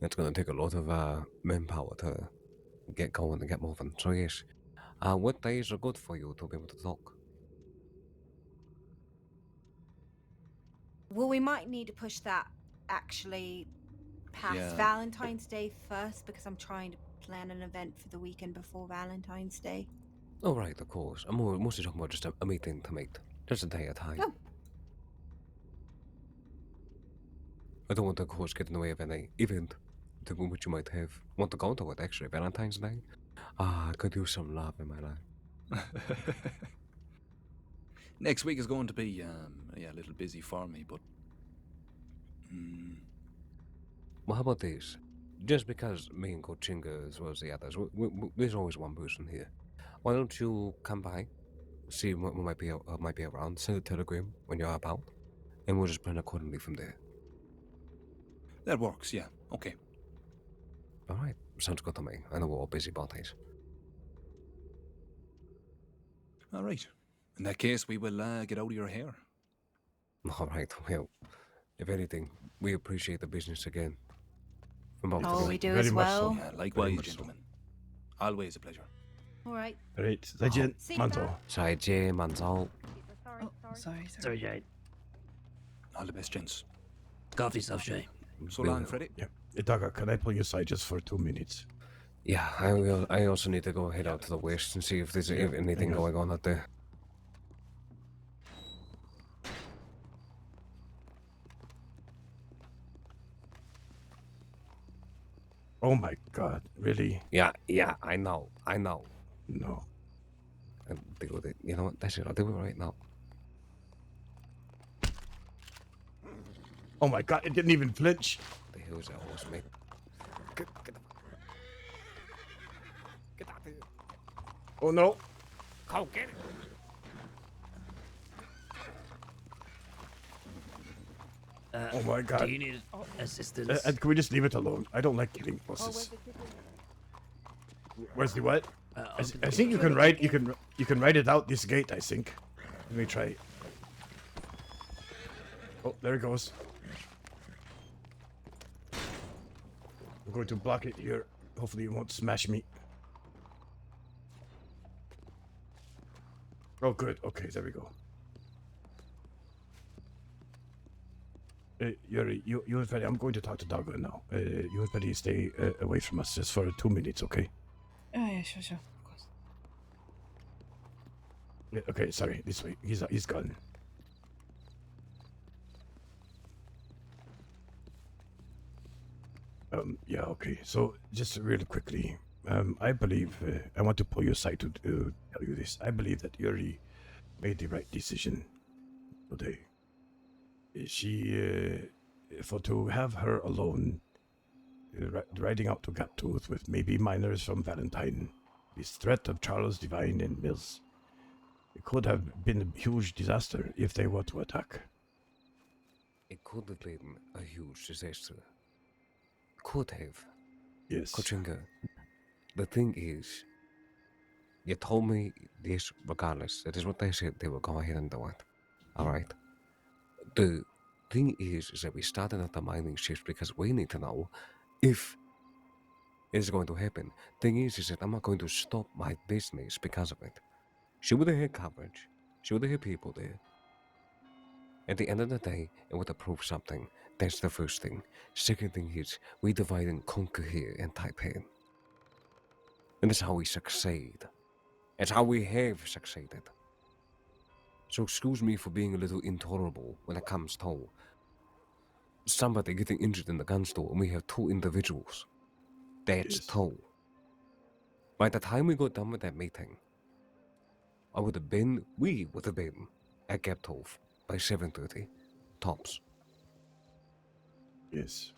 That's going to take a lot of manpower to get going and get moving. So yes. What days are good for you to be able to talk? Well, we might need to push that actually past Yeah. Valentine's Day first because I'm trying to plan an event for the weekend before Valentine's Day. Oh, right, of course. I'm mostly talking about just a meeting to meet. Just a day at a time. Oh. I don't want to, of course, get in the way of any event to which you might want to go to it, actually. Valentine's Day? I could use some love in my life. Next week is going to be a little busy for me, but... Well, how about this? Just because me and Kochinga as well as the others, there's always one person here. Why don't you come by, see what might be around, send a telegram when you're about, and we'll just plan accordingly from there. That works, yeah. Okay. All right, sounds good to me. I know we're all busy bodies. All right. In that case, we will get out of your hair. All right, well, if anything, we appreciate the business again. From both of Oh, you. we do as well. Yeah, likewise, gentlemen. Always a pleasure. All right. Right, Zaijian, See you, Manto. Zaijian, Manto. Oh, sorry. Sorry, Jade. All the best, gents. Coffee stuff, Jay. So long, Freddy. Yeah. Itaga, can I pull you aside just for 2 minutes? Yeah, I also need to go head out to the west and see if there's anything going on out there. Oh my God! Really? Yeah, I know. No. And deal with it. You know what? That's it. I'll do it right now. Oh my God! It didn't even flinch. The hell is that horse, mate? Get out of here. Oh no! Go get it. Oh my God! Do you need assistance? And can we just leave it alone? I don't like killing horses. Where's the what? I think you can write. You can write it out this gate. I think. Let me try. Oh, there it goes. I'm going to block it here. Hopefully, it won't smash me. Oh, good. Okay, there we go. Yuri, you and Freddy, I'm going to talk to Doggo now. You and Freddy stay away from us just for 2 minutes, okay? Oh, yeah, sure, of course. Yeah, okay, sorry, this way. He's gone. Yeah, okay. So, just really quickly, I believe, I want to pull you aside to tell you this. I believe that Yuri made the right decision today. She, to have her alone, riding out to Gaptooth with maybe miners from Valentine, this threat of Charles Divine and Mills, it could have been a huge disaster if they were to attack. It could have been a huge disaster. Could have. Yes. Kochinga, the thing is, you told me this regardless. That is what they said. They will go ahead and do it. Alright? The thing is that we started at the mining shift because we need to know if it's going to happen. Thing is that I'm not going to stop my business because of it. She would have had coverage. She would have had people there. At the end of the day, it would have proved something. That's the first thing. Second thing is, we divide and conquer here in Taipei. And that's how we succeed. It's how we have succeeded. So excuse me for being a little intolerable when it comes to somebody getting injured in the gun store and we have 2 individuals. That's two. By the time we got done with that meeting, we would have been at Gaptooth by 7:30, tops. Yes.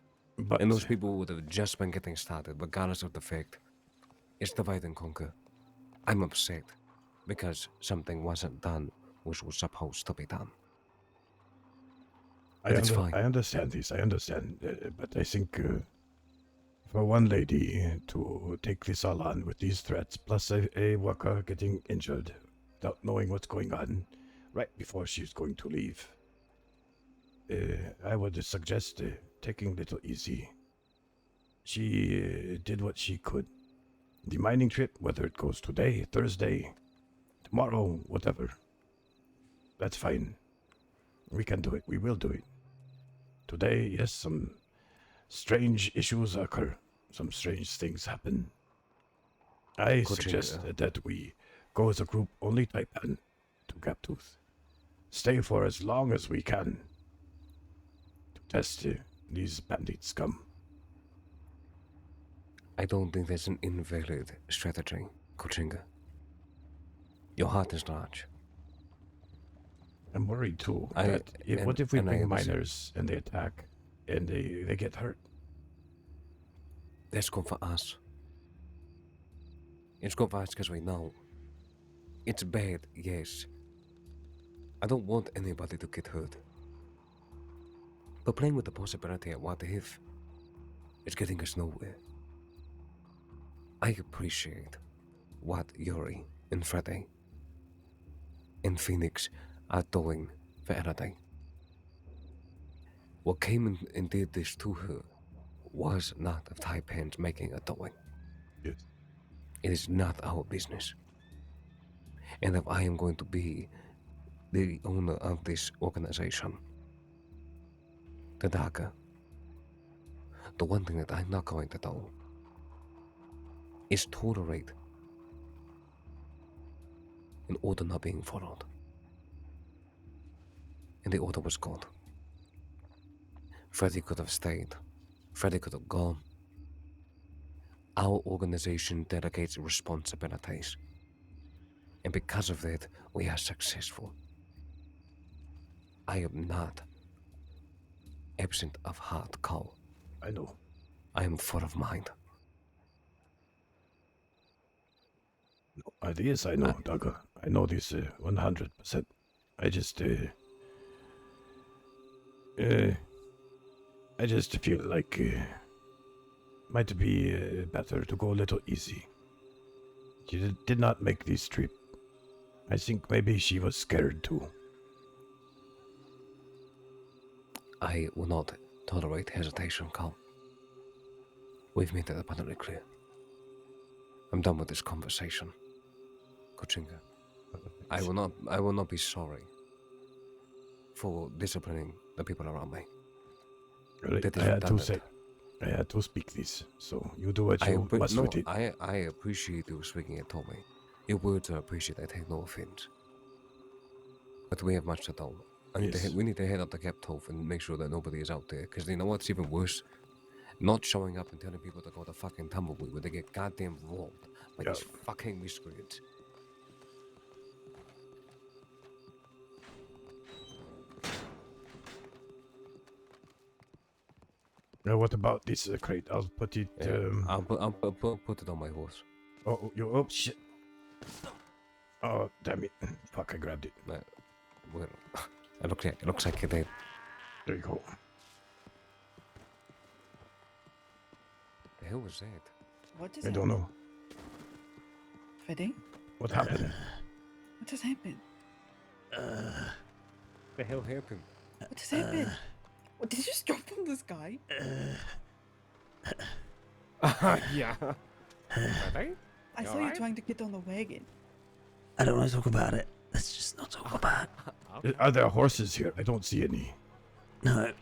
And those people would have just been getting started, regardless of the fact it's divide and conquer. I'm upset because something wasn't done which was supposed to be done. It's fine. I understand this, I understand. But I think for one lady to take this all on with these threats, plus a worker getting injured without knowing what's going on right before she's going to leave, I would suggest taking a little easy. She did what she could. The mining trip, whether it goes today, Thursday, tomorrow, whatever, that's fine. We can do it. We will do it. Today, yes, some strange issues occur. Some strange things happen. I suggest that we go as a group, only Taipan, to Gaptooth. Stay for as long as we can to test these bandit scum. I don't think that's an invalid strategy, Kochinga. Your heart is large. I'm worried too. What if we bring miners and they attack and they get hurt? That's good for us. It's good for us because we know. It's bad, yes. I don't want anybody to get hurt. But playing with the possibility of what if is getting us nowhere. I appreciate what Yuri and Freddy and Phoenix are doing for Eladay. What came in and did this to her was not of Taipan's making or doing. Yes. It is not our business. And if I am going to be the owner of this organization, the Daga, the one thing that I'm not going to do is tolerate an order not being followed. And the order was good. Freddy could have stayed. Freddy could have gone. Our organization delegates responsibilities. And because of that, we are successful. I am not absent of heart, Cole. I know. I am full of mind. Ideas, I know, Dagger. I know this 100%. I just feel like might be better to go a little easy. She did not make this trip. I think maybe she was scared too. I will not tolerate hesitation, Cole. We've made that abundantly clear. I'm done with this conversation. Kochinga. I will not be sorry for disciplining the people around me. Really, That is I redundant. had to speak this, so you do what you must with it. I appreciate you speaking it to me. Your words are appreciated, I take no offense. But we have much to do. We need to head up to Captov and make sure that nobody is out there. Because you know what's even worse? Not showing up and telling people to go to fucking Tumbleweed where they get goddamn robbed by these fucking miscreants. Now, what about this crate? I'll put it. I'll put it on my horse. Oh, oh shit! Oh damn it! Fuck! I grabbed it. Well, it looks like it did. There you go. The hell was that? What is I don't know. Freddy? What happened? What has happened? The hell happened? What has happened? What, did you just drop from the sky? Yeah. I saw you trying to get on the wagon. I don't want to talk about it. Let's just not talk about it. Are there horses here? I don't see any. No.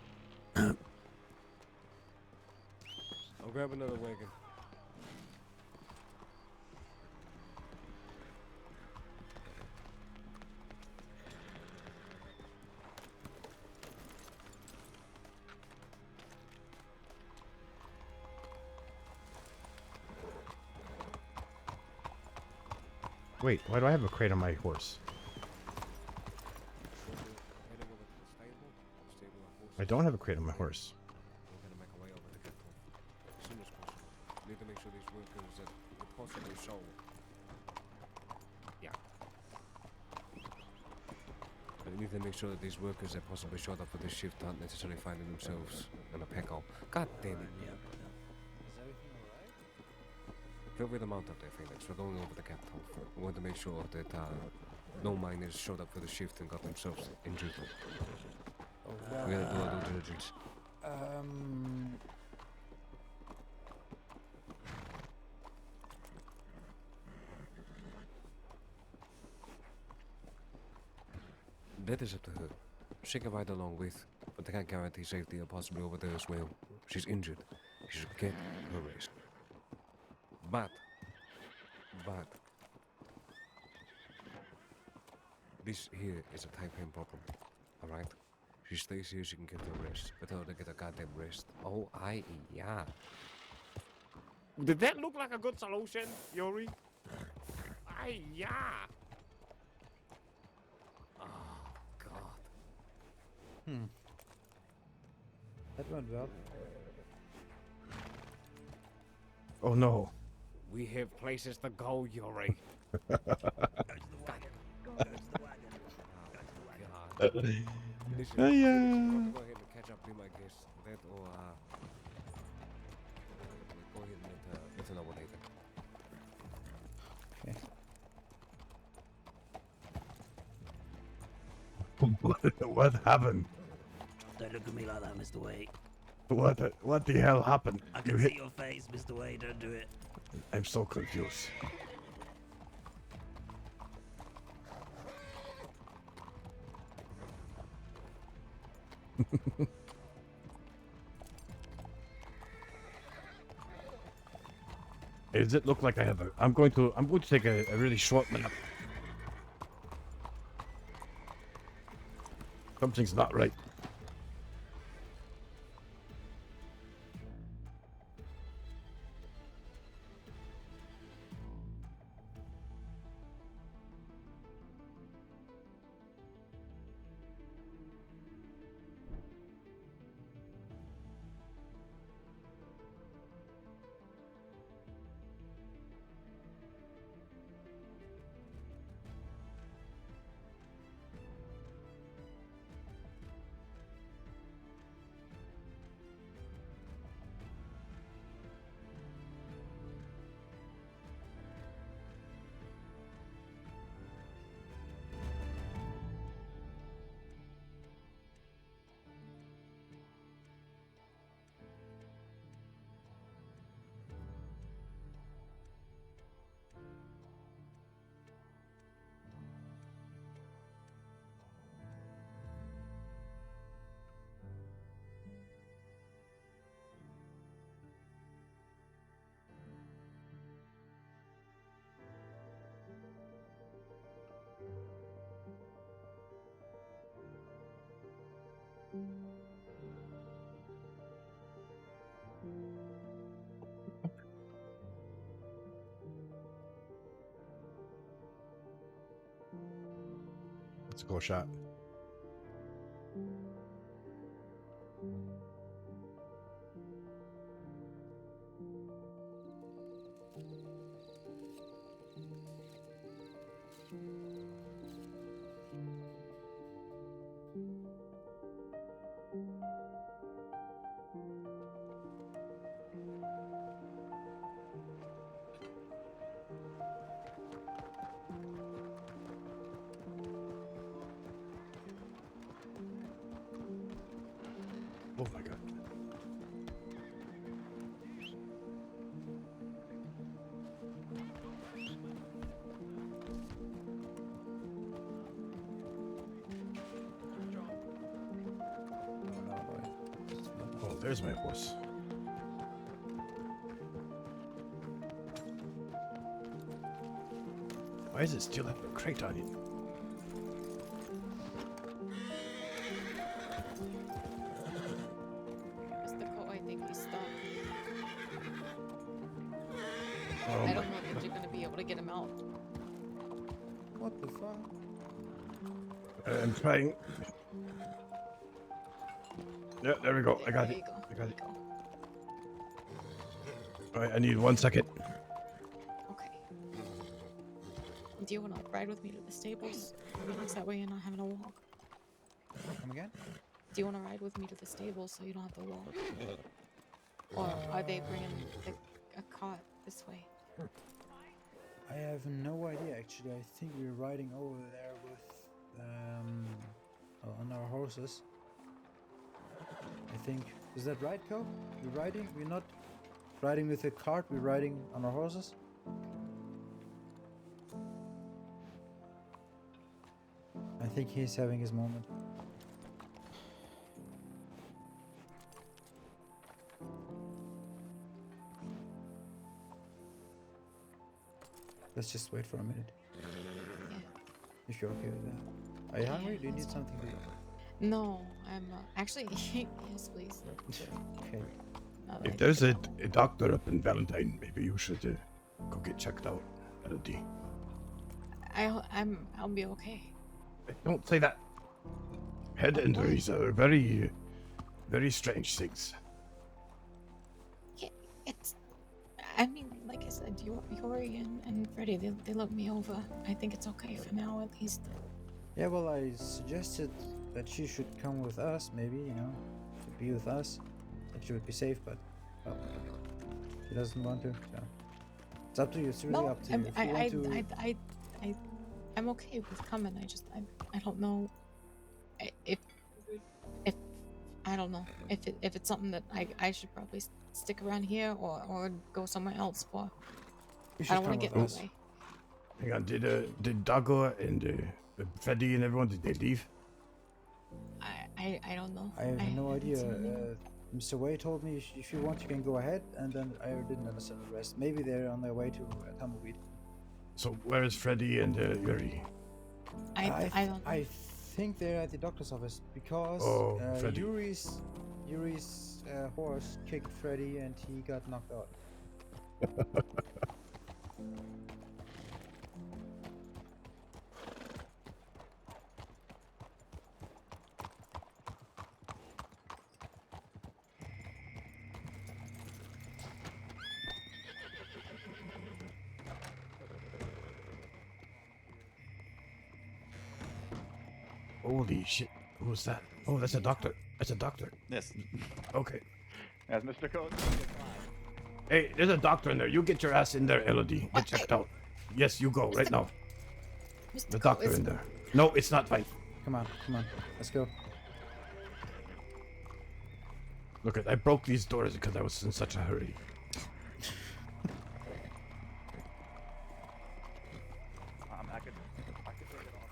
No. I'll grab another wagon. Wait, why do I have a crate on my horse? I don't have a crate on my horse. We're gonna make our way over to Capitol as soon as possible. We need to make sure these workers that could possibly show. Yeah. We need to make sure that these workers that possibly showed up for this shift aren't necessarily finding themselves in a pickle. God damn it. Yeah. Feel free to mount up there, Phoenix. We're going over the Capitol. We want to make sure that no miners showed up for the shift and got themselves injured. We gotta do our due diligence. That is up to her. She can ride along with, but they can't guarantee safety or possibly over there as well. She's injured. She should get her rest. But this here is a Taipan problem, alright? She stays here, she can get her rest. But tell her to get a goddamn rest. Oh, yeah. Did that look like a good solution, Yuri? Yeah. Oh, God. That went well. Oh no. We have places to go, Yuri. Listen, go ahead and catch up, be my guest. That or go ahead and let her know what they think. Okay. What happened? Don't look at me like that, Mr. Wade. What the hell happened? I can see your face, Mr. Wade. Don't do it. I'm so confused. Does it look like I have a... I'm going to take a really short nap. Something's not right. tactical shot. Oh my god. Oh, there's my horse. Why is it still have a crate on it? Mr. Cole, I think he's stuck. Oh I don't know if you're gonna be able to get him out. What the fuck? I'm trying. Yeah, there we go. I got There it. you go. I got it. Alright, I need 1 second. Okay. Do you want to ride with me to the stables? Because that way you're not having to walk. Come again? Do you want to ride with me to the stables so you don't have to walk? Or are they bringing a cart this way? I have no idea actually. I think we're riding over there with on our horses. I think, is that right, Cope? We're riding? We're not riding with a cart, we're riding on our horses? I think he's having his moment. Let's just wait for a minute. Yeah. If you're okay with that. Are you hungry? Do you need something to eat? No, I'm actually yes, please. Okay. Now that I If think there's about a doctor up in Valentine, maybe you should go get checked out. LD. it. I'll be okay. Don't say that. Head injuries are very, very strange things. Yeah, it's. I mean, like I said, Yori and Freddy, they looked me over. I think it's okay for now, at least. Yeah, well, I suggested that she should come with us, maybe, you know, to be with us. That she would be safe, but, well, she doesn't want to, so. It's up to you, it's really No, up to you. If you want to... I'm okay with coming. I don't know if I don't know if it's something that I should probably stick around here or go somewhere else for. I don't want to get in the way. Hang on, did Dago and Freddy and everyone, did they leave? I don't know. I have no haven't idea. seen them. Mr. Wei told me if you want, you can go ahead, and then I didn't understand the rest. Maybe they're on their way to Tumbleweed. So where is Freddy and Yuri? I don't know. I think they're at the doctor's office because Freddy. Yuri's horse kicked Freddy and he got knocked out. Holy shit. Who's that? Oh, that's a doctor. That's a doctor. Yes. Okay. As Mr. Code. Hey, there's a doctor in there. You get your ass in there, Elodie. Get checked out. Yes, you go right now. The doctor in there. No, it's not fine. Come on, let's go. Look, I broke these doors because I was in such a hurry. I could take it off.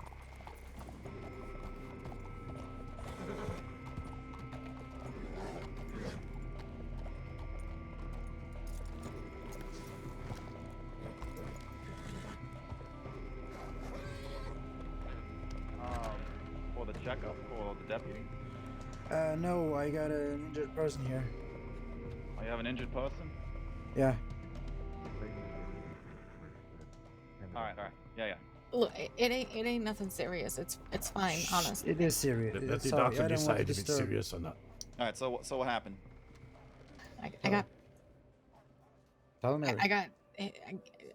For the checkup for the deputy? No, I got an injured person here. Oh, you have an injured person? Yeah. Alright. Yeah. Look, it ain't nothing serious. It's fine, honestly. It is serious. Let the Sorry, doctor I don't want to decide if it's disturb. serious or not. All right. So what happened? I got Tell Mary. I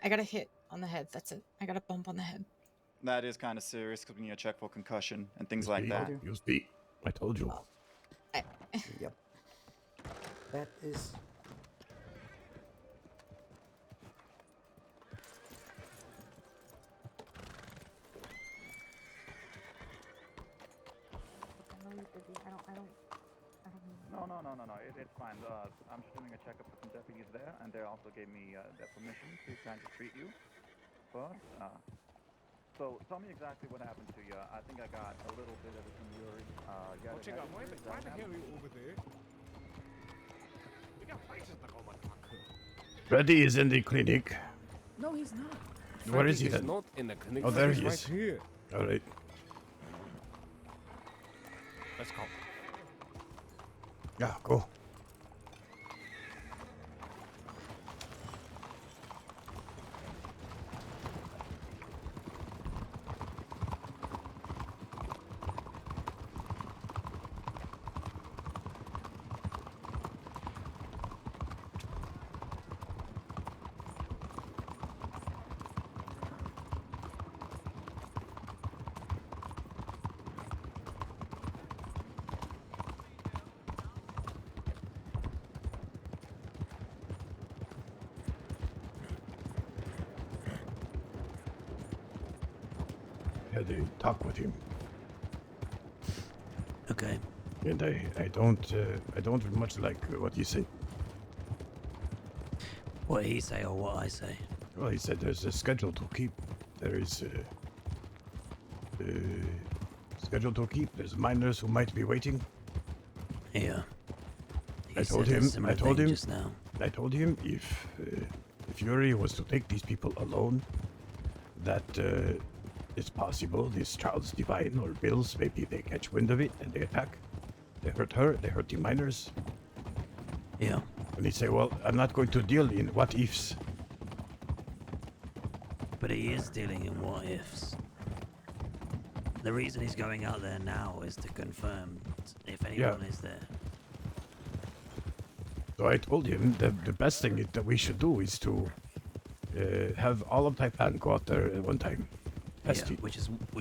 got a hit on the head. That's it. I got a bump on the head. That is kind of serious because we need to check for concussion and things like that. You speak. I told you. Yep. That is. No. It's fine. I'm just doing a checkup with some deputies there, and they also gave me their permission to kind of treat you. But, so tell me exactly what happened to you. I think I got a little bit of a injury. Why the hell are you over there? We got places to go, motherfucker. Freddy is in the clinic. No, he's not. Where is he Freddy then? not in the clinic. Oh, there He's he right is. here. All right. Let's go. Yeah, go. Had a talk with him. Okay. And I don't much like what he said. What he say or what I say? Well, he said there's a schedule to keep. There is a schedule to keep. There's minors who might be waiting. Yeah. I told him. Just now. I told him if Yuri was to take these people alone, that it's possible this Charles Divine or Bills, maybe they catch wind of it and they attack. They hurt her. They hurt the miners. Yeah. And he say, well, I'm not going to deal in what ifs. But he is dealing in what ifs. The reason he's going out there now is to confirm if anyone is there. So I told him that the best thing that we should do is to have all of Taipan go out there at one time. Yeah, which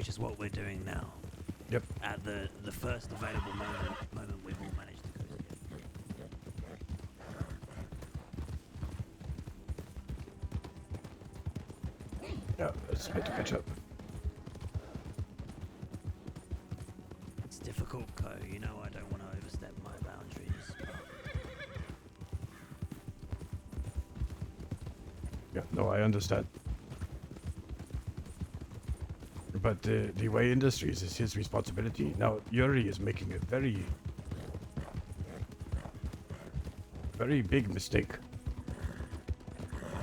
is what we're doing now. Yep. At the first available moment we've all managed to go to. Yeah, let's try to catch up. It's difficult, Co. You know I don't want to overstep my boundaries. Yeah, no, I understand. But the way Industries is his responsibility. Now, Yuri is making a very, very big mistake.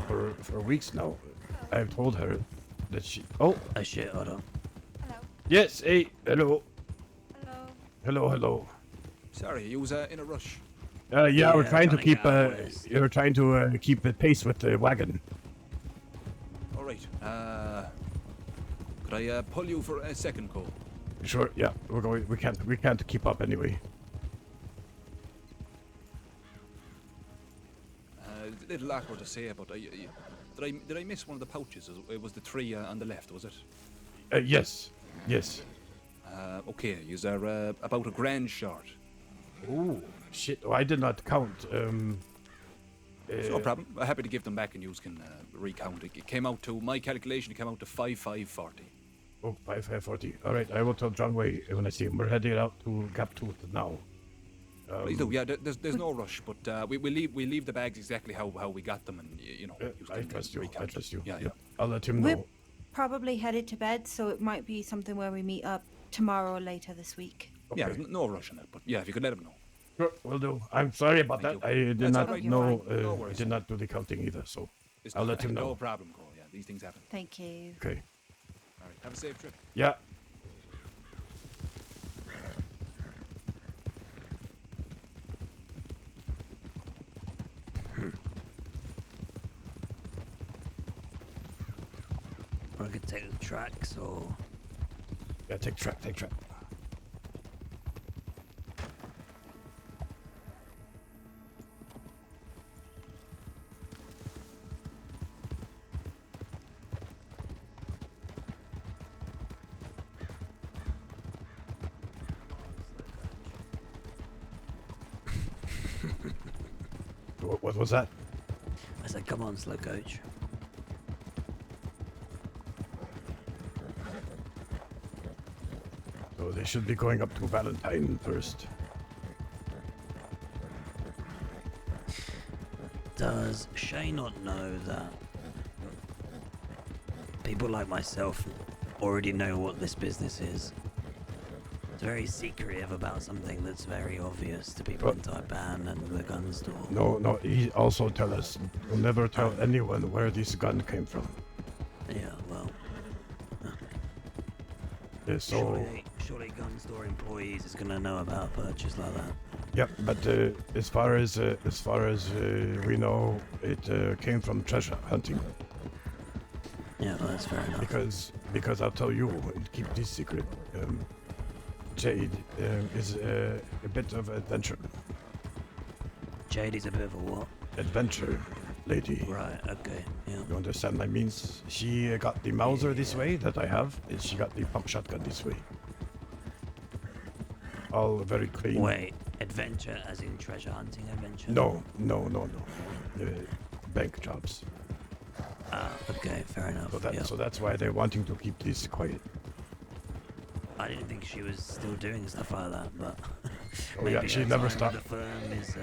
For weeks now, I've told her that she... Oh! Shit, hold on. Hello. Yes, hey, hello. Hello. Hello. Sorry, you was in a rush. Yeah, we're trying to keep, you're trying to keep the pace with the wagon. All right. Could I pull you for a second, Cole? Sure, yeah, we can't keep up anyway. A little awkward to say, but did I miss one of the pouches? It was the three on the left, was it? Yes. Okay, is there about $1,000 short? Oh, shit. Oh, I did not count. No problem. I'm happy to give them back and you can recount it. It came out to, my calculation, it came out to 5,540. Oh, 5,540. All right, I will tell John Way when I see him. We're heading out to Gap Tooth now. Please do. Yeah, there's no rush, but we leave the bags exactly how we got them, and you know. I trust you. I trust you. Yeah. I'll let him We're know. probably headed to bed, so it might be something where we meet up tomorrow or later this week. Okay. Yeah, there's no rush on it, but yeah, if you could let him know. Sure, will do. I'm sorry about Thank that. you. I did That's not all right. know. No I worries. did not do the counting either, so It's I'll let him know. No problem, Cole. Yeah, these things happen. Thank you. Okay. All right, have a safe trip. Yeah. Right. could take the tracks or. Yeah, take track. What was that? I said, come on, slow coach. So they should be going up to Valentine first. Does Shay not know that people like myself already know what this business is? It's very secretive about something that's very obvious to people in Taipan and the gun store. No, he also tell us, we'll never tell anyone where this gun came from. Yeah, well. Yeah, so... Surely gun store employees is gonna know about a purchase like that. Yep, but as far as we know, it came from treasure hunting. Yeah, well, that's fair enough. Because I'll tell you, and keep this secret. Jade is a bit of adventure. Jade is a bit of a what? Adventure lady. Right. Okay. Yeah. You understand my means? She got the Mauser this way that I have, and she got the pump shotgun this way. All very clean. Wait, adventure as in treasure hunting adventure? No. Bank jobs. Okay, fair enough. So that's why they're wanting to keep this quiet. I didn't think she was still doing stuff like that, but Oh maybe yeah, she her never time stopped. with the firm is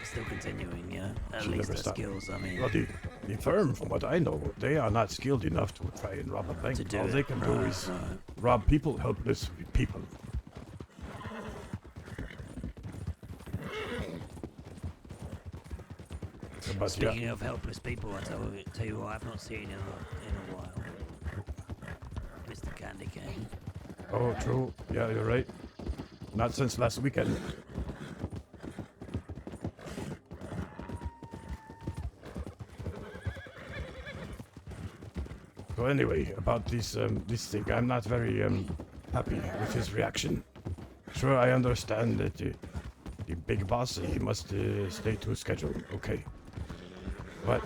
still continuing. Yeah, at She least never her stopped. skills. I mean, Well, the firm, from what I know, they are not skilled enough to try and rob a bank. To do All it, they can do right, is right. rob people, helpless people. But speaking of helpless people, I tell you what, I've not seen in a while. Mr. Candy Cane. Oh, true. Yeah, you're right. Not since last weekend. So anyway, about this thing, I'm not very happy with his reaction. Sure, I understand that the big boss, he must stay to his schedule. Okay. But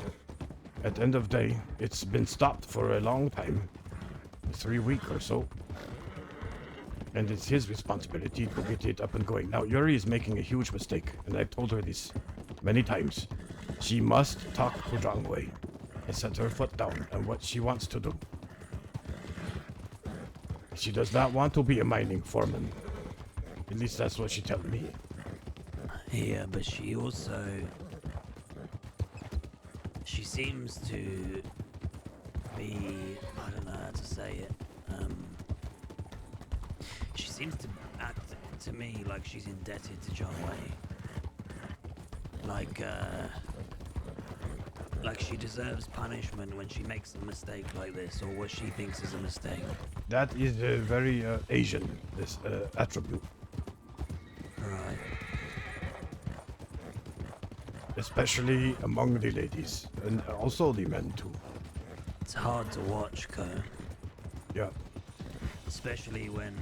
at the end of the day, it's been stopped for a long time. 3 weeks or so. And it's his responsibility to get it up and going. Now, Yuri is making a huge mistake, and I've told her this many times. She must talk to Zhangwei and set her foot down on what she wants to do. She does not want to be a mining foreman. At least that's what she tells me. Yeah, but she also... She seems to be... I don't know how to say it. She seems to act to me like she's indebted to John Wei. Like she deserves punishment when she makes a mistake like this, or what she thinks is a mistake. That is a very Asian attribute. Right. Especially among the ladies, and also the men too. It's hard to watch, Ko. Yeah. Especially when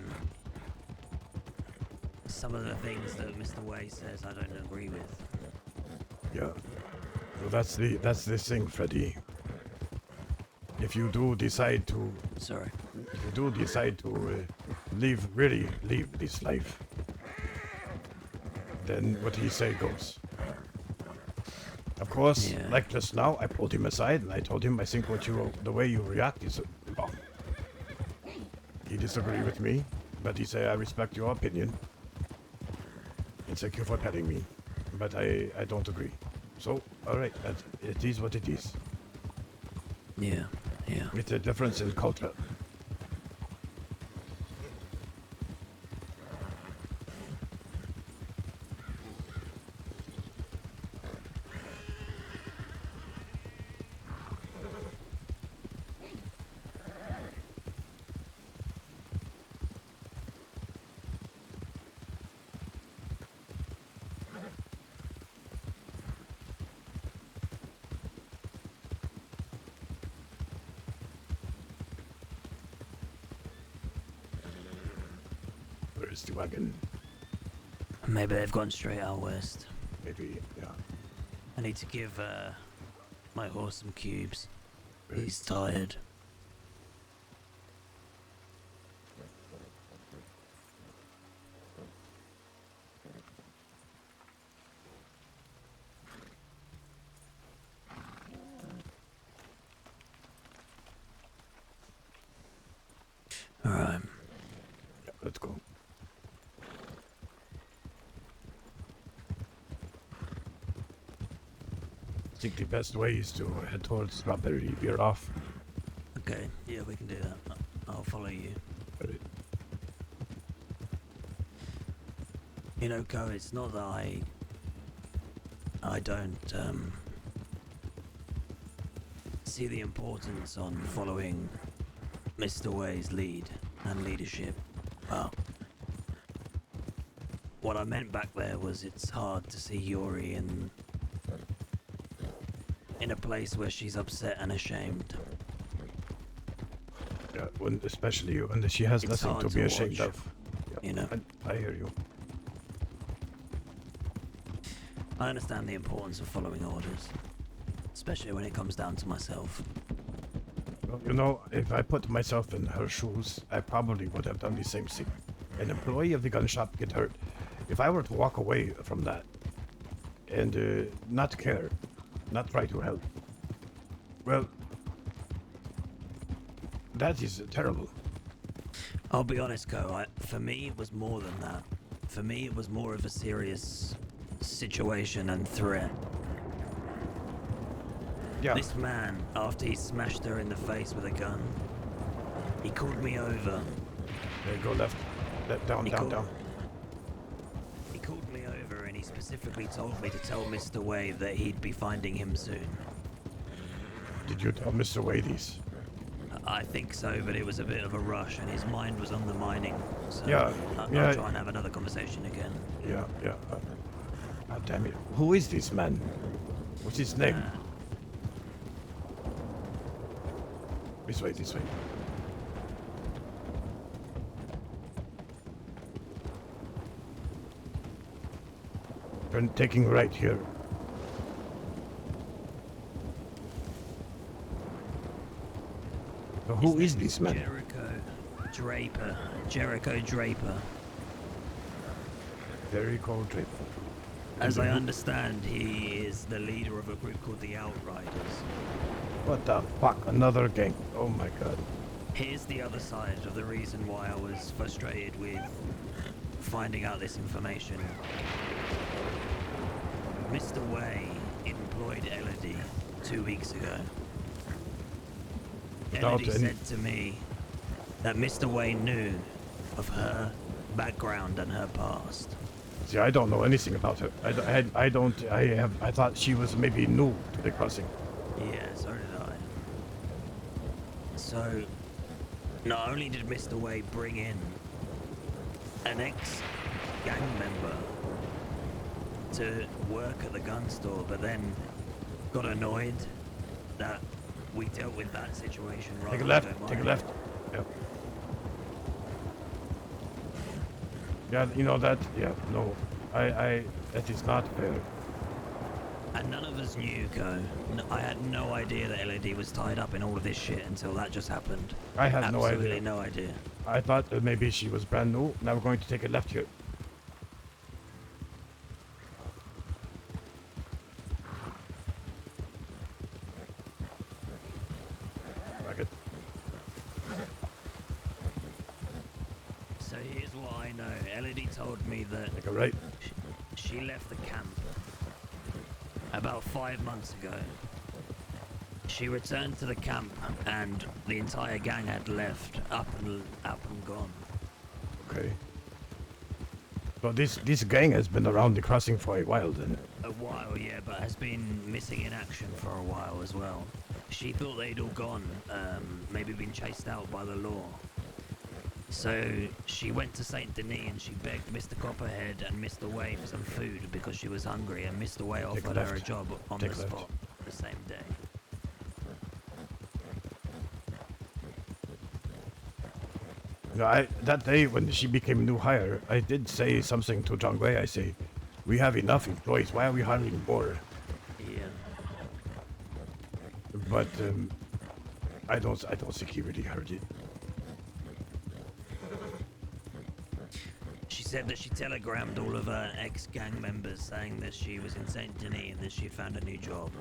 some of the things that Mr. Wei says I don't agree with. Yeah. So that's the thing, Freddy. If you do decide to... Sorry. If you do decide to leave this life, then what he say goes. Of course, like just now, I pulled him aside and I told him I think the way you react is wrong. He disagreed with me, but he say I respect your opinion. And thank you for telling me, but I don't agree. So, alright, it is what it is. Yeah. It's a difference in culture. rusty wagon. Maybe they've gone straight out west. Maybe, yeah. I need to give my horse some cubes. He's tired. Alright. Yeah, let's go. I think the best way is to head towards Strawberry. We're off. Okay, yeah, we can do that. I'll follow you. Alright. You know, Ko, it's not that I don't see the importance on following Mr. Way's lead and leadership. Well, what I meant back there was it's hard to see Yuri in a place where she's upset and ashamed. Yeah, especially when she has It's nothing to hard be to ashamed watch, of. Yeah, you know. I hear you. I understand the importance of following orders, especially when it comes down to myself. Well, you know, if I put myself in her shoes, I probably would have done the same thing. An employee of the gun shop get hurt. If I were to walk away from that and not care, not try to help, well, that is terrible. I'll be honest, Ko, for me it was more than that. For me it was more of a serious situation and threat. Yeah. This man, after he smashed her in the face with a gun, he called me over. There you go, left. Down. He called me over and he specifically told me to tell Mr. Way that he'd be finding him soon. Did you tell Mr. Way these? I think so, but it was a bit of a rush and his mind was on the mining. So Yeah, I'll try and have another conversation again. Yeah. God damn it. Who is this man? What's his name? This way. Turn, taking right here. So who is this man? Jericho Draper. Jericho Draper. As I understand, he is the leader of a group called the Outriders. What the fuck? Another gang. Oh my god. Here's the other side of the reason why I was frustrated with finding out this information. Mr. Way employed Elodie 2 weeks ago. Elodie said to me that Mr. Way knew of her background and her past. See, I don't know anything about her. I thought she was maybe new to the crossing. Yeah, so did I. So, not only did Mr. Way bring in an ex-gang member to work at the gun store, but then got annoyed that we dealt with that situation right. Take a left. Yeah. Yeah, you know that. Yeah, no, that is not fair. And none of us knew, Ko. I had no idea that LED was tied up in all of this shit until that just happened. I had Absolutely no idea. I thought maybe she was brand new. Now we're going to take a left here. So here's what I know. LED told me that Take a right. she left the camp about 5 months ago. She returned to the camp and the entire gang had left, up and gone. Okay. So this gang has been around the crossing for a while then. A while, yeah, but has been missing in action for a while as well. She thought they'd all gone, maybe been chased out by the law. So she went to Saint Denis and she begged Mr. Copperhead and Mr. Way for some food because she was hungry, and Mr. Way offered her a job on the spot the same day. No, that day when she became new hire, I did say something to Zhang Wei. I say, we have enough employees. Why are we hiring more? Yeah. But I don't think he really heard it. She said that she telegrammed all of her ex-gang members saying that she was in Saint Denis and that she found a new job.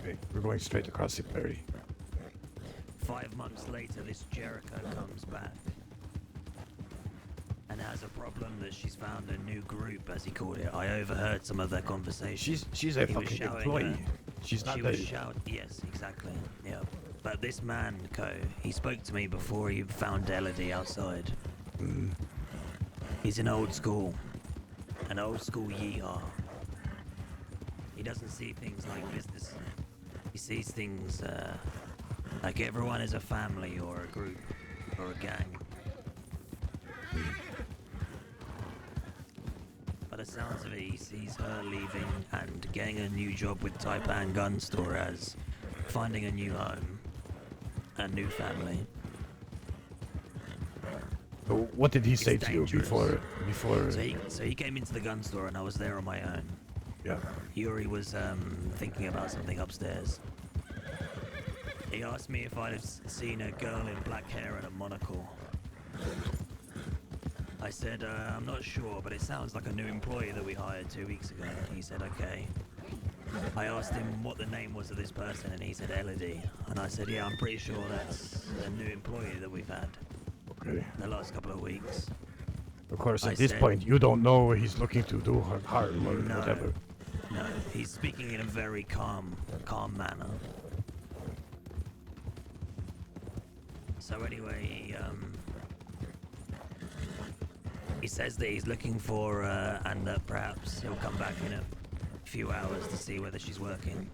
Okay, we're going straight across the prairie. 5 months later, this Jericho comes back and has a problem that she's found a new group, as he called it. I overheard some of their conversation. She's a fucking employee. She's not a... Yes, exactly. Yeah. But this man, Ko, he spoke to me before he found Elodie outside. He's an old school yeehaw. He doesn't see things like business. He sees things like everyone is a family or a group or a gang. By the sounds of it, he sees her leaving and getting a new job with Taipan Gun Store as finding a new home, a new family. So what did he say to you before? So he came into the gun store and I was there on my own. Yeah. Yuri was thinking about something upstairs. He asked me if I'd have seen a girl in black hair and a monocle. I said, I'm not sure, but it sounds like a new employee that we hired 2 weeks ago. He said, okay. I asked him what the name was of this person, and he said Elodie. And I said, yeah, I'm pretty sure that's a new employee that we've had. Okay. The last couple of weeks. Of course, at this point, you don't know what he's looking to do harm or whatever. No, he's speaking in a very calm manner. So anyway, he says that he's looking for and that perhaps he'll come back in a few hours to see whether she's working.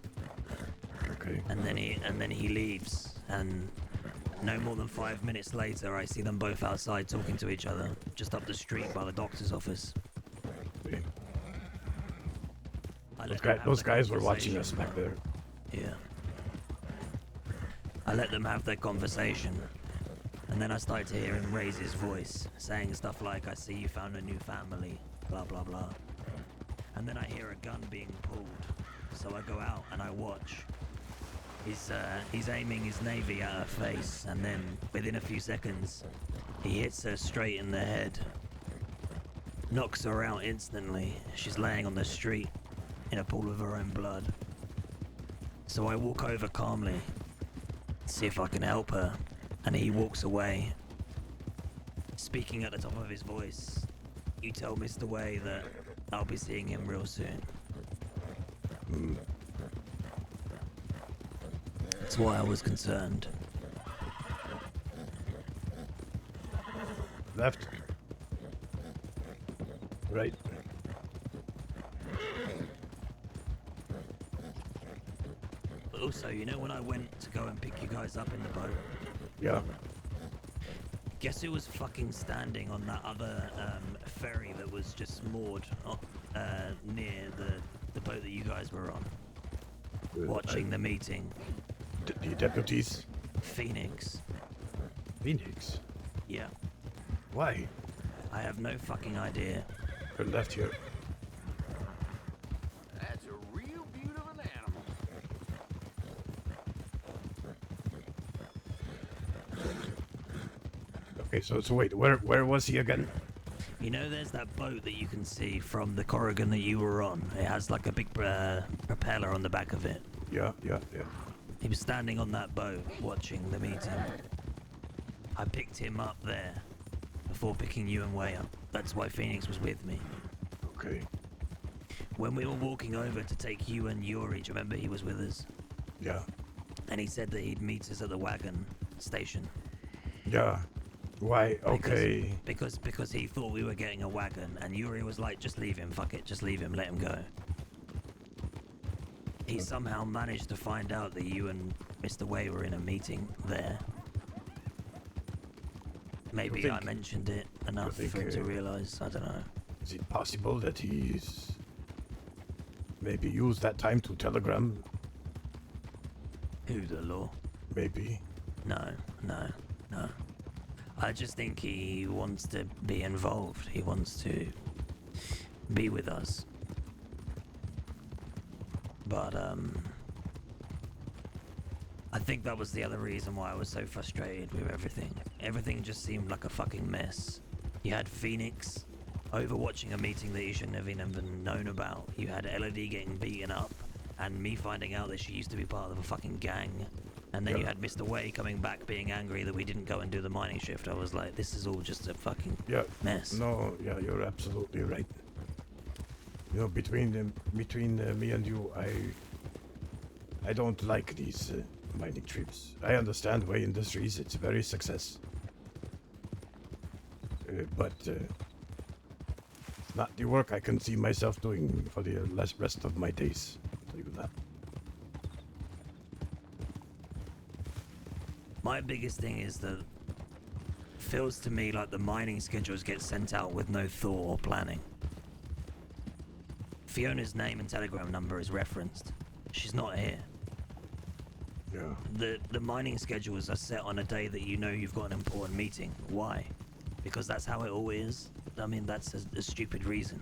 Okay. And then he leaves, and no more than 5 minutes later, I see them both outside talking to each other, just up the street by the doctor's office. Okay. Those guys were watching us back there. Yeah. I let them have their conversation, and then I started to hear him raise his voice, saying stuff like, I see you found a new family, blah blah blah. And then I hear a gun being pulled, so I go out and I watch. He's aiming his navy at her face, and then within a few seconds, he hits her straight in the head. Knocks her out instantly. She's laying on the street in a pool of her own blood. So I walk over calmly, see if I can help her, and he walks away, speaking at the top of his voice. You tell Mr. Wei that I'll be seeing him real soon. That's why I was concerned. Left. Right. Also, you know when I went to go and pick you guys up in the boat? Yeah. Guess who was fucking standing on that other ferry that was just moored near the boat that you guys were on? Watching the meeting. The deputies? Phoenix. Phoenix? Yeah. Why? I have no fucking idea. They're left here. That's a real beaut of an animal. Okay, so wait, where was he again? You know, there's that boat that you can see from the Corrigan that you were on. It has like a big propeller on the back of it. Yeah. He was standing on that boat, watching the meeting. I picked him up there before picking you and Wei up. That's why Phoenix was with me. Okay. When we were walking over to take you and Yuri, do you remember he was with us? Yeah. And he said that he'd meet us at the wagon station. Yeah. Why? Okay. Because he thought we were getting a wagon, and Yuri was like, just leave him, fuck it, just leave him, let him go. He somehow managed to find out that you and Mr. Wei were in a meeting there. Maybe I mentioned it enough for him to realize, I don't know. Is it possible that he's maybe used that time to telegram? Who, the law? Maybe. No. I just think he wants to be involved. He wants to be with us. But, I think that was the other reason why I was so frustrated with everything. Everything just seemed like a fucking mess. You had Phoenix overwatching a meeting that you shouldn't have even known about. You had Elodie getting beaten up, and me finding out that she used to be part of a fucking gang. And then you had Mr. Way coming back being angry that we didn't go and do the mining shift. I was like, this is all just a fucking mess. No, yeah, you're absolutely right. You know, between me and you, I don't like these mining trips. I understand Way Industries; it's a very success. But it's not the work I can see myself doing for the rest of my days. I'll tell you that. My biggest thing is that feels to me like the mining schedules get sent out with no thought or planning. Fiona's name and telegram number is referenced. She's not here. Yeah. The mining schedules are set on a day that you know you've got an important meeting. Why? Because that's how it always is. I mean, that's a stupid reason.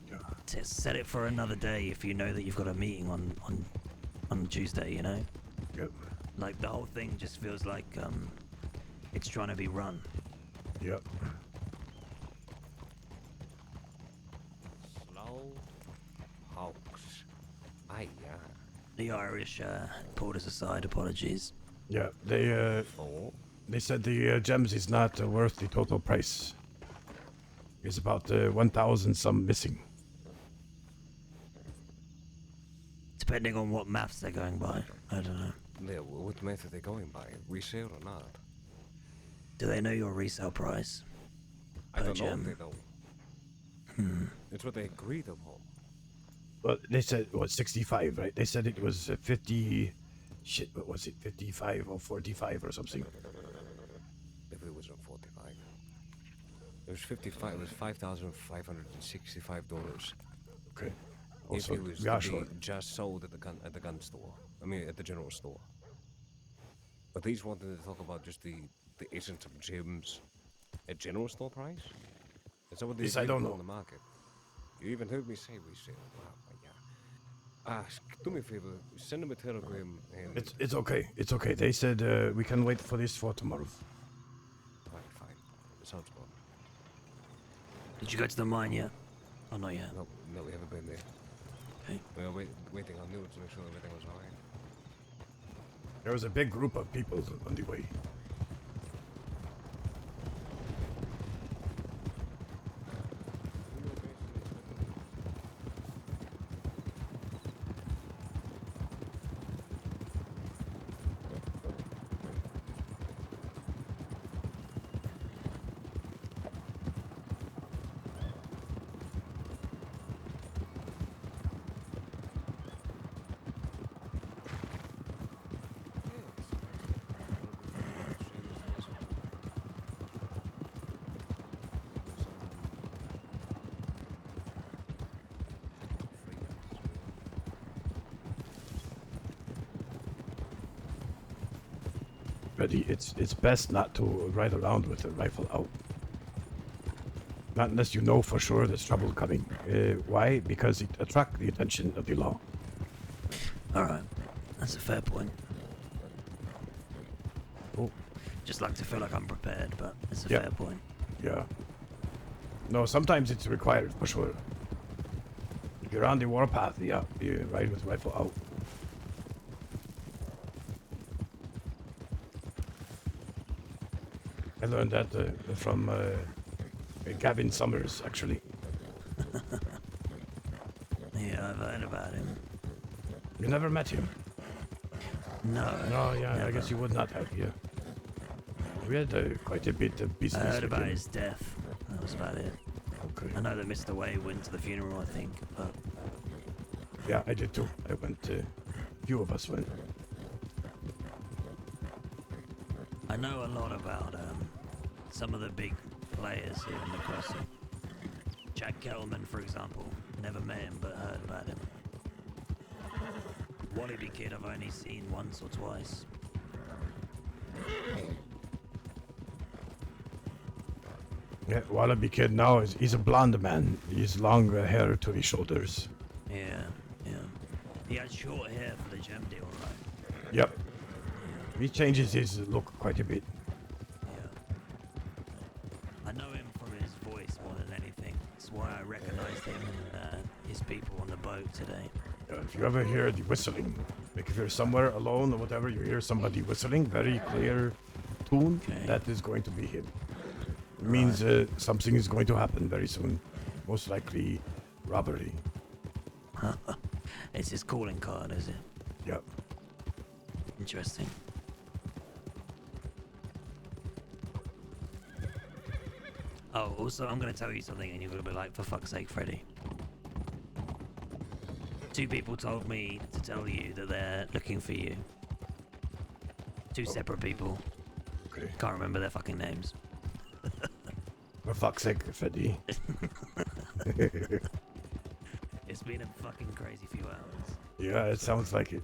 Yeah. To set it for another day if you know that you've got a meeting on Tuesday, you know? Yep. Like, the whole thing just feels like, it's trying to be run. Yep. Slow hoax. Aye, yeah. The Irish pulled us aside, apologies. Yeah, they said the gems is not worth the total price. It's about 1,000 some missing. Depending on what maths they're going by, I don't know. Yeah, what method are they going by? Resale or not? Do they know your resale price? I don't know gem? if they know. It's what they agreed upon. Well, they said, 65, right? They said it was 50... Shit, what was it? 55 or 45 or something. If it was on 45. It was 55, it was $5,565. Okay. If Also, it was yeah, to be sure. just sold at the gun store. I mean, at the general store. But these wanted to talk about just the essence of gems at general store price? Is that what they Yes, I agreed don't upon know. on the market? You even heard me say resale. Wow, yeah. Do me a favor, send them a telegram and... It's okay. It's okay. They said we can wait for this for tomorrow. Alright, fine. It sounds good. Did you go to the mine yet? Oh, not yet. No, we haven't been there. Okay. We are waiting on news to make sure everything was alright. There was a big group of people on the way. But it's best not to ride around with the rifle out. Not unless you know for sure there's trouble coming. Why? Because it attracts the attention of the law. Alright, that's a fair point. Oh. Just like to feel like I'm prepared, but it's a Yeah. fair point. Yeah. No, sometimes it's required for sure. If you're on the warpath, yeah, you ride with rifle out. I learned that from Gavin Summers, actually. Yeah, I've heard about him. You never met him? No. No, yeah, I never. guess you would not have, yeah. We had quite a bit of I business heard with about him. his death. That was about it. Okay. I know that Mr. Way went to the funeral, I think, but... Yeah, I did too. I went, a few of us went. I know a lot about some of the big players here in the crossing. Jack Kettleman, for example. Never met him, but heard about him. Wallaby Kid I've only seen once or twice. Yeah, Wallaby Kid now he's a blonde man. He's long hair to his shoulders. Yeah, yeah. He had short hair for the gem deal, right? Yep. He changes his look quite a bit. I know him from his voice more than anything. That's why I recognized him and his people on the boat today. If you ever hear the whistling, like if you're somewhere alone or whatever, you hear somebody whistling, very clear tune, that is going to be him. It means something is going to happen very soon. Most likely robbery. It's his calling card, is it? Yep. Interesting. Oh, also, I'm going to tell you something and you're going to be like, for fuck's sake, Freddy. 2 people told me to tell you that they're looking for you. 2 separate people. Okay. Can't remember their fucking names. For fuck's sake, Freddy. It's been a fucking crazy few hours. Yeah, it sounds like it.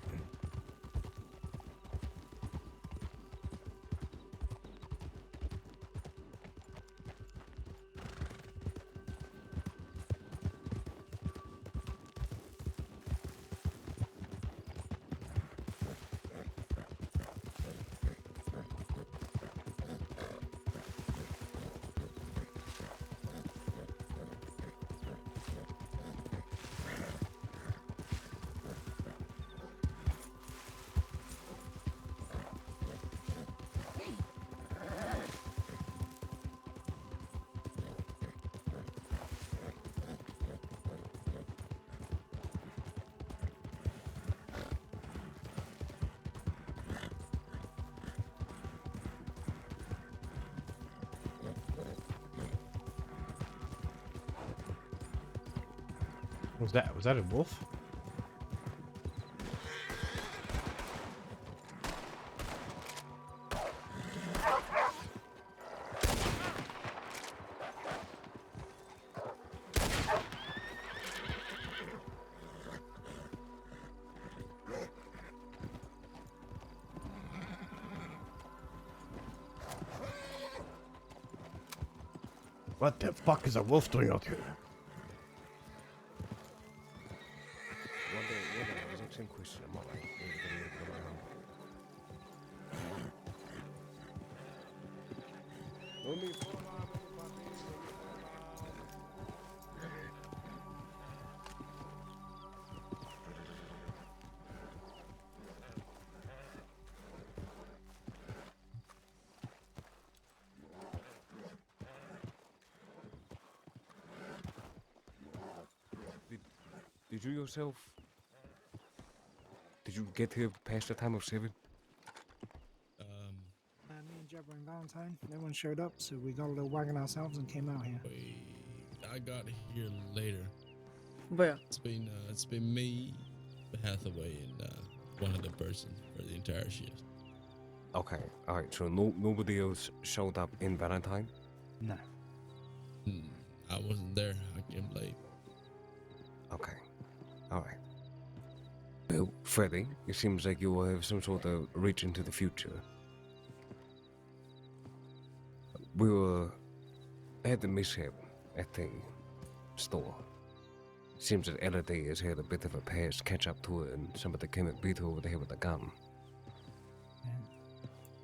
Was that a wolf? What the fuck is a wolf doing out here? Did you yourself... Did you get here past the time of 7? Me and Jebra and Valentine, no one showed up, so we got a little wagon ourselves and came out here. I got here later. Where? It's been me, Hathaway, and one other person for the entire shift. Okay, alright, so nobody else showed up in Valentine? No. I wasn't there. I came late. Okay, alright. Well, Freddy, it seems like you have some sort of reach into the future. We had a mishap at the store. Seems that Elodie has had a bit of a past catch up to her, and somebody came and beat her over the head with a gun.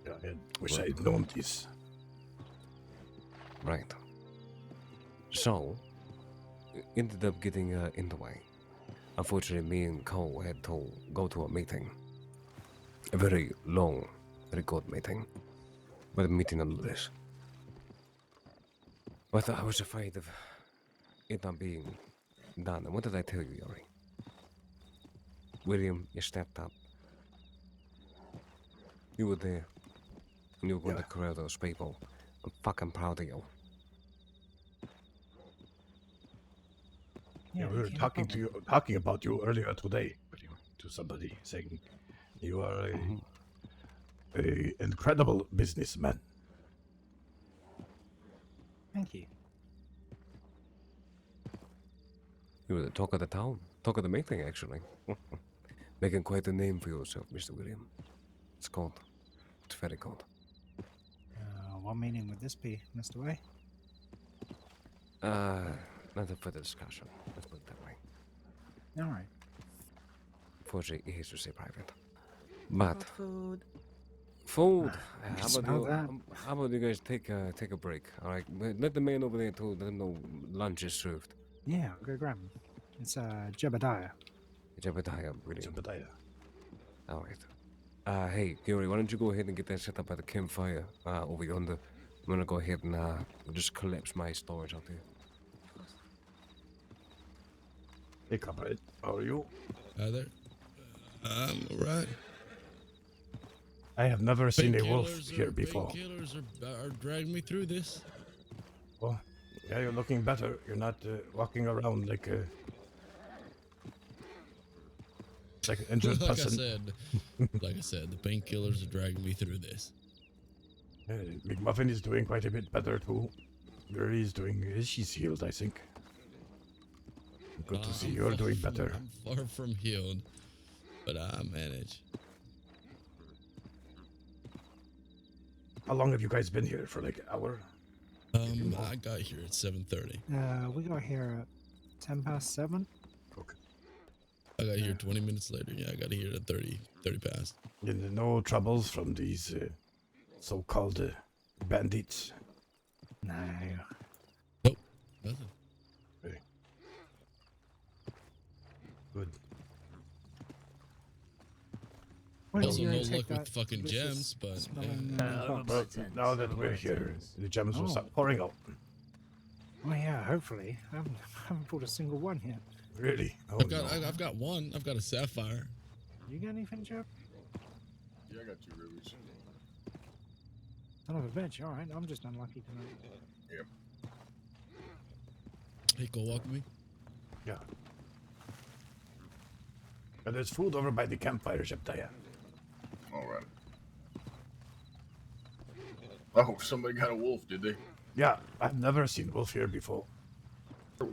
Yeah, I wish I had known this. Right. So, ended up getting in the way. Unfortunately, me and Cole had to go to a meeting. A very long, very good meeting. But a meeting nonetheless. But I was afraid of it not being done. And what did I tell you, Yori? William, you stepped up. You were there. And you were going to corral those people. I'm fucking proud of you. Yeah, we were talking about you earlier today to somebody saying you are a incredible businessman. Thank you. You were the talk of the town. Talk of the meeting, actually. Making quite a name for yourself, Mr. William. It's good. It's very good. What meaning would this be, Mr. Way? Nothing for the discussion. Let's put it that way. All right. Fortunately, it is to stay private. But Hot food. food. How smell about you guys take a break? All right. Let the man over there too. Let him know lunch is served. Yeah, I'll go grab him. It's Jebediah. Jebediah, brilliant. Jebediah. All right. Hey, Gary, why don't you go ahead and get that set up at the campfire over yonder? I'm gonna go ahead and just collapse my storage out there. Hey, comrade. How are you? Hi there. I'm alright. I have never seen a wolf here before. Painkillers are dragging me through this. Well, yeah, you're looking better. You're not walking around like an injured person. Like I said, the painkillers are dragging me through this. McMuffin is doing quite a bit better too. Mary's doing. She's healed, I think. Good to see you're doing better. I'm far from healed, but I manage. How long have you guys been here? For like an hour? I got here at 7:30. We got here at 7:10. Okay. I got here 20 minutes later. Yeah, I got here at 30 past. And no troubles from these so-called bandits? No. Nope. Nothing. Okay. Good. Also, no luck with fucking gems, but now that we're here, the gems will start pouring out. Well, yeah, hopefully. I haven't pulled a single one yet. Really? Oh, I've got one. I've got a sapphire. You got anything, Joe? Yeah, I got 2 rubies. Son of a bitch. All right, I'm just unlucky tonight. Yep. Hey, go walk with me. Yeah. And there's food over by the campfire, Jebediah. All right. Oh, somebody got a wolf, did they? Yeah, I've never seen wolf here before.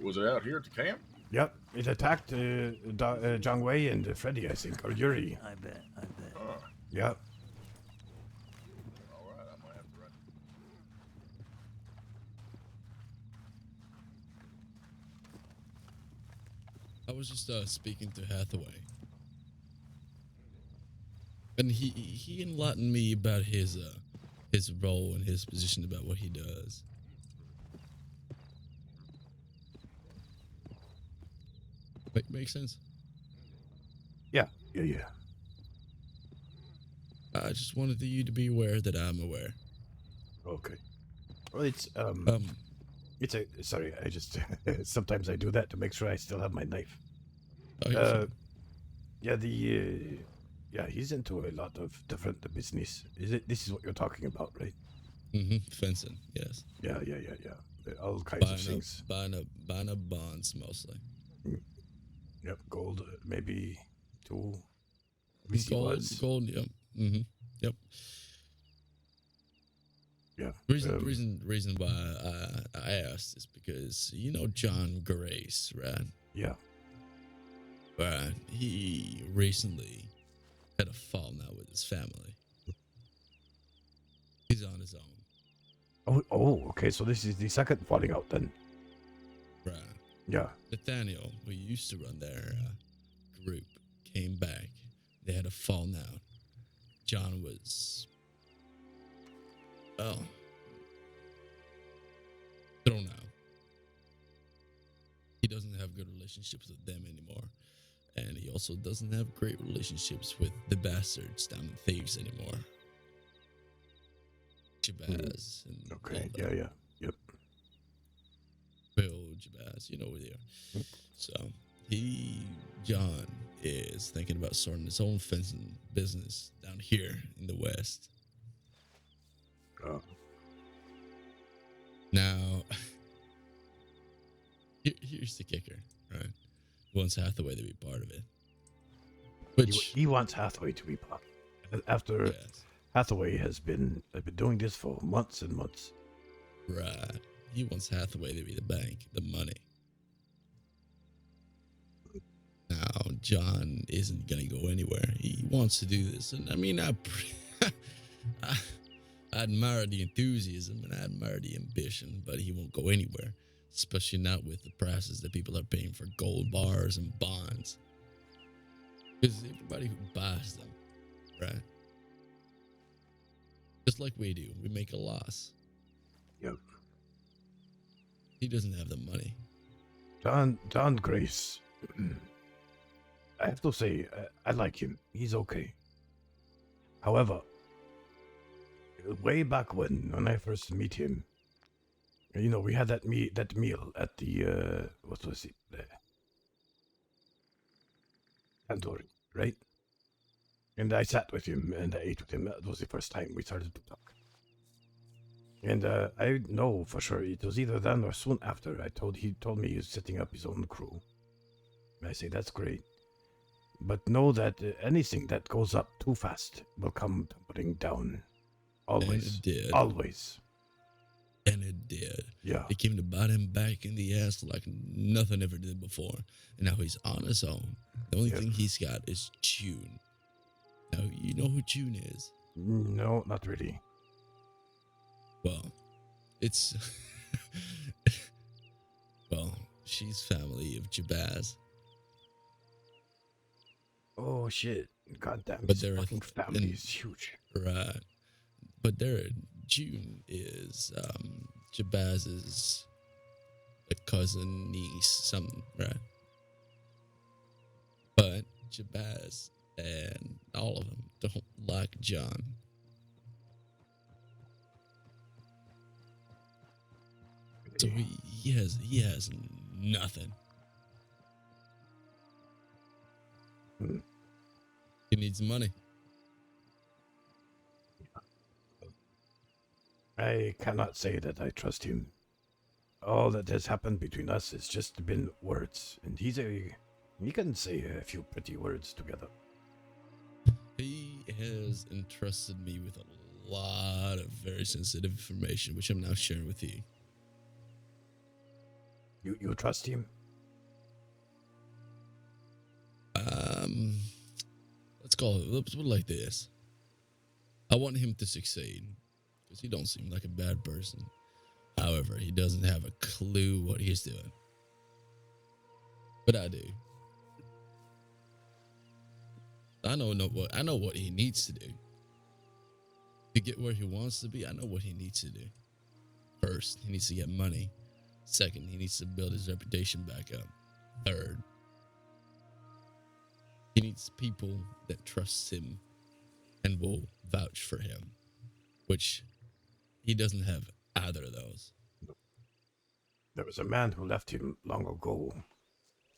Was it out here at the camp? Yep, it attacked Zhang Wei and Freddy, I think, or Yuri. I bet. Yeah. All right, I might have to run. I was just speaking to Hathaway, and he enlightened me about his role and his position about what he does. Makes sense. Yeah. I just wanted you to be aware that I'm aware. Okay. Well, it's a sorry. I just sometimes I do that to make sure I still have my knife. Oh, yeah, he's into a lot of different business. This is what you're talking about, right? Mm-hmm. Fencing, yes. Yeah. All kinds of things. Buying up bonds mostly. Yep, gold, maybe 2. Gold, yep. Mm-hmm. Yep. Yeah. Reason why I asked is because you know John Grace, right? Yeah. Right. He recently had a falling out with his family. He's on his own. Oh, okay. So this is the second falling out then. Right. Yeah. Nathaniel, who used to run their group, came back. They had a falling out. John was, well, thrown out. He doesn't have good relationships with them anymore. And he also doesn't have great relationships with the bastards down in Thieves anymore. Jabaz and okay, all that. yeah. Yep. Bill, Jabaz, you know where they are. So John is thinking about starting his own fencing business down here in the West. Now, here's the kicker, right? He wants Hathaway to be part of it. Which he wants Hathaway to be part. After Hathaway has been doing this for months and months. Right. He wants Hathaway to be the bank, the money. Now, John isn't going to go anywhere. He wants to do this. And I mean, I admire the enthusiasm and I admire the ambition, but he won't go anywhere. especially not with the prices that people are paying for gold bars and bonds. Because everybody who buys them, right? Just like we do, we make a loss. Yep. He doesn't have the money. John Grace. I have to say, I like him. He's okay. However, way back when I first meet him, you know, we had that meal at the what was it? Tandoori, right? And I sat with him and I ate with him. That was the first time we started to talk. And I know for sure it was either then or soon after. He told me he's setting up his own crew. I say that's great, but know that anything that goes up too fast will come tumbling down. Always, And it did. Always. And it did. Yeah. It came to bite him back in the ass like nothing ever did before. And now he's on his own. The only thing he's got is June. Now, you know who June is? No, not really. Well, it's... well, she's family of Jabaz. Oh, shit. Goddamn, But his they're fucking family is huge. Right. But June is Jabaz's cousin, niece, something, right? But Jabaz and all of them don't like John. So he has nothing. He needs money. I cannot say that I trust him. All that has happened between us has just been words, and he can say a few pretty words together. He has entrusted me with a lot of very sensitive information, which I'm now sharing with you. You trust him? Let's put it like this. I want him to succeed, because he don't seem like a bad person. However, he doesn't have a clue what he's doing. But I do. I know what he needs to do. To get where he wants to be, I know what he needs to do. First, he needs to get money. Second, he needs to build his reputation back up. Third, he needs people that trust him and will vouch for him, which he doesn't have either of those. There was a man who left him long ago.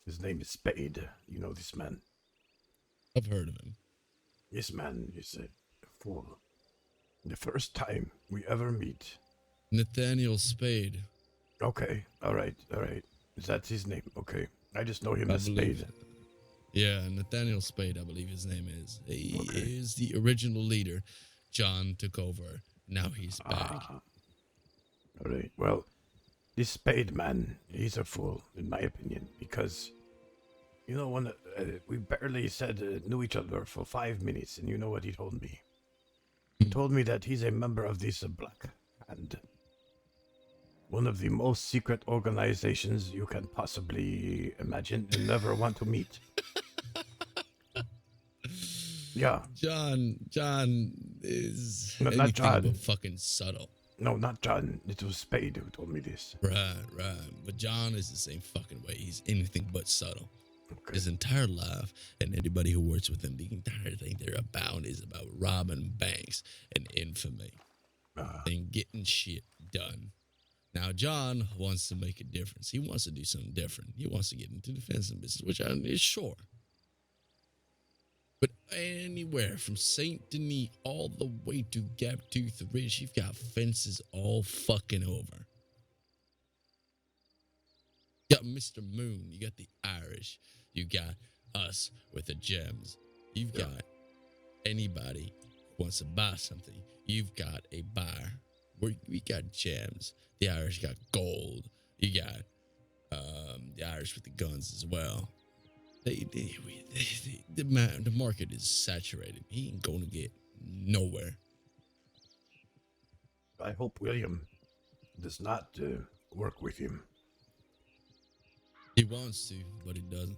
His name is Spade. You know this man? I've heard of him. This man is a fool. The first time we ever meet. Nathaniel Spade. Okay, all right. Is that his name? Okay. I just know him as Spade. Yeah, Nathaniel Spade, I believe his name is. He is the original leader. John took over. Now he's back. All right. Well, this Spade man, he's a fool, in my opinion, because, you know, when we barely knew each other for 5 minutes, and you know what he told me? He told me that he's a member of this Black Hand, one of the most secret organizations you can possibly imagine and never want to meet. Yeah. John is not John. But fucking subtle. No, not John. It was Spade who told me this. Right. But John is the same fucking way. He's anything but subtle. Okay. His entire life, and anybody who works with him, the entire thing they're about is about robbing banks and infamy and getting shit done. Now, John wants to make a difference. He wants to do something different. He wants to get into the fencing business, which is sure. But anywhere from St. Denis all the way to Gaptooth Ridge, you've got fences all fucking over. You got Mr. Moon, you got the Irish, you got us with the gems. You've got anybody who wants to buy something. You've got a buyer. We got gems. The Irish got gold. You got the Irish with the guns as well. The market is saturated. He ain't going to get nowhere. I hope William does not work with him. He wants to, but he doesn't.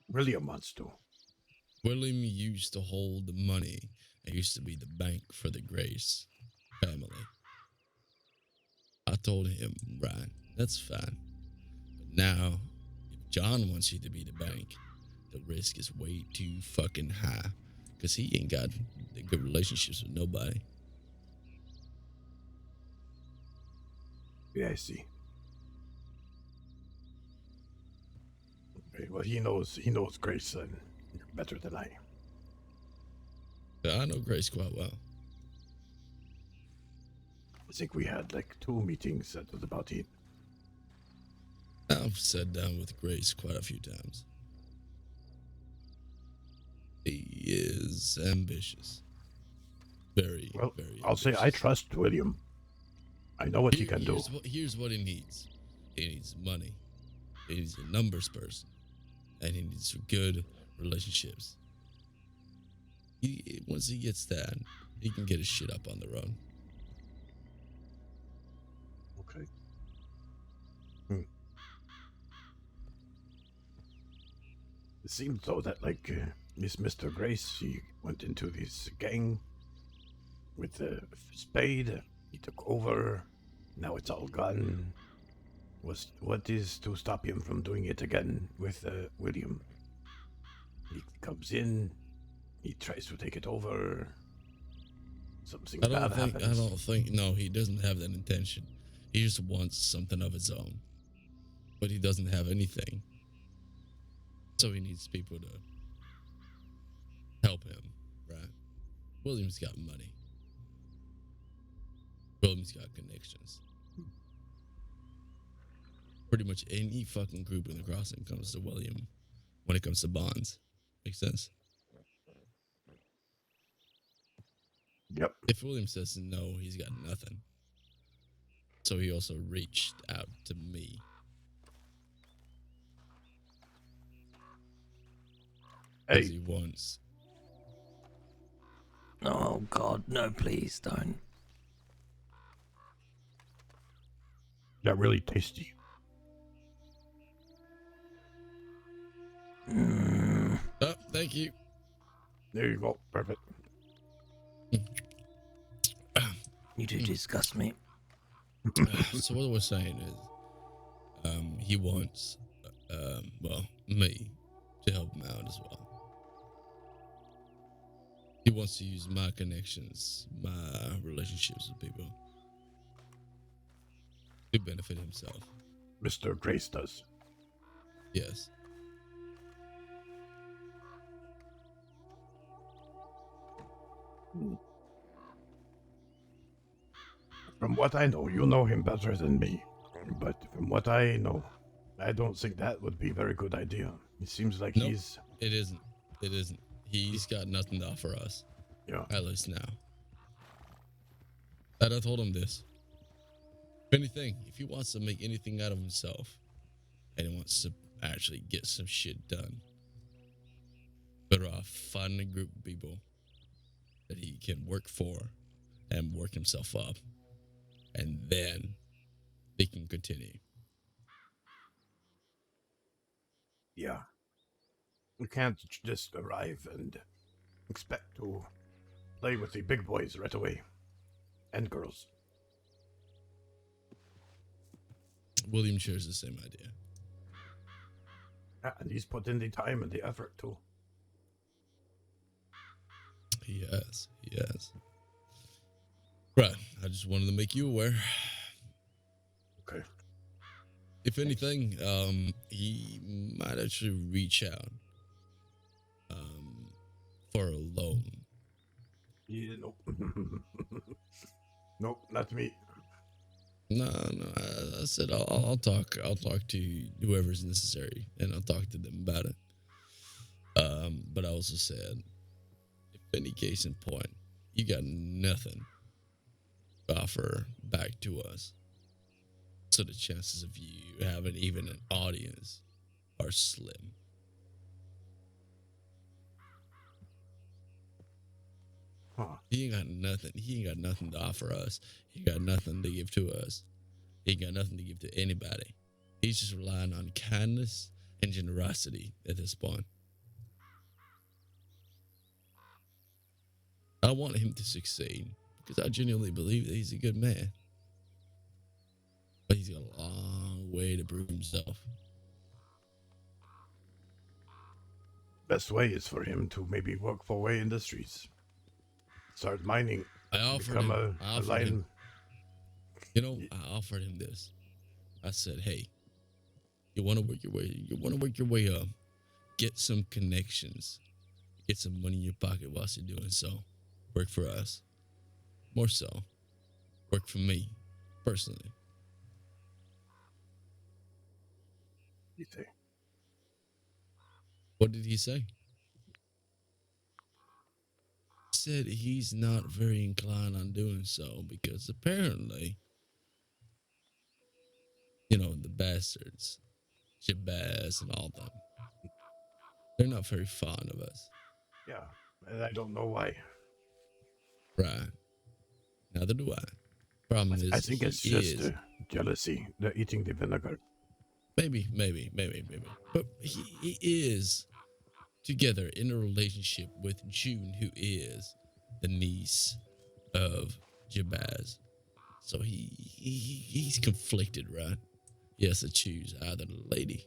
William wants to. William used to hold the money. It used to be the bank for the Grace family. I told him, right, that's fine. But now, if John wants you to be the bank, the risk is way too fucking high. Because he ain't got the good relationships with nobody. Yeah, I see. Okay, well, he knows Grace better than I. Yeah, I know Grace quite well. I think we had like 2 meetings. That was about it. I've sat down with Grace quite a few times. He is ambitious. Very, Well, very I'll say I trust William. I know what he can do. Here's what he needs. He needs money. He needs a numbers person. And he needs good relationships. Once he gets that, he can get his shit up on the road. Okay. It seems though that like this Mr. Grace, he went into this gang with a spade. He took over. Now it's all gone. What is to stop him from doing it again with William? He comes in. He tries to take it over. Something bad happens. I don't think. No, he doesn't have that intention. He just wants something of his own, but he doesn't have anything. So he needs people to help him, right? William's got money. William's got connections. Pretty much any fucking group in the crossing comes to William when it comes to bonds. Makes sense? Yep. If William says no, he's got nothing. So he also reached out to me. Hey. He wants. Oh God, no! Please don't. Got really tasty. Oh, thank you. There you go. Perfect. You do disgust me. So what we're saying is, he wants, me to help him out as well. He wants to use my connections, my relationships with people to benefit himself. Mr. Grace does. Yes. From what I know, you know him better than me. But from what I know, I don't think that would be a very good idea. It seems like Nope, he's... It isn't. It isn't. He's got nothing to offer us. Yeah. At least now. And I told him this. If anything, if he wants to make anything out of himself, and he wants to actually get some shit done, better off finding a group of people that he can work for and work himself up, and then they can continue. Yeah. You can't just arrive and expect to play with the big boys right away. And girls. William shares the same idea. Yeah, and he's put in the time and the effort too. He has. Right. I just wanted to make you aware. Okay. If anything, he might actually reach out for a loan. Yeah, nope. Nope, not me. No. I said I'll talk to whoever's necessary, and I'll talk to them about it. But I also said, if any case in point, you got nothing to offer back to us, so the chances of you having even an audience are slim. Huh. He ain't got nothing. He ain't got nothing to offer us. He got nothing to give to us. He got nothing to give to anybody. He's just relying on kindness and generosity at this point. I want him to succeed because I genuinely believe that he's a good man. But he's got a long way to prove himself. Best way is for him to maybe work for Way Industries. Start mining. I offered become him. a line. You know, I offered him this. I said, "Hey, you want to work your way. You want to work your way up. Get some connections. Get some money in your pocket whilst you're doing so. Work for us. More so, work for me, personally." You think? What did he say? He said he's not very inclined on doing so because apparently, you know, the bastards, Shabazz and all them, they're not very fond of us. Yeah, and I don't know why. Right. Neither do I. Problem is, I think it's just jealousy. They're eating the vinegar. Maybe. But he is together in a relationship with June, who is the niece of Jabaz. So he's conflicted, right? He has to choose either the lady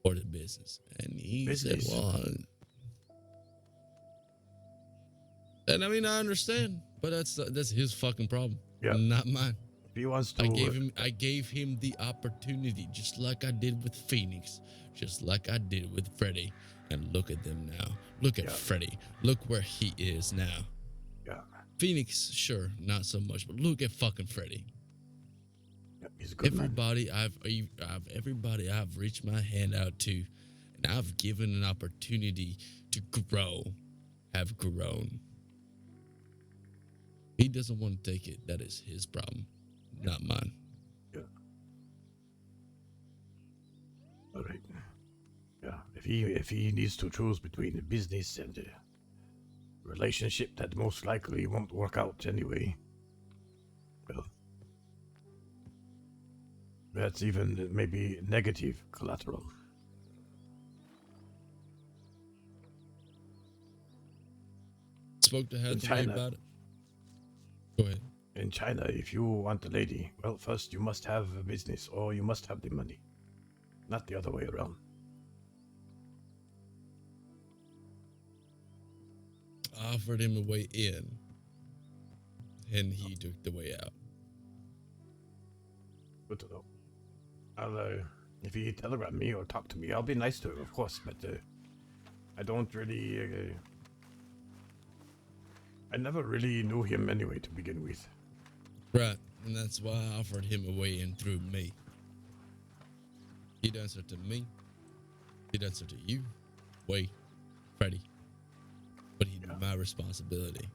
or the business. And he said, well, and I mean, I understand, but that's his fucking problem. Yeah. Not mine. He wants to. I gave him the opportunity, just like I did with Phoenix, just like I did with Freddy. And look at them now. Look at Freddy. Look where he is now. Yeah. Phoenix, sure, not so much, but look at fucking Freddy. Yeah, he's a good everybody everybody I've reached my hand out to, and I've given an opportunity to grow, have grown. He doesn't want to take it. That is his problem, not mine. Yeah. All right. Yeah. If he needs to choose between a business and a relationship that most likely won't work out anyway, well, that's even maybe negative collateral. Spoke to Hathaway about it. Go ahead. In China, if you want a lady, well, first you must have a business or you must have the money, not the other way around. I offered him a way in, and he took the way out. Good to know. I'll, if he telegram me or talk to me, I'll be nice to him, of course, but I don't really. I never really knew him anyway to begin with. Right, and that's why I offered him a way in through me. He'd answer to me. He'd answer to you, Wade, Freddy. But he'd be my responsibility.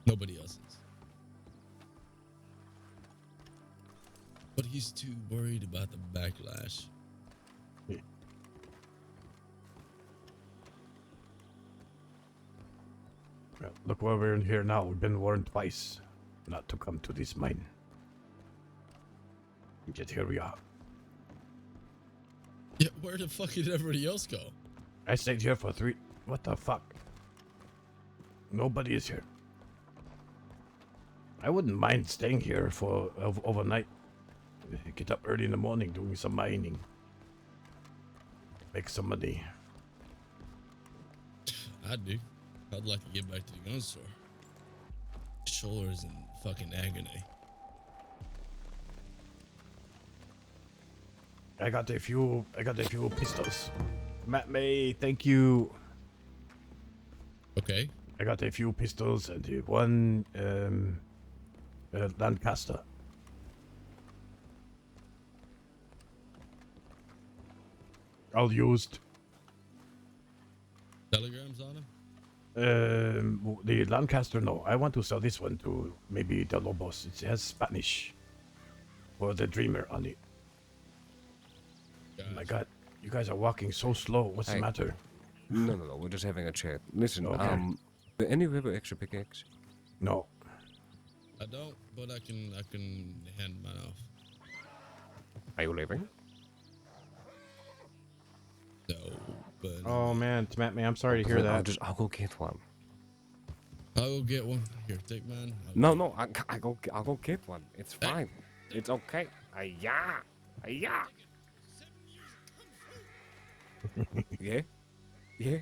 Nobody else's. But he's too worried about the backlash. Yeah. Well, look where we're in here now. We've been warned twice not to come to this mine. Yet here we are. Yeah, where the fuck did everybody else go? I stayed here for 3... What the fuck? Nobody is here. I wouldn't mind staying here for overnight. Get up early in the morning doing some mining. Make some money. I do. I'd like to get back to the gun store. Shoulders in fucking agony. I got a few pistols. Matt May, thank you. Okay. I got a few pistols and one Lancaster. All used. Telegrams on him? The Lancaster, no. I want to sell this one to maybe the Lobos. It has Spanish for the Dreamer on it. Oh my God, you guys are walking so slow. What's the matter? No. We're just having a chat. Listen, Okay. any river extra pickaxe? No. I don't, but I can hand mine off. Are you leaving? No, but Oh man, Matt, I'm sorry to hear that. I'll go get one. I'll go get one. Here, take mine. No, I'll go get one. It's fine. It's okay. Yeah. Yeah. Yeah. Yeah.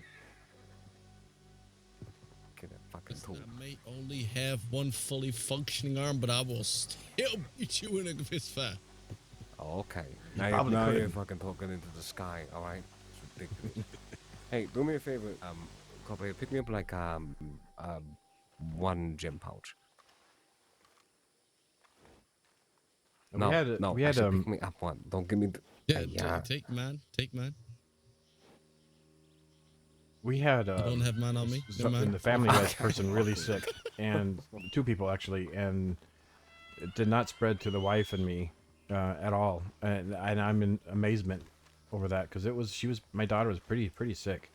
Get that fucking tool. I may only have one fully functioning arm, but I will still beat you in a fist fight. Okay. You Now probably you're couldn't. fucking talking into the sky, alright? It's ridiculous. Hey, do me a favor, Copy, pick me up like one gem pouch. No, pick me up one. Don't give me the Yeah, take mine. Take mine. We had You don't have mine on me? Never in mind. the family had a person really sick, and 2 people actually, and it did not spread to the wife and me at all, and I'm in amazement over that because my daughter was pretty sick.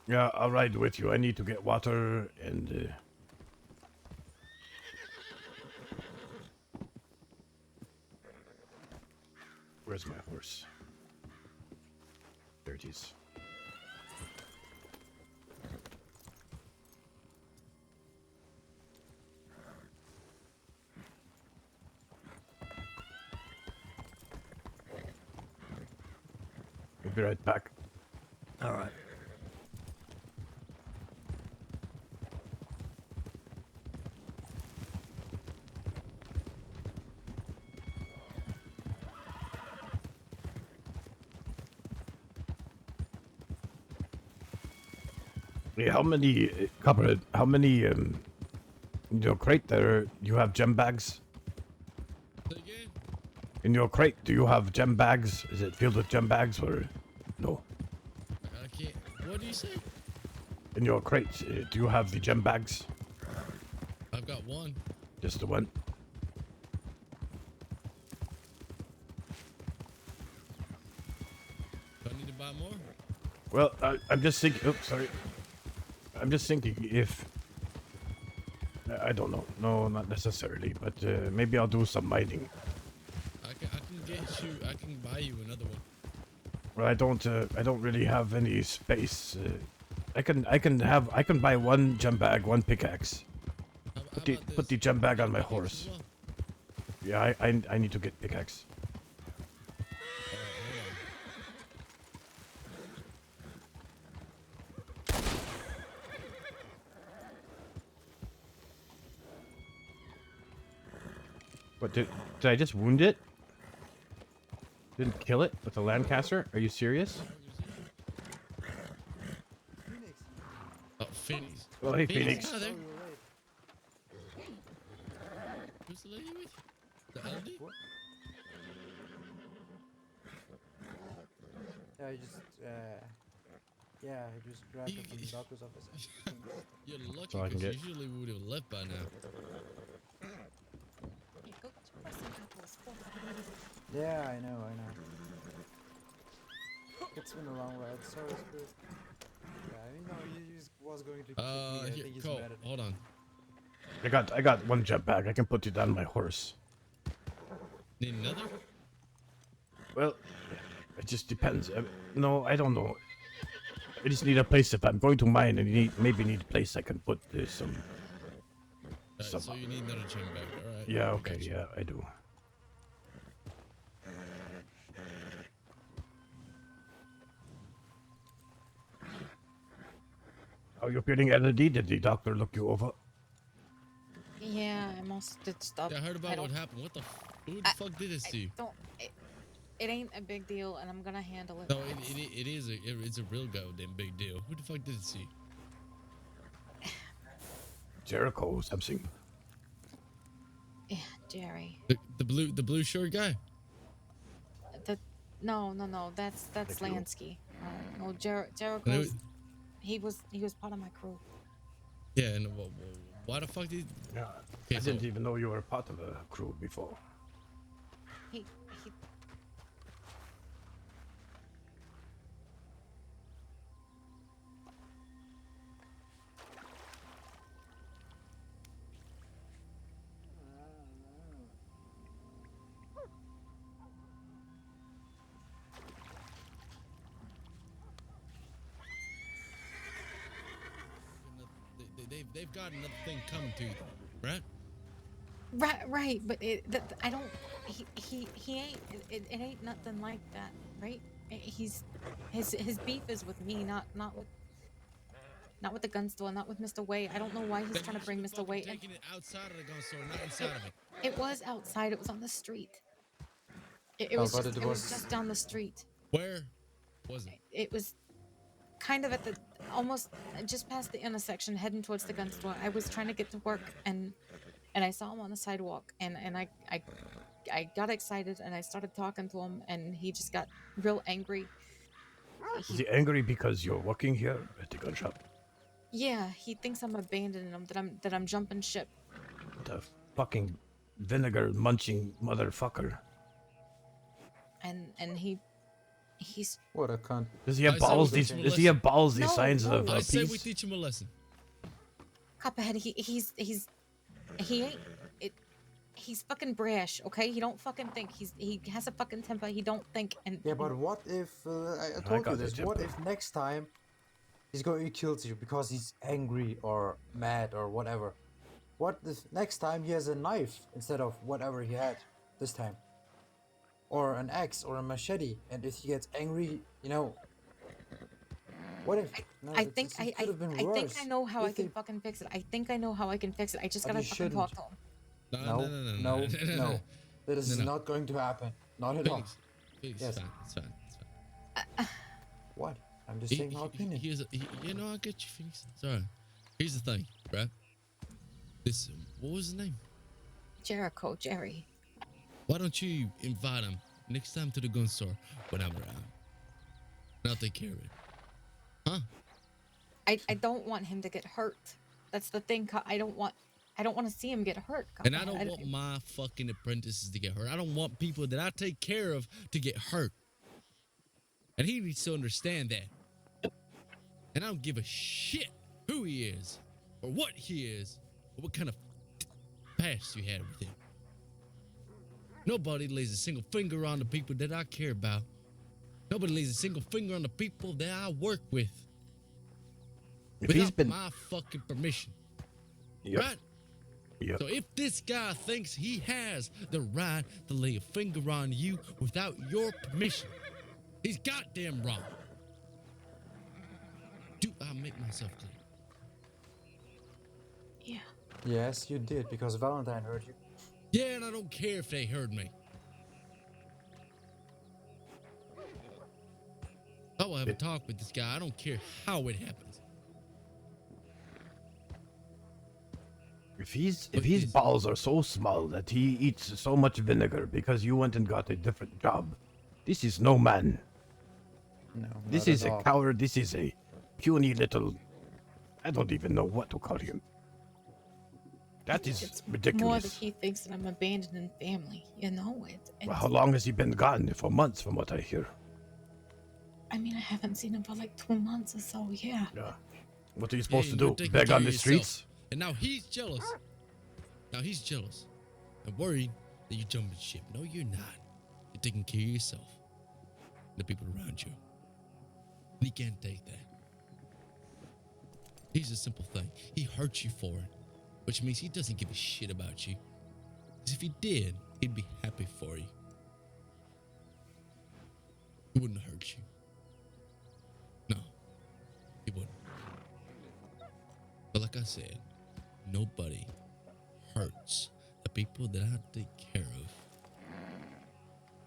Yeah, I'll ride with you. I need to get water and. Where's my horse? There it is. I'll be right back. All right. Hey, how many, Copperhead, how many, in your crate there, you have gem bags? In your crate, do you have gem bags? Is it filled with gem bags or no? I can't. What do you say? In your crate, do you have the gem bags? I've got one. Just the one? Do I need to buy more? Well, I'm just thinking. Oops, sorry. I'm just thinking if. I don't know. No, not necessarily. But maybe I'll do some mining. I can buy you another one. Well, I don't really have any space. I can buy one gem bag, one pickaxe. Put the gem bag on my horse. Yeah, I need to get pickaxe. What did I just wound it? Didn't kill it with a Lancaster? Are you serious? Oh, Phoenix. Oh, hey, Phoenix. Hi there. Who's the lady with you? The LD? Yeah, I just grabbed it from the doctor's office. You're lucky all I can because get. usually we would have left by now. Yeah, I know. It's been a long ride. Sorry, Spirit. Yeah, he was going to kick me. I Here, think he's Cole, mad at me. hold on. I got one gem bag. I can put it on my horse. Need another? Well, it just depends. No, I don't know. I just need a place. If I'm going to mine, and maybe need a place I can put some. Alright, so you need another gem bag. Alright. Yeah. Okay. Yeah, I do. How you feeling, Elodie? Did the doctor look you over? Yeah, I almost did stuff. Yeah, I heard about what happened. What the who the fuck did this to you? It ain't a big deal, and I'm gonna handle it. No, it's a real goddamn big deal. Who the fuck did it to you? Jericho or something. Yeah, Jerry. The blue short guy. No, that's Lansky. No, Jericho. He was part of my crew. Yeah, and why the fuck did? Yeah, Okay, I didn't even know you were a part of a crew before. they've got another thing coming to you, right? Right, but I don't. He ain't. It ain't nothing like that, right? He's his beef is with me, not with the gun store, not with Mr. Wei. I don't know why he's trying to bring Mr. Wei in. Taking it outside of the gun store, not inside of it. It was outside. It was on the street. It Oh, was but just. it It was was- just down the street. Where was it? It was kind of at the almost just past the intersection, heading towards the gun store. I was trying to get to work, and I saw him on the sidewalk, and I got excited, and I started talking to him, and he just got real angry. Is he angry because you're working here at the gun shop? Yeah, he thinks I'm abandoning him, that I'm jumping ship. The fucking vinegar munching motherfucker. And he's What a cunt. Does he have balls? Does he have balls? These No, signs no. of I say we peace? teach him a lesson. Copperhead. He ain't it. He's fucking brash, okay? He don't fucking think. He has a fucking temper. He don't think. And Yeah, but what if I told got you the this? What temper. if next time he's going to kill you because he's angry or mad or whatever? What if next time he has a knife instead of whatever he had this time, or an axe or a machete? And if he gets angry, you know, what if? No, I it think could have been I think worse. I know how I If can they- fucking fix it. I think I know how I can fix it. I just But gotta you fucking talk to him. No, no. That is No. not going to happen. Not at all. Felix, Felix, Yes. it's fine. It's fine. What? I'm just saying my opinion. You know, I get you, Felix. It's alright. Here's the thing, right? This, what was his name? Jericho, Jerry. Why don't you invite him next time to the gun store when I'm around? And I'll take care of it. Huh? I don't want him to get hurt. That's the thing. I don't want to see him get hurt. And I Copperhead. don't want my fucking apprentices to get hurt. I don't want people that I take care of to get hurt. And he needs to understand that. And I don't give a shit who he is, or what he is, or what kind of past you had with him. Nobody lays a single finger on the people that I care about. Nobody lays a single finger on the people that I work with. If Without he's been my fucking permission. Yep. Right? Yep. So if this guy thinks he has the right to lay a finger on you without your permission, he's goddamn wrong. Do I make myself clear? Yeah. Yes, you did because Valentine heard you. Yeah, and I don't care if they heard me. I will have a talk with this guy. I don't care how it happens. If his balls are so small that he eats so much vinegar because you went and got a different job, this is no man. No. This not is at a all. coward. This is a puny little. I don't even know what to call him. That is It's more that ridiculous. he thinks that I'm abandoning family. You know it. Well, how long has he been gone? For months, from what I hear. I mean, I haven't seen him for like 2 months or so. Yeah. Yeah. What are you supposed Yeah, to you're do? taking Beg care on of the yourself. streets? And now he's jealous. Now he's jealous. And worried that you're jumping ship. No, you're not. You're taking care of yourself. The people around you. He can't take that. Here's a simple thing. He hurts you for it. Which means he doesn't give a shit about you. Because if he did, he'd be happy for you. He wouldn't hurt you. No. He wouldn't. But like I said, nobody hurts the people that I take care of.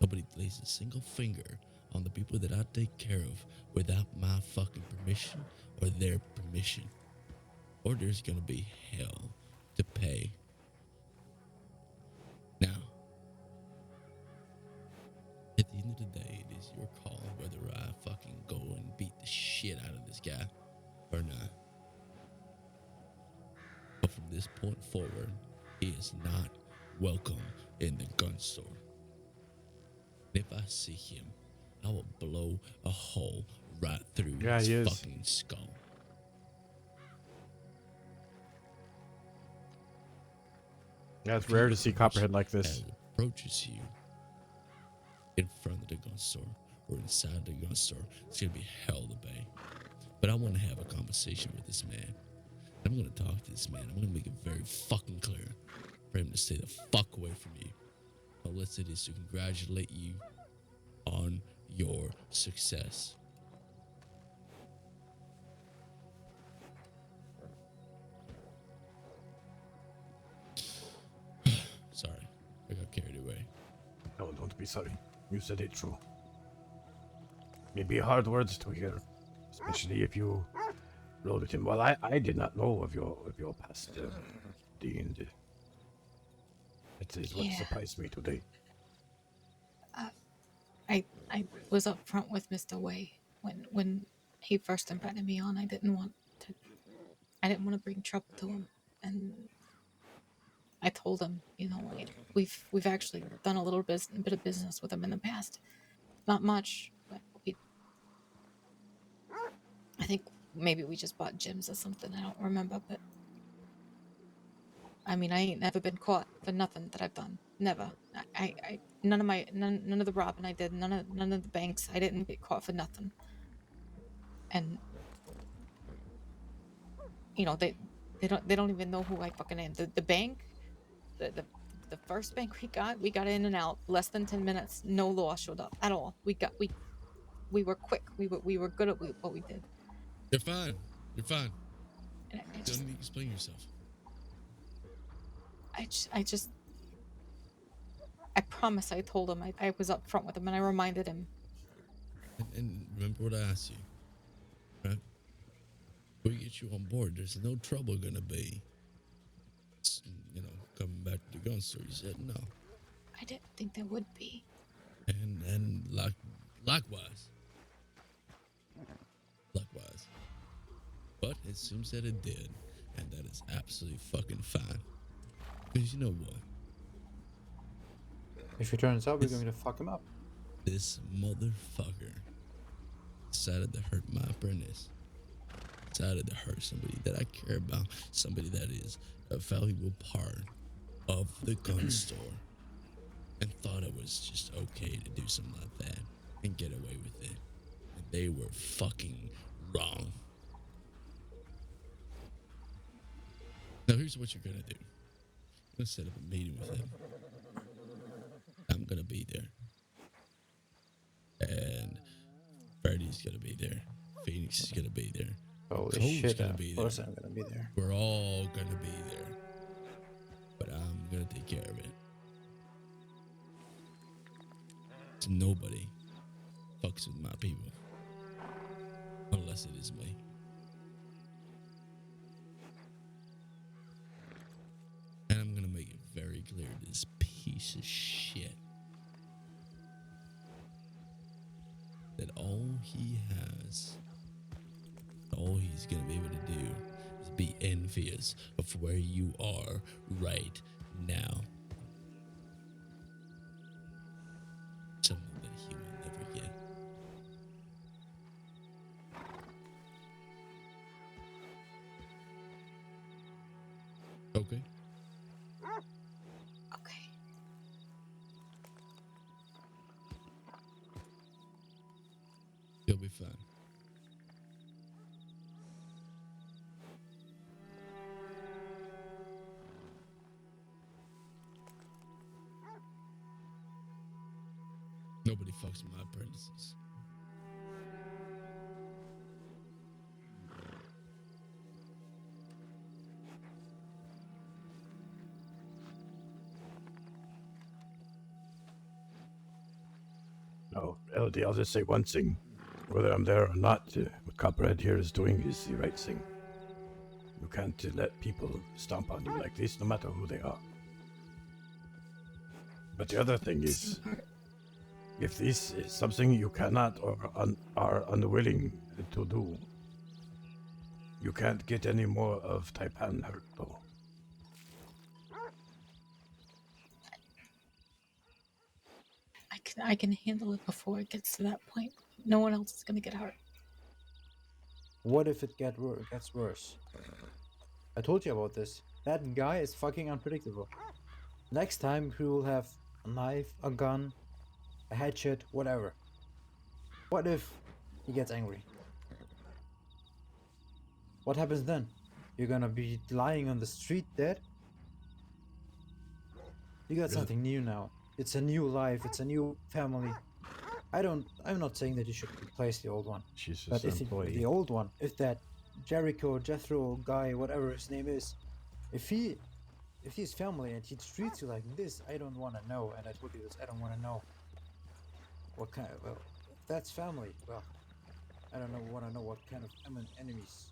Nobody lays a single finger on the people that I take care of without my fucking permission or their permission. Or there's gonna be hell to pay. Now, at the end of the day, it is your call whether I fucking go and beat the shit out of this guy or not. But from this point forward, he is not welcome in the gun store. If I see him, I will blow a hole right through Yeah, his he is. fucking skull. Yeah, it's rare to see Copperhead like this. Approaches you in front of the gun store or inside the gun store, it's gonna be hell to pay. But I want to have a conversation with this man. I'm gonna talk to this man. I'm gonna make it very fucking clear for him to stay the fuck away from you. All it is to congratulate you on your success. Sorry, I got carried away. No, don't be sorry. You said it true. Maybe hard words to hear, especially if you rode with him. Well, I did not know of your past, D&D. That is what Yeah. surprised me today. I was up front with Mr. Wei when he first invited me on. I didn't want to bring trouble to him, and I told him, we've actually done a little bit of business with him in the past. Not much, but I think maybe we just bought gyms or something. I don't remember, but I mean, I ain't never been caught for nothing that I've done. Never. None of the robbing I did, none of the banks. I didn't get caught for nothing. And they don't even know who I fucking am. The bank, the first bank we got in and out less than 10 minutes. No law showed up at all. We were quick. We were good at what we did. You're fine. You're fine. And You don't need to explain yourself. I promise I told him I was up front with him, and I reminded him. And remember what I asked you, right? We get you on board. There's no trouble gonna be. Coming back to the gun store. You said no. I didn't think there would be. And likewise. But it seems that it did, and that is absolutely fucking fine. Because you know what? If he turns out, we're going to fuck him up. This motherfucker decided to hurt my apprentice. Decided to hurt somebody that I care about. Somebody that is a valuable part of the gun store. And thought it was just okay to do something like that and get away with it. And they were fucking wrong. Now here's what you're gonna do. I'm gonna set up a meeting with him. I'm gonna be there. And Freddy's gonna be there. Phoenix is gonna be there. Holy Cole's shit, gonna of be course there. I'm gonna be there. We're all gonna be there. But I'm gonna take care of it. So nobody fucks with my people. Unless it is me. And I'm gonna make it very clear, this piece of shit, that all he has, all he's gonna be able to do is be envious of where you are right now. Something that he will never get. Okay? Okay. You'll be fine. Nobody fucks with my apprentices. No, LD, I'll just say one thing. Whether I'm there or not, what Copperhead here is doing is the right thing. You can't let people stomp on you like this, no matter who they are. But the other thing is, if this is something you cannot or are unwilling to do, you can't get any more of Taipan hurt, though. I can handle it before it gets to that point. No one else is gonna get hurt. What if it gets worse? I told you about this. That guy is fucking unpredictable. Next time he will have a knife, a gun, a hatchet, whatever. What if he gets angry? What happens then? You're gonna be lying on the street dead? You got something new now. It's a new life, it's a new family. I'm not saying that you should replace the old one. She's But just if an employee. the old one, if that Jethro guy, whatever his name is, if he's family and he treats you like this, I don't want to know. And I told you this, I don't want to know. What kind of, well, if that's family, well, I don't know, want to know what kind of enemies.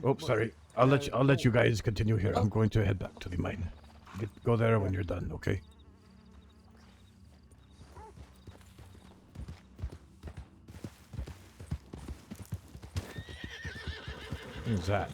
Oh, sorry. I'll let you guys continue here. I'm going to head back to the mine. Go there when you're done, okay? Who's that?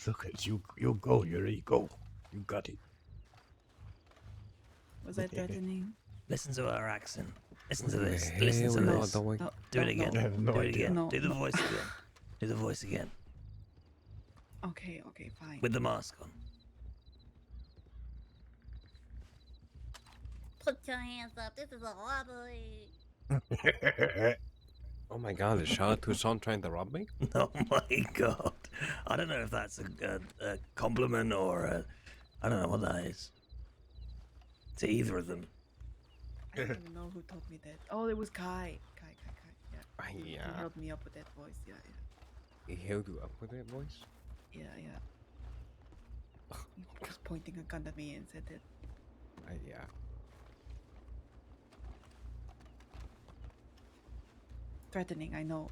Look at you. You go, Yuri. Go. You got it. Was I threatening? Listen to her accent. Listen to this. Hell Listen to no, this. don't we- Do it again. I have no Do it idea. again. No, Do the no. voice again. Do the voice again. Okay, fine. With the mask on. Put your hands up. This is a robbery. Oh my god, is Charlotte Toussaint trying to rob me? Oh my god. I don't know if that's a compliment or I don't know what that is. To either of them. I don't even know who told me that. Oh, it was Kai. Kai. Yeah. He Yeah. held me up with that voice. Yeah. He held you up with that voice? He was pointing a gun at me and said that. Yeah. Threatening, I know.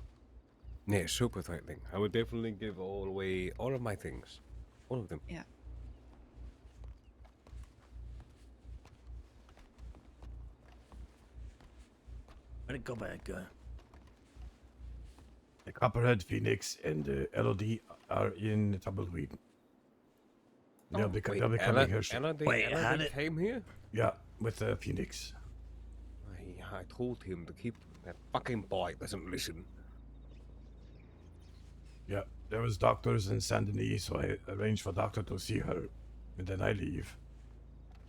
Yeah, super threatening. I would definitely give away all of my things. All of them. Yeah. Where'd it go back, go? The Copperhead, Phoenix, and LOD are in Tumbleweed. They'll be coming here soon. Ella came here? Yeah, with Phoenix. I told him to keep that fucking boy doesn't listen. Yeah, there was doctors in Saint Denis, so I arranged for doctor to see her, and then I leave.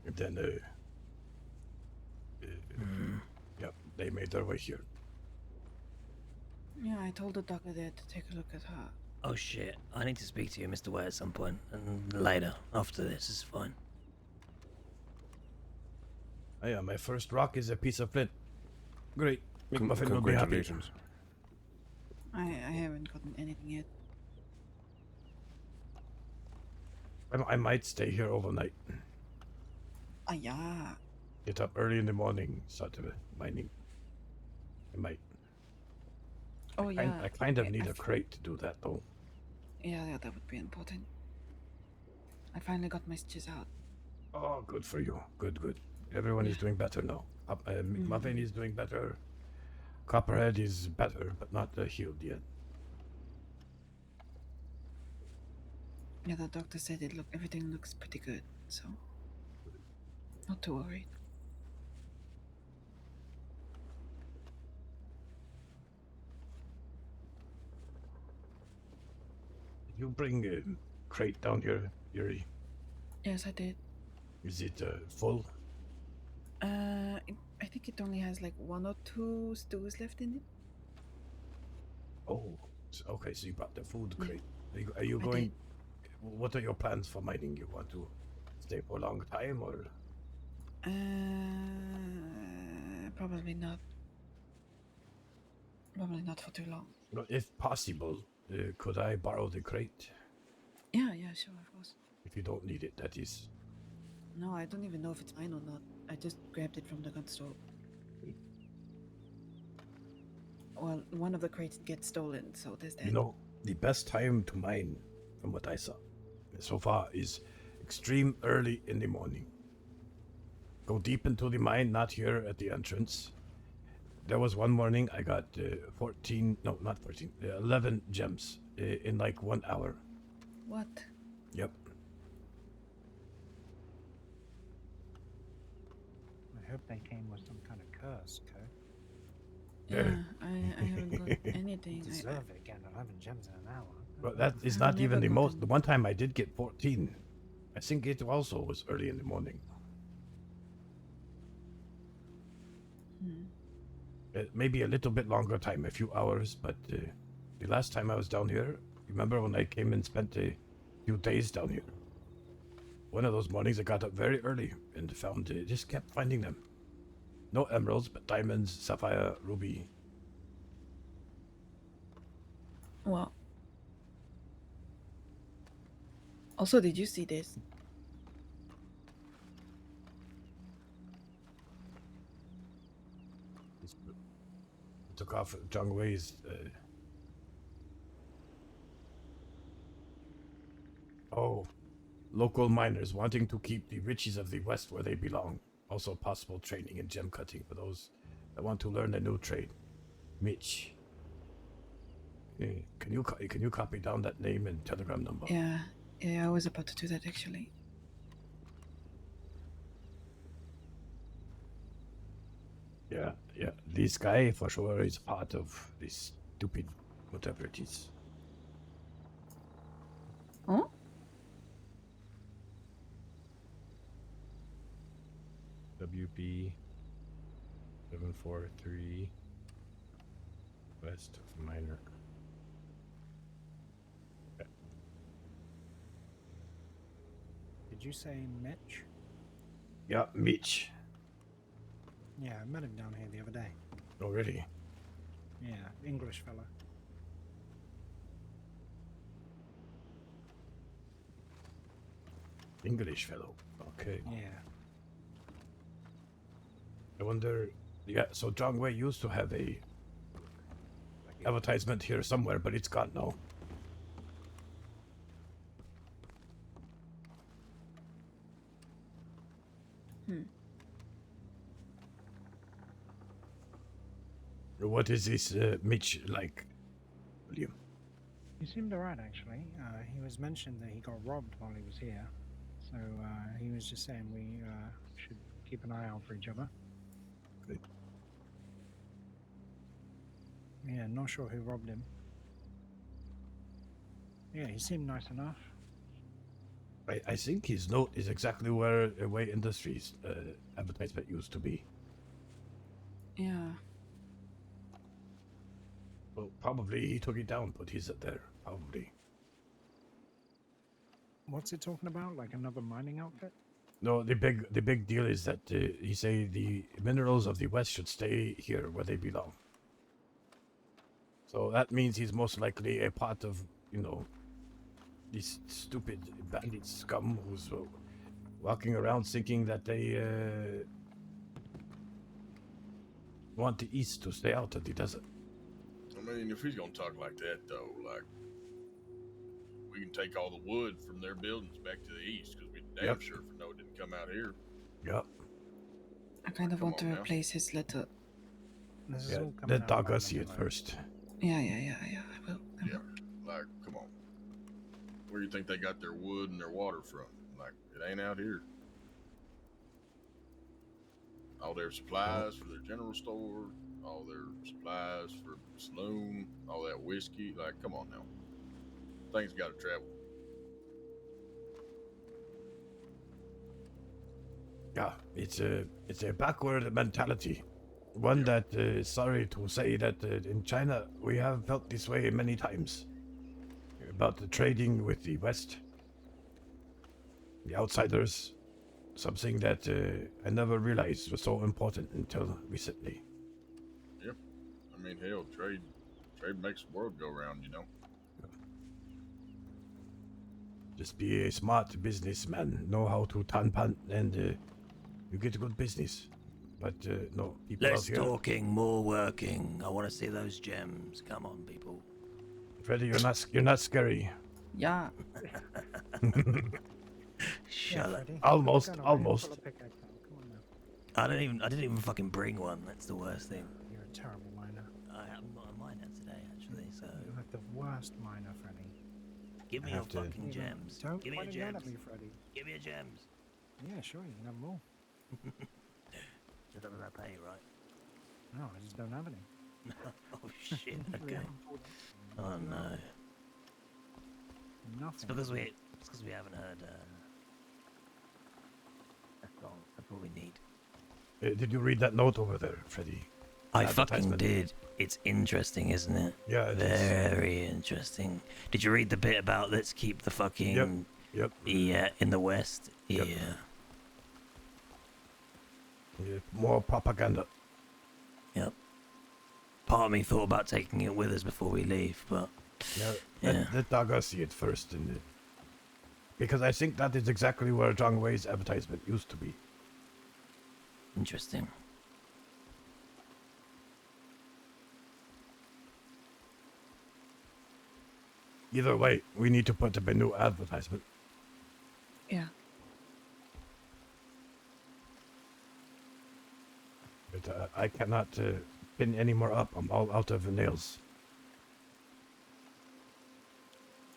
And then, yeah, they made their way here. Yeah, I told the doctor there to take a look at her. Oh shit. I need to speak to you, Mr. Ware, at some point. And later, after this is fine. Oh, yeah, my first rock is a piece of flint. Great. McMuffin will be happy. Congratulations. I haven't gotten anything yet. I might stay here overnight. Yeah. Get up early in the morning, start mining. I might. Oh, yeah. I kind of okay, need a crate to do that, though. Yeah, that would be important. I finally got my stitches out. Oh, good for you. Good. Everyone is doing better now. McMuffin is doing better. Copperhead is better, but not healed yet. Yeah, the doctor said everything looks pretty good, so not too worried. you bring a crate down here, Yuri? Yes, I did. Is it full? I think it only has like 1 or 2 stews left in it. Oh, okay. So you brought the food Yeah. crate. Are you I going? did. What are your plans for mining? You want to stay for a long time, or? Probably not. Probably not for too long. Well, if possible, could I borrow the crate? Yeah, sure, of course. If you don't need it, that is. No, I don't even know if it's mine or not. I just grabbed it from the gun store. Well, one of the crates gets stolen, so there's that. You know, the best time to mine, from what I saw so far, is extreme early in the morning. Go deep into the mine, not here at the entrance. There was one morning I got 11 gems in like 1 hour. What? Yep. I hope they came with some kind of curse, Co. Yeah, I haven't got anything. Deserve it getting 11 gems in an hour. But that is not even the most. The one time I did get 14. I think it also was early in the morning. Maybe a little bit longer time, a few hours, but the last time I was down here, remember when I came and spent a few days down here? One of those mornings I got up very early and found, just kept finding them. No emeralds, but diamonds, sapphire, ruby. Well. Also, did you see this? Took off Zhang Wei's. Local miners wanting to keep the riches of the West where they belong. Also possible training in gem cutting for those that want to learn a new trade. Mitch. Can you copy down that name and telegram number? Yeah, I was about to do that actually. Yeah. This guy for sure is part of this stupid whatever it is. Huh? WB 743 West Minor. Did you say Mitch? Yeah, Mitch. Yeah, I met him down here the other day. Oh, really? Yeah, English fella. English fellow. Okay. Yeah. I wonder. Yeah, so Zhang Wei used to have a advertisement here somewhere, but it's gone now. What is this Mitch like, William? He seemed alright actually. He was mentioned that he got robbed while he was here. So he was just saying we should keep an eye out for each other. Good. Yeah, not sure who robbed him. Yeah, he seemed nice enough. I think his note is exactly where Way Industries advertisement used to be. Yeah. Well, probably he took it down, but he's there. Probably. What's it talking about? Like another mining outfit? No, the big deal is that he say the minerals of the West should stay here where they belong. So that means he's most likely a part of, this stupid bandit scum who's walking around thinking that they want the East to stay out of the desert. I mean, if he's gonna talk like that, though, like, we can take all the wood from their buildings back to the east, because we damn sure for no it didn't come out here. Yep. I kind of want to replace his letter. Let Dogga see it first. Yeah, I will. Yeah, like, come on. Where do you think they got their wood and their water from? Like, it ain't out here. All their supplies for their general store, all their supplies for the saloon, all that whiskey. Like, come on now. things got to travel. Yeah, it's a backward mentality. One that, sorry to say that in China we have felt this way many times about the trading with the West, the outsiders, something that I never realized was so important until recently. Yeah, I mean, hell, trade makes the world go round, you know. Just be a smart businessman, know how to tanpan, and you get good business. But no, people Less out here. talking, more working. I want to see those gems. Come on, people. Freddy, you're not scary. Yeah. Shut up. Almost. I didn't even fucking bring one. That's the worst thing. You're a terrible miner. I'm not a miner today, actually. So You're like the worst miner, Freddy. give me I your have to- fucking gems. Don't Give me your point a gun gems. at me, Freddy. Give me your gems. Yeah, sure, you can have them all. So that was I pay, right? No, I just don't have any. Oh shit. Literally Okay. haven't pulled them. Oh no. Nothing. It's because we haven't heard. That's all. That's all we need. Did you read that note over there, Freddy? I fucking Advertisement. did. It's interesting, isn't it? Yeah, it is. Very interesting. Did you read the bit about let's keep the fucking Yep. Yeah, in the West? Yep. Yeah. Yeah, more propaganda. Yep. Part of me thought about taking it with us before we leave, but Yeah, let Daga see it first, and because I think that is exactly where Zhang Wei's advertisement used to be. Interesting. Either way, we need to put up a new advertisement. Yeah. But I cannot pin any more up. I'm all out of nails.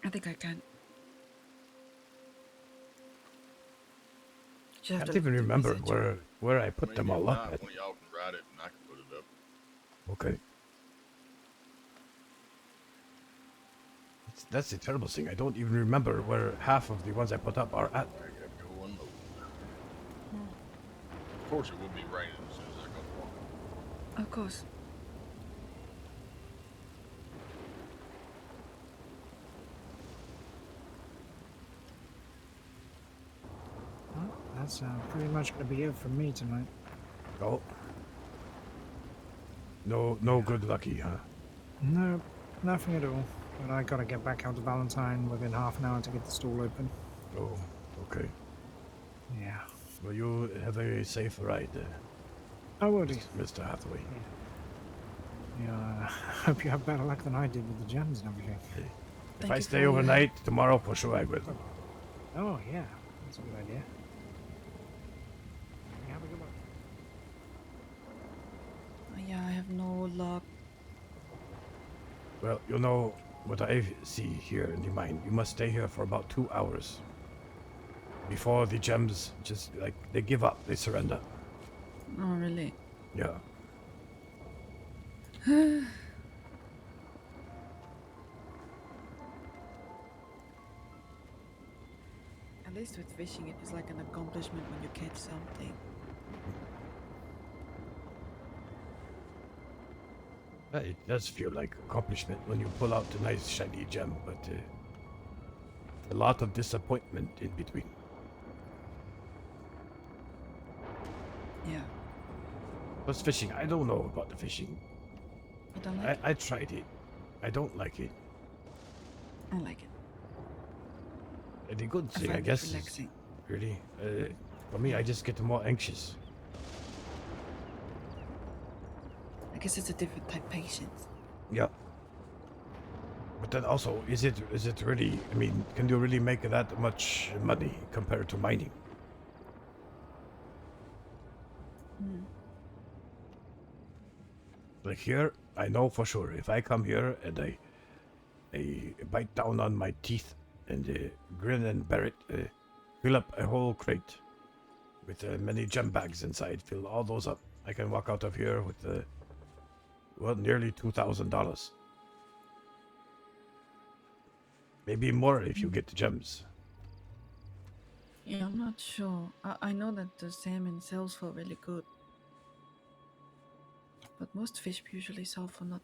I think I can. I can't even remember where I put them all up at. One of y'all can write it and I can put it up. Okay. That's the terrible thing. I don't even remember where half of the ones I put up are at. I gotta go unload. Of course, it will be raining as soon as I go walk. Of course. Well, that's pretty much going to be it from me tonight. Oh. No good lucky, huh? No, nothing at all. But I got to get back out to Valentine within half an hour to get the stall open. Oh, okay. Yeah. Well, you have a safe ride, I will do. Mr. Hathaway. Yeah, I hope you have better luck than I did with the gems and everything. If I stay overnight, tomorrow for sure I will. Oh, yeah. That's a good idea. You have a good one. Yeah, I have no luck. Well, you know what I see here in the mine. You must stay here for about 2 hours. Before the gems just, like, they give up, they surrender. Oh, really? Yeah. At least with fishing, it is like an accomplishment when you catch something. It does feel like accomplishment when you pull out a nice shiny gem, but a lot of disappointment in between. Yeah. Plus fishing, I don't know about the fishing. You don't like it? I tried it. I don't like it. I like it. The good I thing, I find it guess, is relaxing. really, for me, I just get more anxious. I guess it's a different type of patience. Yeah. But then also, is it really, I mean, can you really make that much money compared to mining? Hmm. Like here, I know for sure, if I come here and I bite down on my teeth and grin and bear it, fill up a whole crate with many gem bags inside, fill all those up, I can walk out of here with, well, nearly $2,000. Maybe more if you get the gems. Yeah, I'm not sure. I know that the salmon sells for really good. But most fish usually sell for not...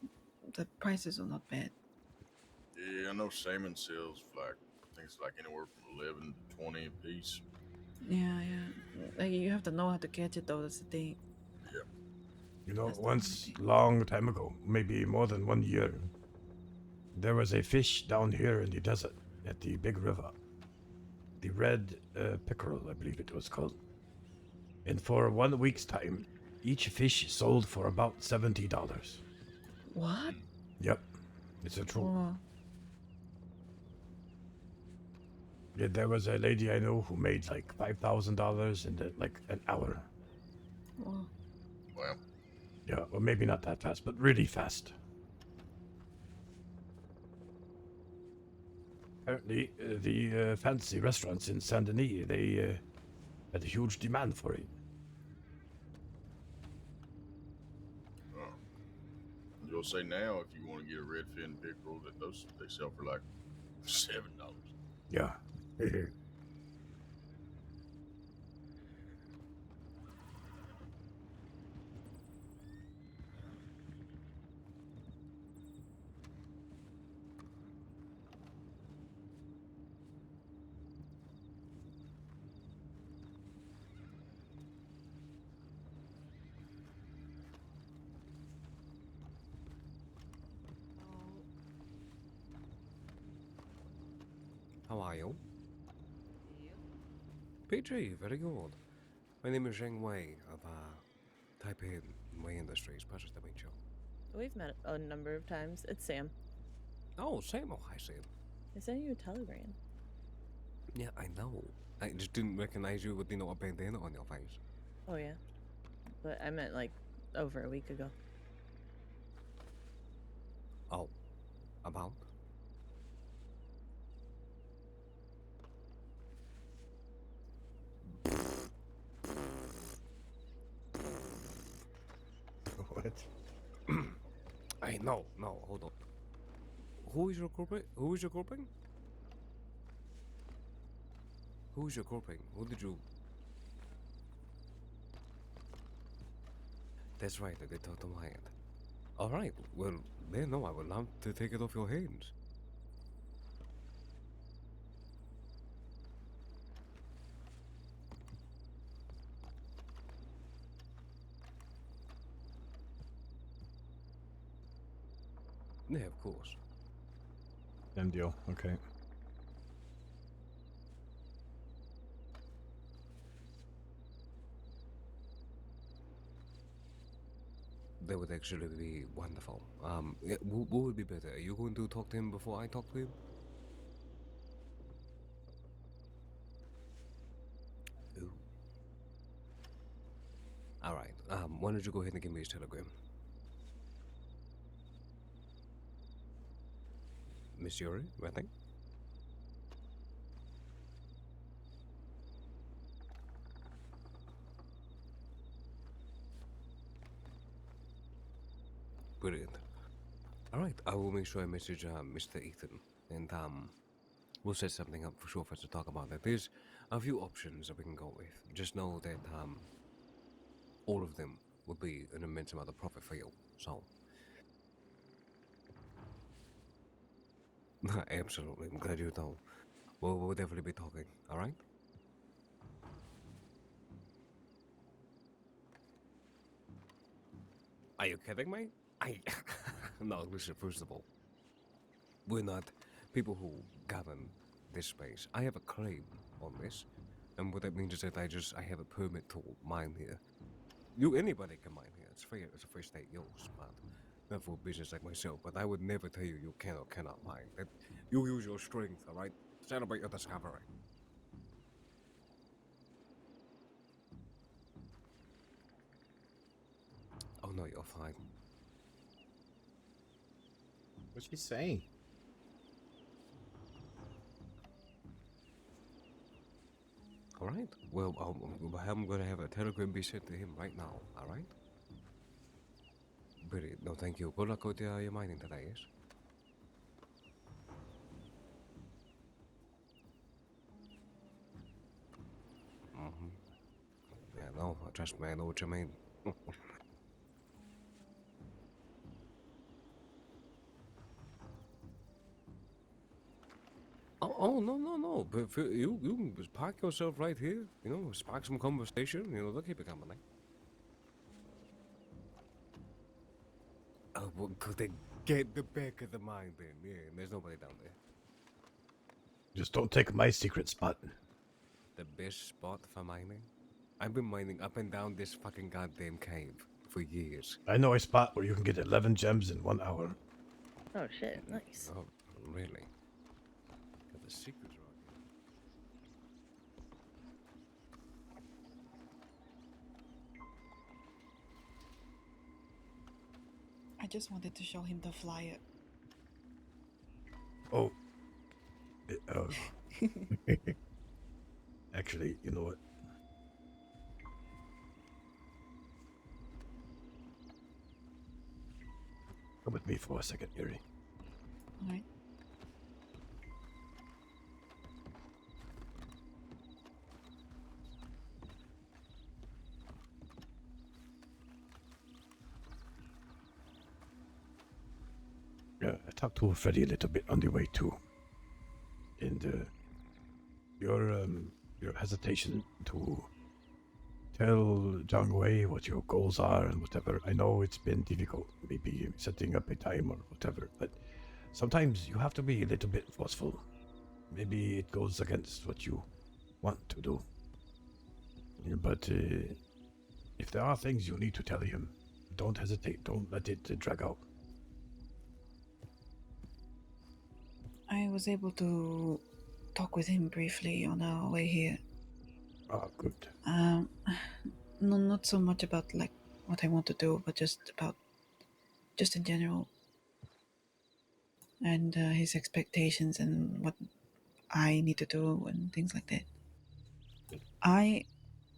The prices are not bad. Yeah, I know salmon sells for like, I think it's like anywhere from 11 to 20 a piece. Yeah. Like, you have to know how to catch it though, that's the thing. Yep. You know, once, long time ago, maybe more than 1 year, there was a fish down here in the desert at the big river. The red pickerel, I believe it was called. And for 1 week's time, each fish sold for about $70. What? Yep, it's a true. Whoa. Yeah, there was a lady I know who made like $5,000 in like an hour. Whoa. Well. Yeah, well, maybe not that fast, but really fast. Apparently, the fancy restaurants in Saint Denis, they had a huge demand for it. You'll say now if you want to get a redfin pickerel that those they sell for like $7. Yeah. How are you? PG, very good. My name is Zheng Wei of Taipei Wei Industries. Pleasure to meet you. We've met a number of times. It's Sam. Oh, Sam. Oh, hi, Sam. I sent you a telegram. Yeah, I know. I just didn't recognize you with, you know, a bandana on your face. Oh, yeah. But I meant like over a week ago. Oh, about? What? Hey, no, hold on. Who is your corporate? Who is your grouping? Who is your grouping? Who did you... That's right, I did talk to my aunt. Alright, well, then no, I would love to take it off your hands. Yeah, of course. Done deal. Okay. That would actually be wonderful. Yeah, what would be better? Are you going to talk to him before I talk to him? Ooh. Alright, why don't you go ahead and give me his telegram? Miss Yuri, I think? Brilliant. Alright, I will make sure I message Mr. Ethan, and we'll set something up for sure for us to talk about that. There's a few options that we can go with. Just know that all of them would be an immense amount of profit for you, so... Absolutely, I'm glad you know. We'll definitely be talking, alright? Are you kidding me? No, listen, first of all, we're not people who govern this space. I have a claim on this, and what that means is that I have a permit to mine here. Anybody can mine here. It's a free state use, but not for a business like myself. But I would never tell you you can or cannot mine. That you use your strength, all right? Celebrate your discovery. Oh no, you're fine. What's he saying? Alright, well, I'm gonna have a telegram be sent to him right now, alright? Brilliant, no thank you. Good luck with your mining today, yes? trust me, I know what you mean. Oh, no. But you can just park yourself right here. You know, spark some conversation. You know, they'll keep it company. Oh, well, could they get the back of the mine then? Yeah, there's nobody down there. Just don't take my secret spot. The best spot for mining? I've been mining up and down this fucking goddamn cave for years. I know a spot where you can get 11 gems in 1 hour. Oh shit, nice. Oh, really? Got the secrets right. I just wanted to show him the flyer. Oh. Actually, you know what? Come with me for a second, Yuri. Alright. Yeah, I talked to Freddy a little bit on the way too. And your hesitation to tell Zhang Wei what your goals are and whatever. I know it's been difficult, maybe setting up a time or whatever, but sometimes you have to be a little bit forceful. Maybe it goes against what you want to do. But if there are things you need to tell him, don't hesitate. Don't let it drag out. I was able to talk with him briefly on our way here. Ah, good. No, not so much about like what I want to do, but just in general, and his expectations and what I need to do and things like that.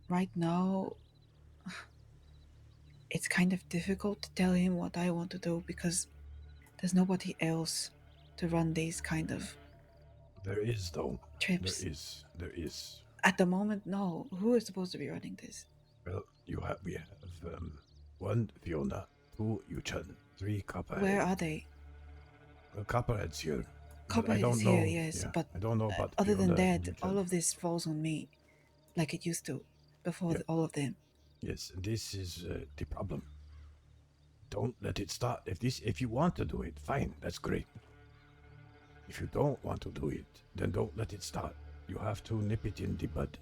Right now, it's kind of difficult to tell him what I want to do because there's nobody else to run these kind of There is, though. trips. There is. At the moment, no. Who is supposed to be running this? Well, we have 1 Fiona, 2 Yuchan, 3 Copperhead. Where are they? Well, Copperhead's here. But I Copperhead don't is know. here, yes, yeah, but I don't know about other than Fiona and that, Yuchan. all of this falls on me, like it used to before Yeah. all of them. Yes, and this is the problem. Don't let it start. If you want to do it, fine, that's great. If you don't want to do it, then don't let it start. You have to nip it in the bud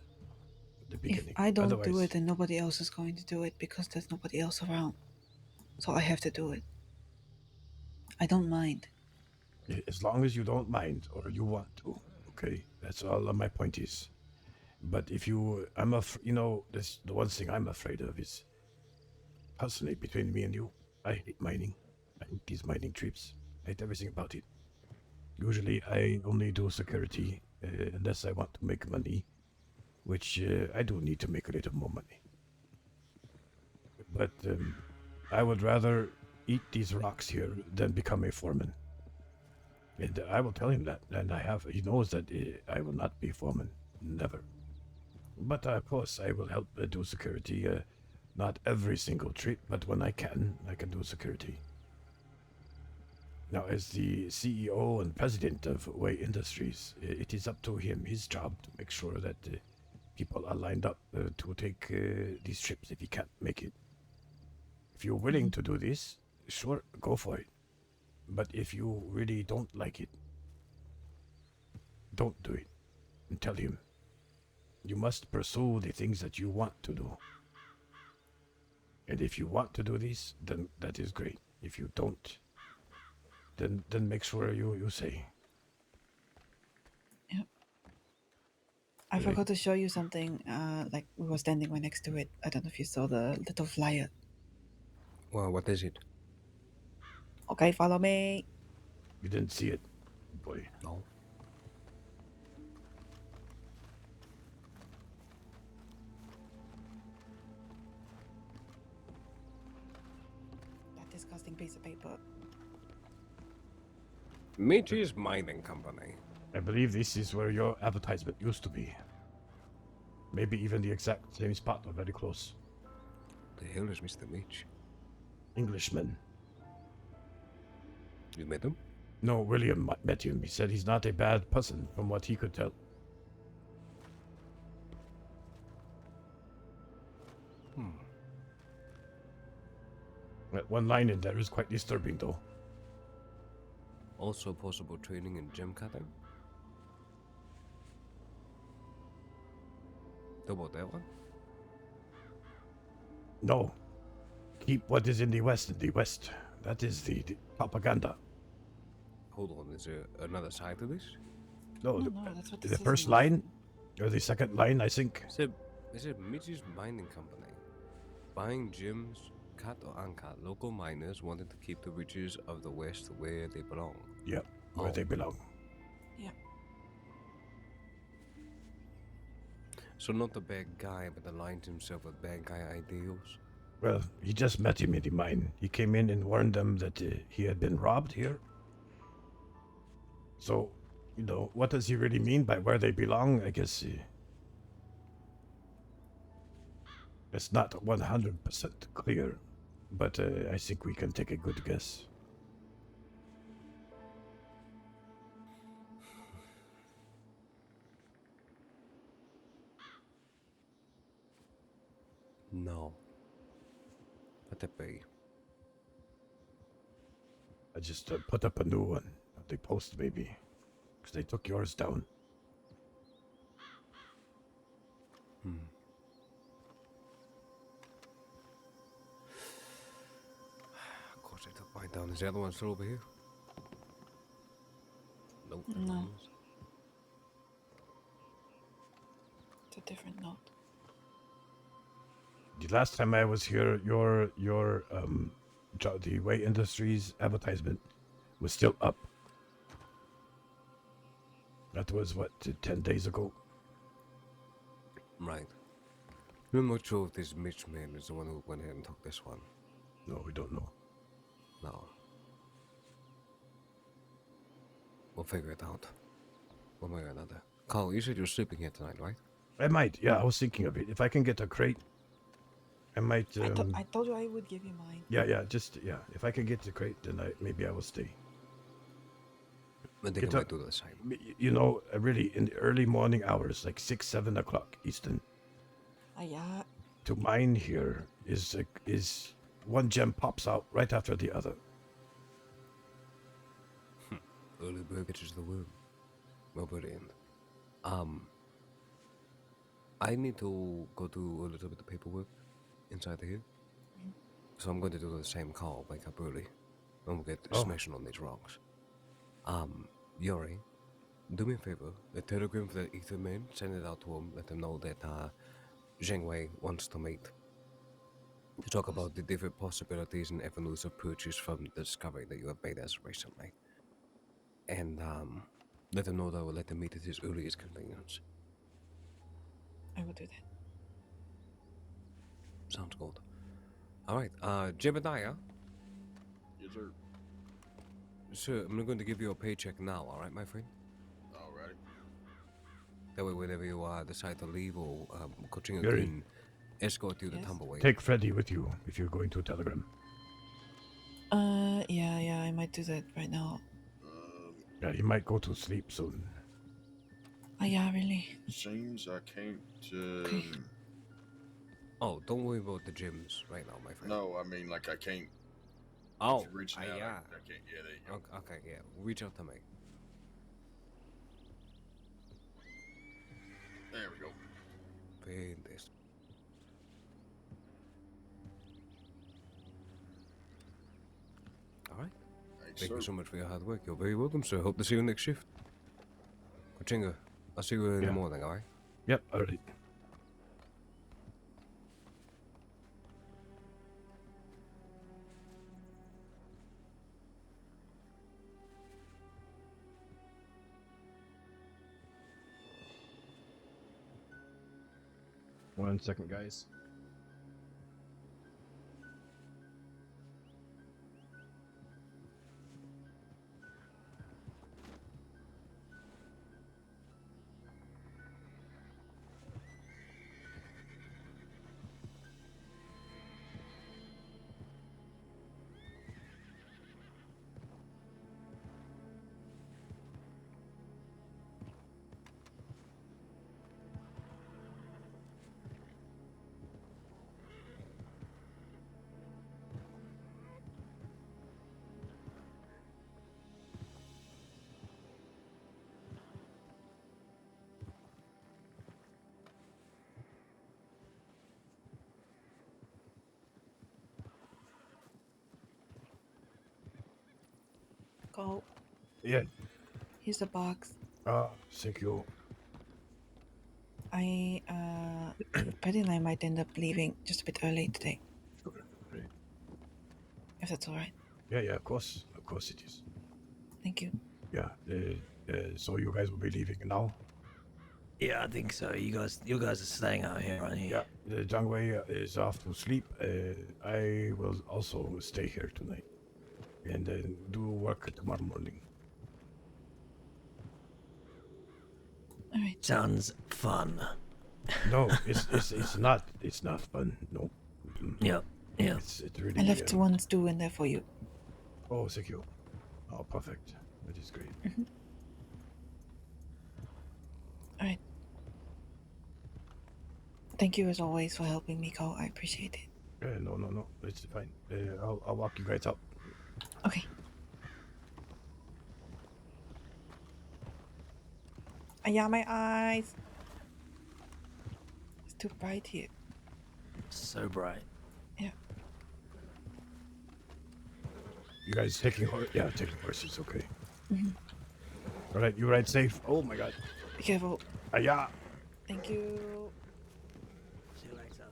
at the If beginning. I don't do Otherwise, it, then nobody else is going to do it because there's nobody else around. So I have to do it. I don't mind. as long as you don't mind or you want to, okay, that's all my point is. But if you, this the one thing I'm afraid of is, personally, between me and you, I hate mining. I hate these mining trips. I hate everything about it. Usually, I only do security unless I want to make money, which I do need to make a little more money. But I would rather eat these rocks here than become a foreman. And I will tell him that, and he knows that I will not be foreman, never. But of course, I will help do security, not every single trip, but when I can do security. Now, as the CEO and president of Way Industries, it is up to him, his job, to make sure that people are lined up to take these trips if he can't make it. If you're willing to do this, sure, go for it. But if you really don't like it, don't do it. And tell him. You must pursue the things that you want to do. And if you want to do this, then that is great. If you don't, then make sure you say. Yep. I forgot to show you something, like we were standing right next to it. I don't know if you saw the little flyer. Well, what is it? Okay, follow me. You didn't see it, boy. No. That disgusting piece of paper. Michi's Mining Company. I believe this is where your advertisement used to be. Maybe even the exact same spot or very close. The hell is Mr. Mitch? Englishman. You met him? No, William met him. He said he's not a bad person, from what he could tell. That one line in there is quite disturbing, though. Also possible training in gem cutting? How about that one? No. Keep what is in the West. That is the propaganda. Hold on, is there another side to this? No, No, that's what the this is first about. line, or the second line, I think. Is it Mitch's mining company? Buying gems, cut or uncut, local miners wanted to keep the riches of the West where they belong. Yep, where they belong. Yeah. So not the bad guy, but aligned himself with bad guy ideals? Well, he just met him in the mine. He came in and warned them that he had been robbed here. So, you know, what does he really mean by where they belong? I guess it's not 100% clear, but I think we can take a good guess. No. Let it be. I just put up a new one. They post maybe, because they took yours down. Of course I took mine down. Is the other one still over here? Nope. No. It's a different note. The last time I was here, your the Way Industries advertisement was still up. That was what, 10 days ago? Right. I'm not sure if this Mitch man is the one who went ahead and took this one. No, we don't know. No. We'll figure it out. One way or another. Carl, you said you're sleeping here tonight, right? I might, yeah, I was thinking of it. If I can get a crate, I might... I told you I would give you mine. Yeah, if I can get the crate, then maybe I will stay. I think I might do the same. You know, really, in the early morning hours, like 6, 7 o'clock Eastern, Yeah. to mine here is one gem pops out right after the other. Early bird catches the worm. Well, brilliant. I need to go do a little bit of paperwork inside here. So I'm going to do the same call, wake up early. And we'll get smashing on these rocks. Yuri, do me a favor. A telegram for the Ether man, send it out to him. Let him know that Zheng Wei wants to meet. To talk about the different possibilities and avenues of purchase from the discovery that you have made as recently. And let him know that I will let him meet at his earliest convenience. I will do that. Sounds good. Alright, Jebediah? Yes, sir. Sir, I'm going to give you a paycheck now, alright, my friend? Alrighty. That way, whenever you decide to leave or coaching Gary. can escort you to Tumbleweed. Take Freddy with you if you're going to a telegram. Yeah, I might do that right now. Yeah, he might go to sleep soon. Oh, yeah, really? Seems I can't. Oh, don't worry about the gyms right now, my friend. No, I mean, like, I can't. Oh, if you're reaching out, yeah. I can't. Yeah, there you go. Okay, yeah. Reach out to me. There we go. Fantastic. Alright. Thank you so much for your hard work. You're very welcome, sir. Hope to see you next shift. Kochinga, I'll see you in the morning, alright? Yep, alright. One second, guys. Go. Yeah. Here's the box. Thank you. Patty and I might end up leaving just a bit early today. Right. If that's all right. Yeah, of course. Of course it is. Thank you. Yeah. So you guys will be leaving now? Yeah, I think so. You guys are staying out here, aren't you? Yeah. The Jangwei is off to sleep. I will also stay here tonight and do work tomorrow morning. All right. Sounds fun. No, it's not. It's not fun. No. Yeah. It's really. I left one stew in there for you. Oh, thank you. Oh, perfect. That is great. All right. Thank you as always for helping me, Cole. I appreciate it. No. It's fine. I'll walk you guys up. Okay. Yeah, my eyes. It's too bright here. So bright. Yeah. You guys taking taking horses, okay. Mm-hmm. All right, you ride safe. Oh my God. Be careful. Yeah. Thank you. See you later.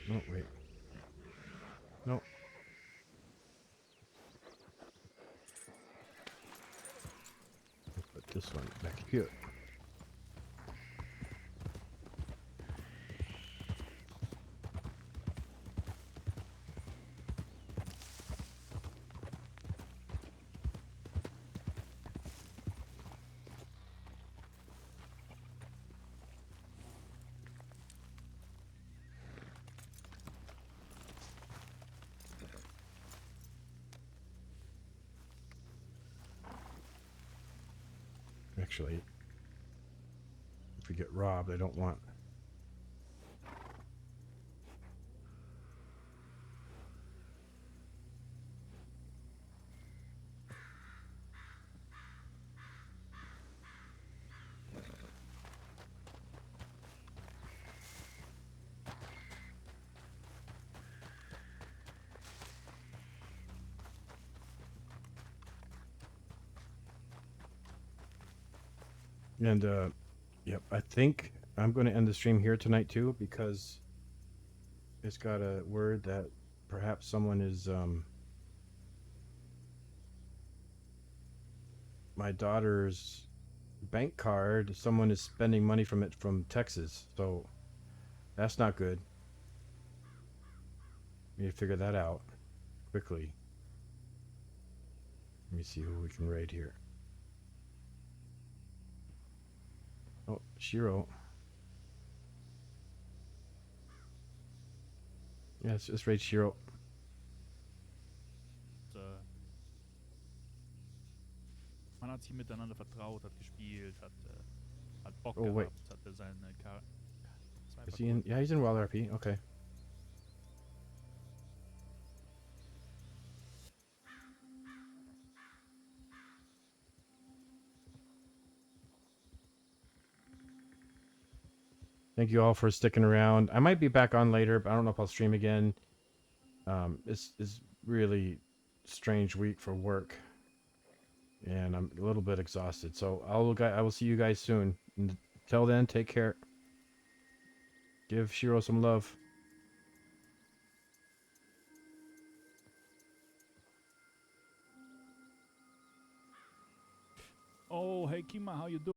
No, wait. No. Let's put this one back here. Actually, if we get robbed, I don't want. And yep, I think I'm going to end the stream here tonight too, because it's got a word that perhaps someone is my daughter's bank card. Someone is spending money from it from Texas, so that's not good. We need to figure that out quickly. Let me see who we can raid here. Oh, Shiro. Ja, let's raid Shiro. Man hat sich miteinander vertraut, hat gespielt, hat Bock Oh, wait. gehabt, hatte seine Is he in? Yeah, he's in WildRP. Okay. Thank you all for sticking around. I might be back on later, but I don't know if I'll stream again. It's really strange week for work, and I'm a little bit exhausted. So I will see you guys soon. Until then, take care. Give Shiro some love. Oh, hey Kima, how you doing?